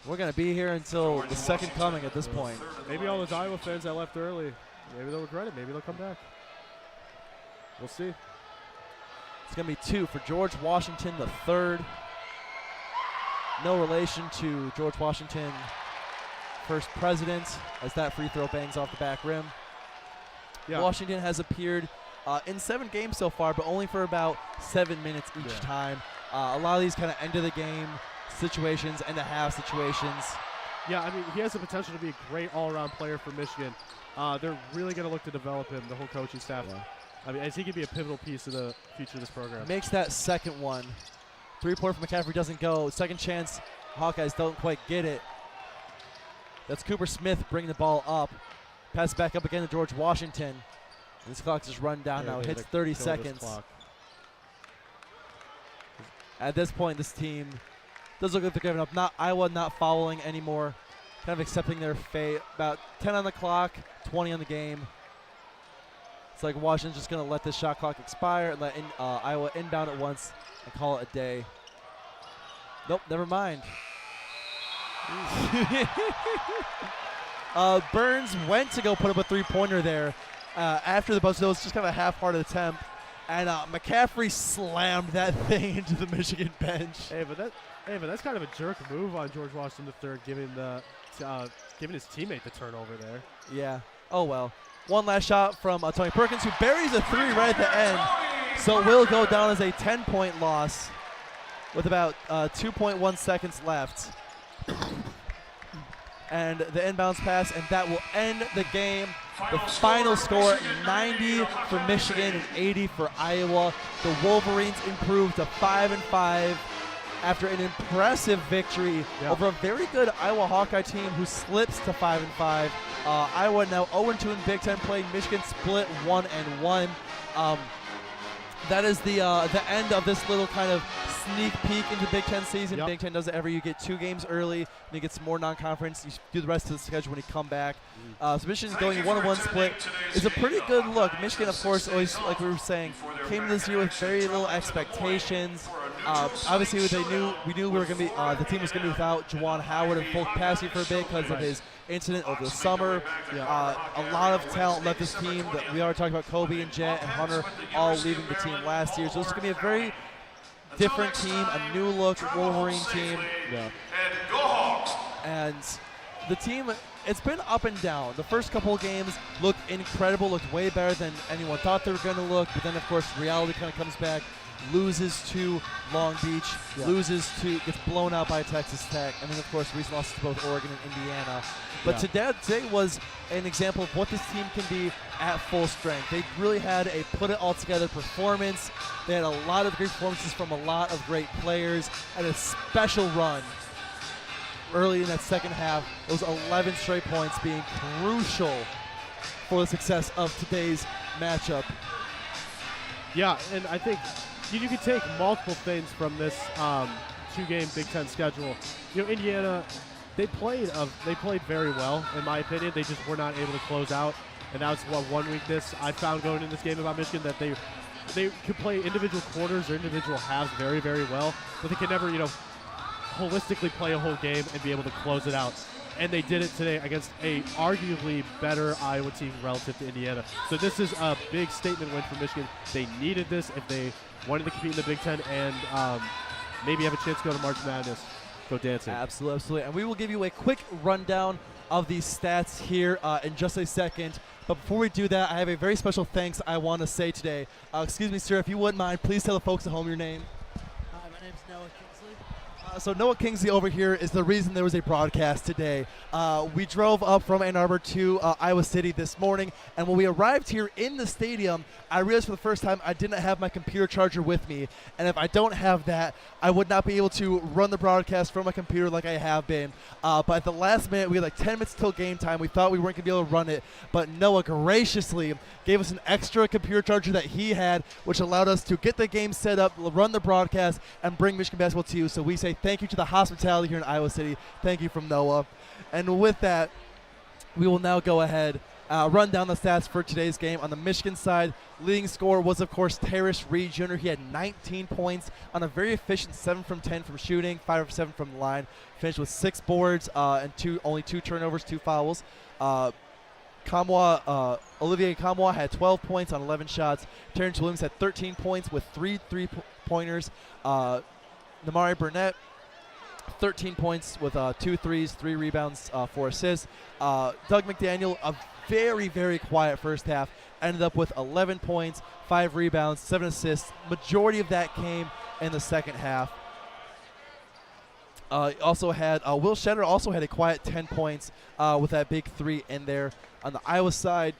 We're going to be here until the second coming at this point. Maybe all those Iowa fans that left early, maybe they'll regret it. Maybe they'll come back. We'll see. It's going to be 2 for George Washington III. No relation to George Washington first president as that free throw bangs off the back rim. Yeah. Washington has appeared in 7 games so far, but only for about 7 minutes each time. A lot of these kind of end-of-the-game situations, end-of-half situations. Yeah, I mean, he has the potential to be a great all-around player for Michigan. They're really going to look to develop him, the whole coaching staff. Yeah. I mean, as he could be a pivotal piece of the future of this program. Makes that second one. 3-pointer from McCaffrey doesn't go. Second chance, Hawkeyes don't quite get it. That's Cooper Smith bringing the ball up. Pass back up again to George Washington. This clock just run down now. It hits 30 seconds. At this point, this team does look like they're giving up. Iowa not fouling anymore. Kind of accepting their fate. About 10 on the clock, 20 on the game. It's like Washington's just going to let this shot clock expire and let Iowa inbound at once and call it a day. Nope, never mind. Burns went to go put up a 3-pointer there after the buzzer. It was just kind of a half-hearted attempt. And McCaffrey slammed that thing into the Michigan bench. Hey, but that's kind of a jerk move on George Washington III, giving his teammate the turnover there. Yeah. Oh, well. One last shot from Tony Perkins, who buries a 3 right at the end. So it will go down as a 10-point loss with about 2.1 seconds left. And the inbounds pass, and that will end the game. The final score, 90 for Michigan and 80 for Iowa. The Wolverines improved to 5-5 after an impressive victory over a very good Iowa Hawkeye team who slips to 5-5. Iowa now 0-2 in Big Ten play. Michigan split 1-1. That is the end of this little kind of sneak peek into Big Ten season. Big Ten does it every year. You get 2 games early, and you get some more non-conference. You do the rest of the schedule when you come back. So Michigan's going 1-1 split is a pretty good look. Michigan, of course, always, like we were saying, came this year with very little expectations. Obviously, we knew we were going to be the team was going to be without Juwan Howard and Folk Passy for a bit because of his incident over the summer. A lot of talent left this team. We already talked about Kobe and Jet and Hunter all leaving the team last year. So this is going to be a very different team, a new look Wolverine team. And the team, it's been up and down. The first couple of games looked incredible, looked way better than anyone thought they were going to look. But then, of course, reality kind of comes back. Loses to Long Beach, gets blown out by Texas Tech, and then of course recent losses to both Oregon and Indiana. But today was an example of what this team can be at full strength. They really had a put-it-all-together performance. They had a lot of great performances from a lot of great players, and a special run early in that second half. Those 11 straight points being crucial for the success of today's matchup. Yeah, and I think you could take multiple things from this 2-game Big Ten schedule. You know, Indiana, they played very well, in my opinion. They just were not able to close out, and that was one weakness I found going in this game about Michigan, that they could play individual quarters or individual halves very, very well, but they could never, holistically play a whole game and be able to close it out. And they did it today against a arguably better Iowa team relative to Indiana. So this is a big statement win for Michigan. They needed this if they wanted to compete in the Big Ten and maybe have a chance to go to March Madness, go dancing. Absolutely. And we will give you a quick rundown of these stats here in just a second. But before we do that, I have a very special thanks I want to say today. Excuse me, sir, if you wouldn't mind, please tell the folks at home your name. Hi, my name's Noah Kingsley. So Noah Kingsley over here is the reason there was a broadcast today. We drove up from Ann Arbor to Iowa City this morning, and when we arrived here in the stadium, I realized for the first time I didn't have my computer charger with me, and if I don't have that, I would not be able to run the broadcast from my computer like I have been. But at the last minute, we had like 10 minutes till game time. We thought we weren't going to be able to run it, but Noah graciously gave us an extra computer charger that he had, which allowed us to get the game set up, run the broadcast, and bring Michigan basketball to you. So we say thank you to the hospitality here in Iowa City. Thank you from Noah. And with that, we will now go ahead, run down the stats for today's game. On the Michigan side, leading scorer was, of course, Terrace Reed Jr. He had 19 points on a very efficient 7 from 10 from shooting, 5 of 7 from the line. Finished with 6 boards and only 2 turnovers, 2 fouls. Olivier Kamwa had 12 points on 11 shots. Terrence Williams had 13 points with 3 3-pointers. Namari Burnett, 13 points with 2 threes, 3 rebounds, 4 assists. Doug McDaniel, a very, very quiet first half, ended up with 11 points, 5 rebounds, 7 assists. Majority of that came in the second half. Also had Will Shetter also had a quiet 10 points with that big 3 in there. On the Iowa side,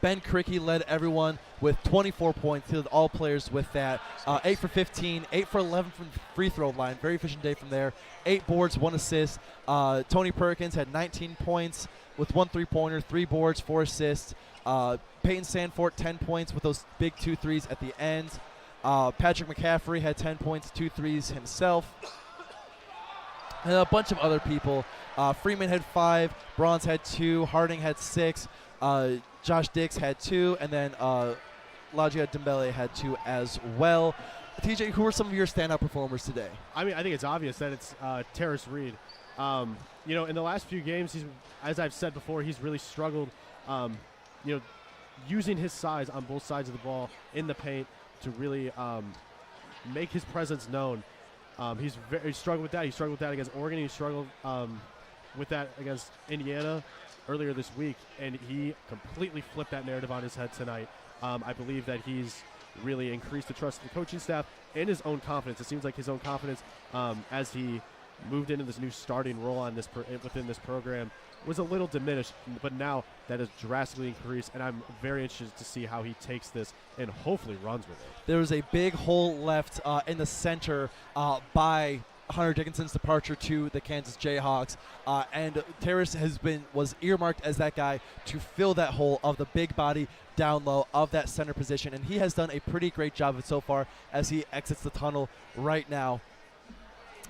Ben Cricky led everyone with 24 points. He led all players with that. 8 for 15, 8 for 11 from the free throw line. Very efficient day from there. 8 boards, 1 assist. Tony Perkins had 19 points with 1 3-pointer, 3 boards, 4 assists. Peyton Sanford, 10 points with those big 2 threes at the end. Patrick McCaffrey had 10 points, 2 threes himself. And a bunch of other people. Freeman had 5, Bronze had 2, Harding had 6, Josh Dix had 2, and then Lajia Dembele had 2 as well. TJ, who are some of your standout performers today? I mean, I think it's obvious that it's Terrace Reed. You know, in the last few games, he's, as I've said before, he's really struggled, you know, using his size on both sides of the ball in the paint to really make his presence known. He struggled with that. He struggled with that against Oregon. He struggled with that against Indiana earlier this week, and he completely flipped that narrative on his head tonight. I believe that he's really increased the trust of the coaching staff and his own confidence. It seems like his own confidence as he moved into this new starting role on this within this program was a little diminished, but now that has drastically increased, and I'm very interested to see how he takes this and hopefully runs with it. There was a big hole left in the center by Hunter Dickinson's departure to the Kansas Jayhawks, and Terrace was earmarked as that guy to fill that hole of the big body down low of that center position, and he has done a pretty great job of it so far as he exits the tunnel right now.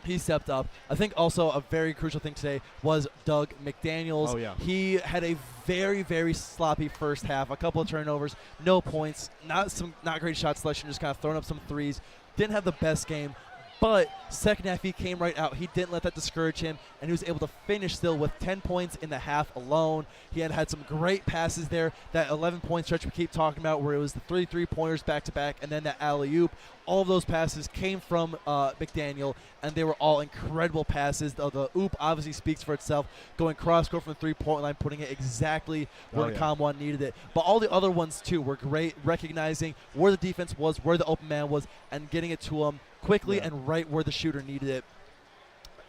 He stepped up. I think also a very crucial thing today was Doug McDaniels. Oh, yeah. He had a very, very sloppy first half. A couple of turnovers, no points, not great shot selection, just kind of throwing up some threes. Didn't have the best game. But second half, he came right out. He didn't let that discourage him, and he was able to finish still with 10 points in the half alone. He had some great passes there. That 11-point stretch we keep talking about where it was the 3 3-pointers back-to-back and then that alley-oop. All of those passes came from McDaniel, and they were all incredible passes. The oop obviously speaks for itself, going cross-court from the three-point line, putting it exactly where Kamwan needed it. But all the other ones, too, were great, recognizing where the defense was, where the open man was, and getting it to him quickly and right where the shooter needed it.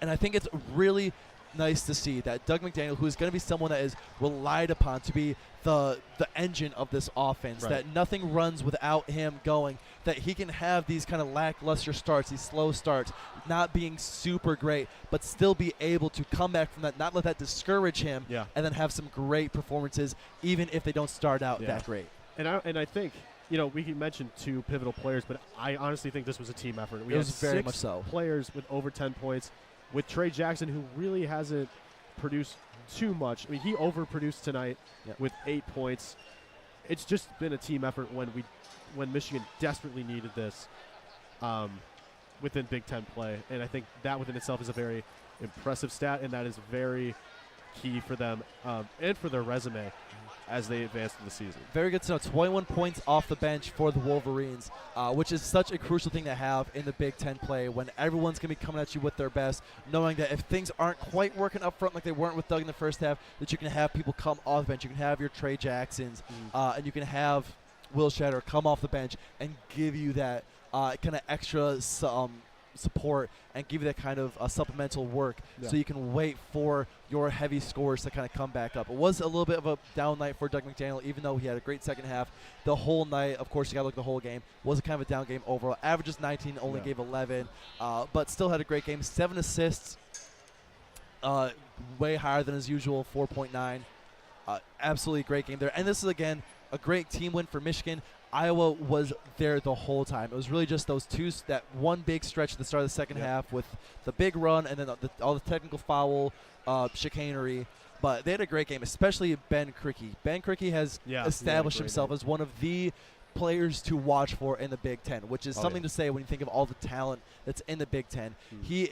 And I think it's really nice to see that Doug McDaniel, who is going to be someone that is relied upon to be the engine of this offense, that nothing runs without him going, that he can have these kind of lackluster starts, these slow starts, not being super great, but still be able to come back from that, not let that discourage him, and then have some great performances, even if they don't start out that great. And I think, you know, we can mention 2 pivotal players, but I honestly think this was a team effort. We It had was very 6 much so. players with over 10 points, with Trey Jackson, who really hasn't produced too much. I mean, he overproduced tonight with 8 points. It's just been a team effort when Michigan desperately needed this within Big Ten play, and I think that within itself is a very impressive stat, and that is very key for them and for their resume as they advance through the season. Very good to know. 21 points off the bench for the Wolverines, which is such a crucial thing to have in the Big Ten play when everyone's going to be coming at you with their best, knowing that if things aren't quite working up front like they weren't with Doug in the first half, that you can have people come off the bench. You can have your Trey Jacksons, and you can have Will Shetter come off the bench and give you that kind of extra support and give you that kind of supplemental work so you can wait for your heavy scores to kind of come back up. It was a little bit of a down night for Doug McDaniel, even though he had a great second half. The whole night, of course, you got to look at the whole game, was a kind of a down game overall. Averages 19, only gave 11, but still had a great game. 7 assists, way higher than his usual 4.9. Absolutely great game there. And this is, again, a great team win for Michigan. Iowa was there the whole time. It was really just that one big stretch at the start of the second half with the big run and then all the technical foul chicanery. But they had a great game, especially Ben Cricky. Ben Cricky has established himself as one of the players to watch for in the Big Ten, which is something to say when you think of all the talent that's in the Big Ten. He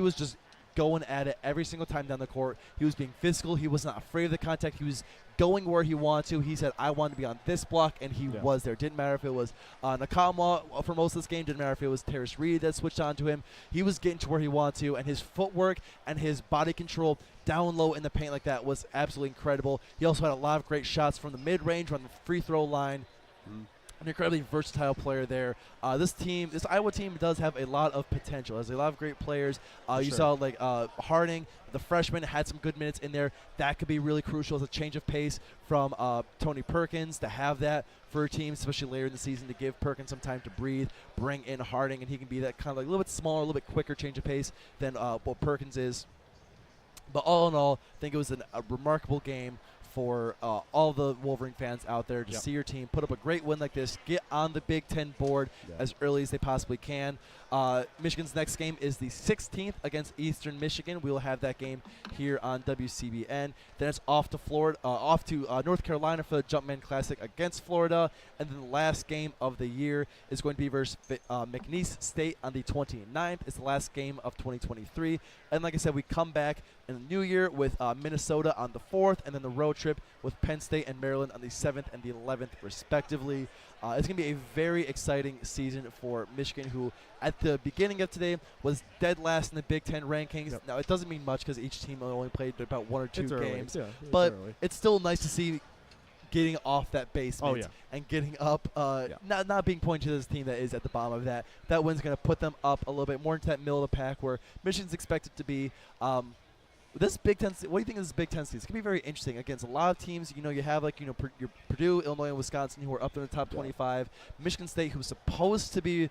was just going at it every single time down the court. He was being physical. He was not afraid of the contact. He was going where he wanted to. He said, I want to be on this block, and he was there. Didn't matter if it was Nakamwa for most of this game. Didn't matter if it was Terrace Reed that switched on to him. He was getting to where he wanted to, and his footwork and his body control down low in the paint like that was absolutely incredible. He also had a lot of great shots from the mid-range, from the free throw line. An incredibly versatile player there. This Iowa team does have a lot of potential. Has a lot of great players. You saw like Harding, the freshman, had some good minutes in there. That could be really crucial as a change of pace from Tony Perkins, to have that for a team, especially later in the season, to give Perkins some time to breathe, bring in Harding, and he can be that kind of like a little bit smaller, a little bit quicker change of pace than what Perkins is. But all in all, I think it was a remarkable game for all the Wolverine fans out there to see your team put up a great win like this, get on the Big Ten board as early as they possibly can. Michigan's next game is the 16th against Eastern Michigan. We will have that game here on WCBN. Then it's off to North Carolina for the Jumpman Classic against Florida. And then the last game of the year is going to be versus McNeese State on the 29th. It's the last game of 2023. And like I said, we come back in the new year with Minnesota on the 4th, and then the road trip with Penn State and Maryland on the 7th and the 11th, respectively. It's going to be a very exciting season for Michigan, who at the beginning of today was dead last in the Big Ten rankings. Now, it doesn't mean much because each team only played about 1 or 2 games. But it's still nice to see getting off that basement and getting up, not being pointed to this team that is at the bottom of that. That win's going to put them up a little bit more into that middle of the pack where Michigan's expected to be. This Big Ten, what do you think of this Big Ten season? It's going to be very interesting against a lot of teams. You know, you have like, your Purdue, Illinois, and Wisconsin, who are up in the top 25. Michigan State, who's supposed to be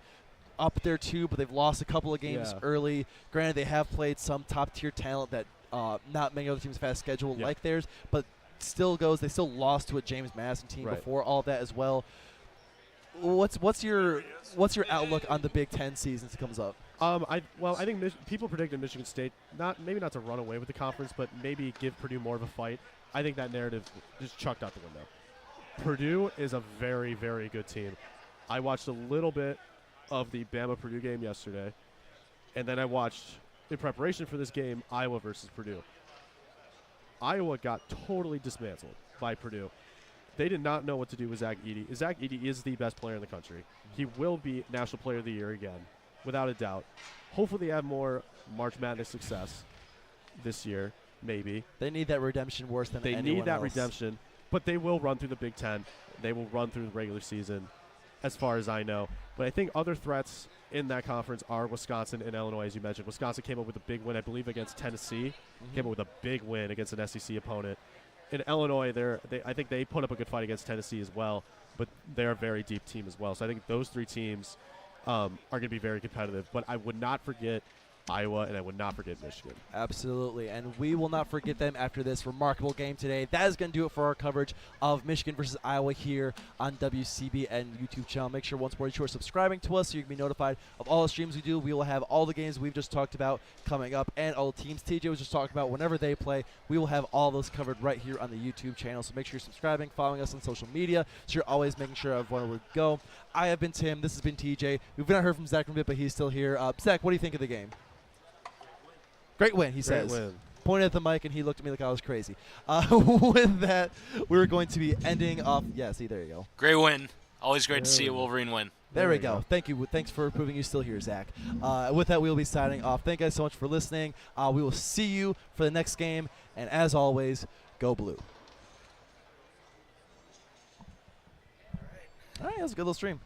up there too, but they've lost a couple of games early. Granted, they have played some top-tier talent that not many other teams have had scheduled like theirs, but they still lost to a James Madison team before all of that as well. What's your outlook on the Big Ten season as it comes up? I think people predicted Michigan State maybe not to run away with the conference, but maybe give Purdue more of a fight. I think that narrative just chucked out the window. Purdue is a very, very good team. I watched a little bit of the Bama-Purdue game yesterday, and then I watched, in preparation for this game, Iowa versus Purdue. Iowa got totally dismantled by Purdue. They did not know what to do with Zach Edey. Zach Edey is the best player in the country. He will be National Player of the Year again, without a doubt. Hopefully they have more March Madness success this year, maybe. They need that redemption worse than anyone else. They need that redemption, but they will run through the Big Ten. They will run through the regular season, as far as I know. But I think other threats in that conference are Wisconsin and Illinois, as you mentioned. Wisconsin came up with a big win, I believe, against Tennessee. Came up with a big win against an SEC opponent. In Illinois, I think they put up a good fight against Tennessee as well, but they're a very deep team as well. So I think those 3 teams are going to be very competitive. But I would not forget Iowa, and I would not forget Michigan. Absolutely, and we will not forget them after this remarkable game today. That is going to do it for our coverage of Michigan versus Iowa here on WCBN YouTube channel. Make sure once more you are subscribing to us so you can be notified of all the streams we do. We will have all the games we've just talked about coming up, and all the teams TJ was just talking about whenever they play. We will have all those covered right here on the YouTube channel, so make sure you're subscribing, following us on social media, so you're always making sure of where we go. I have been Tim. This has been TJ. We've not heard from Zach in a bit, but he's still here. Zach, what do you think of the game? Great win, he says. Win. Pointed at the mic, and he looked at me like I was crazy. With that, we're going to be ending off. Yeah, see, there you go. Great win. Always great to see a Wolverine win. There we go. Thank you. Thanks for proving you're still here, Zach. With that, we'll be signing off. Thank you guys so much for listening. We will see you for the next game. And as always, go blue. All right, that was a good little stream.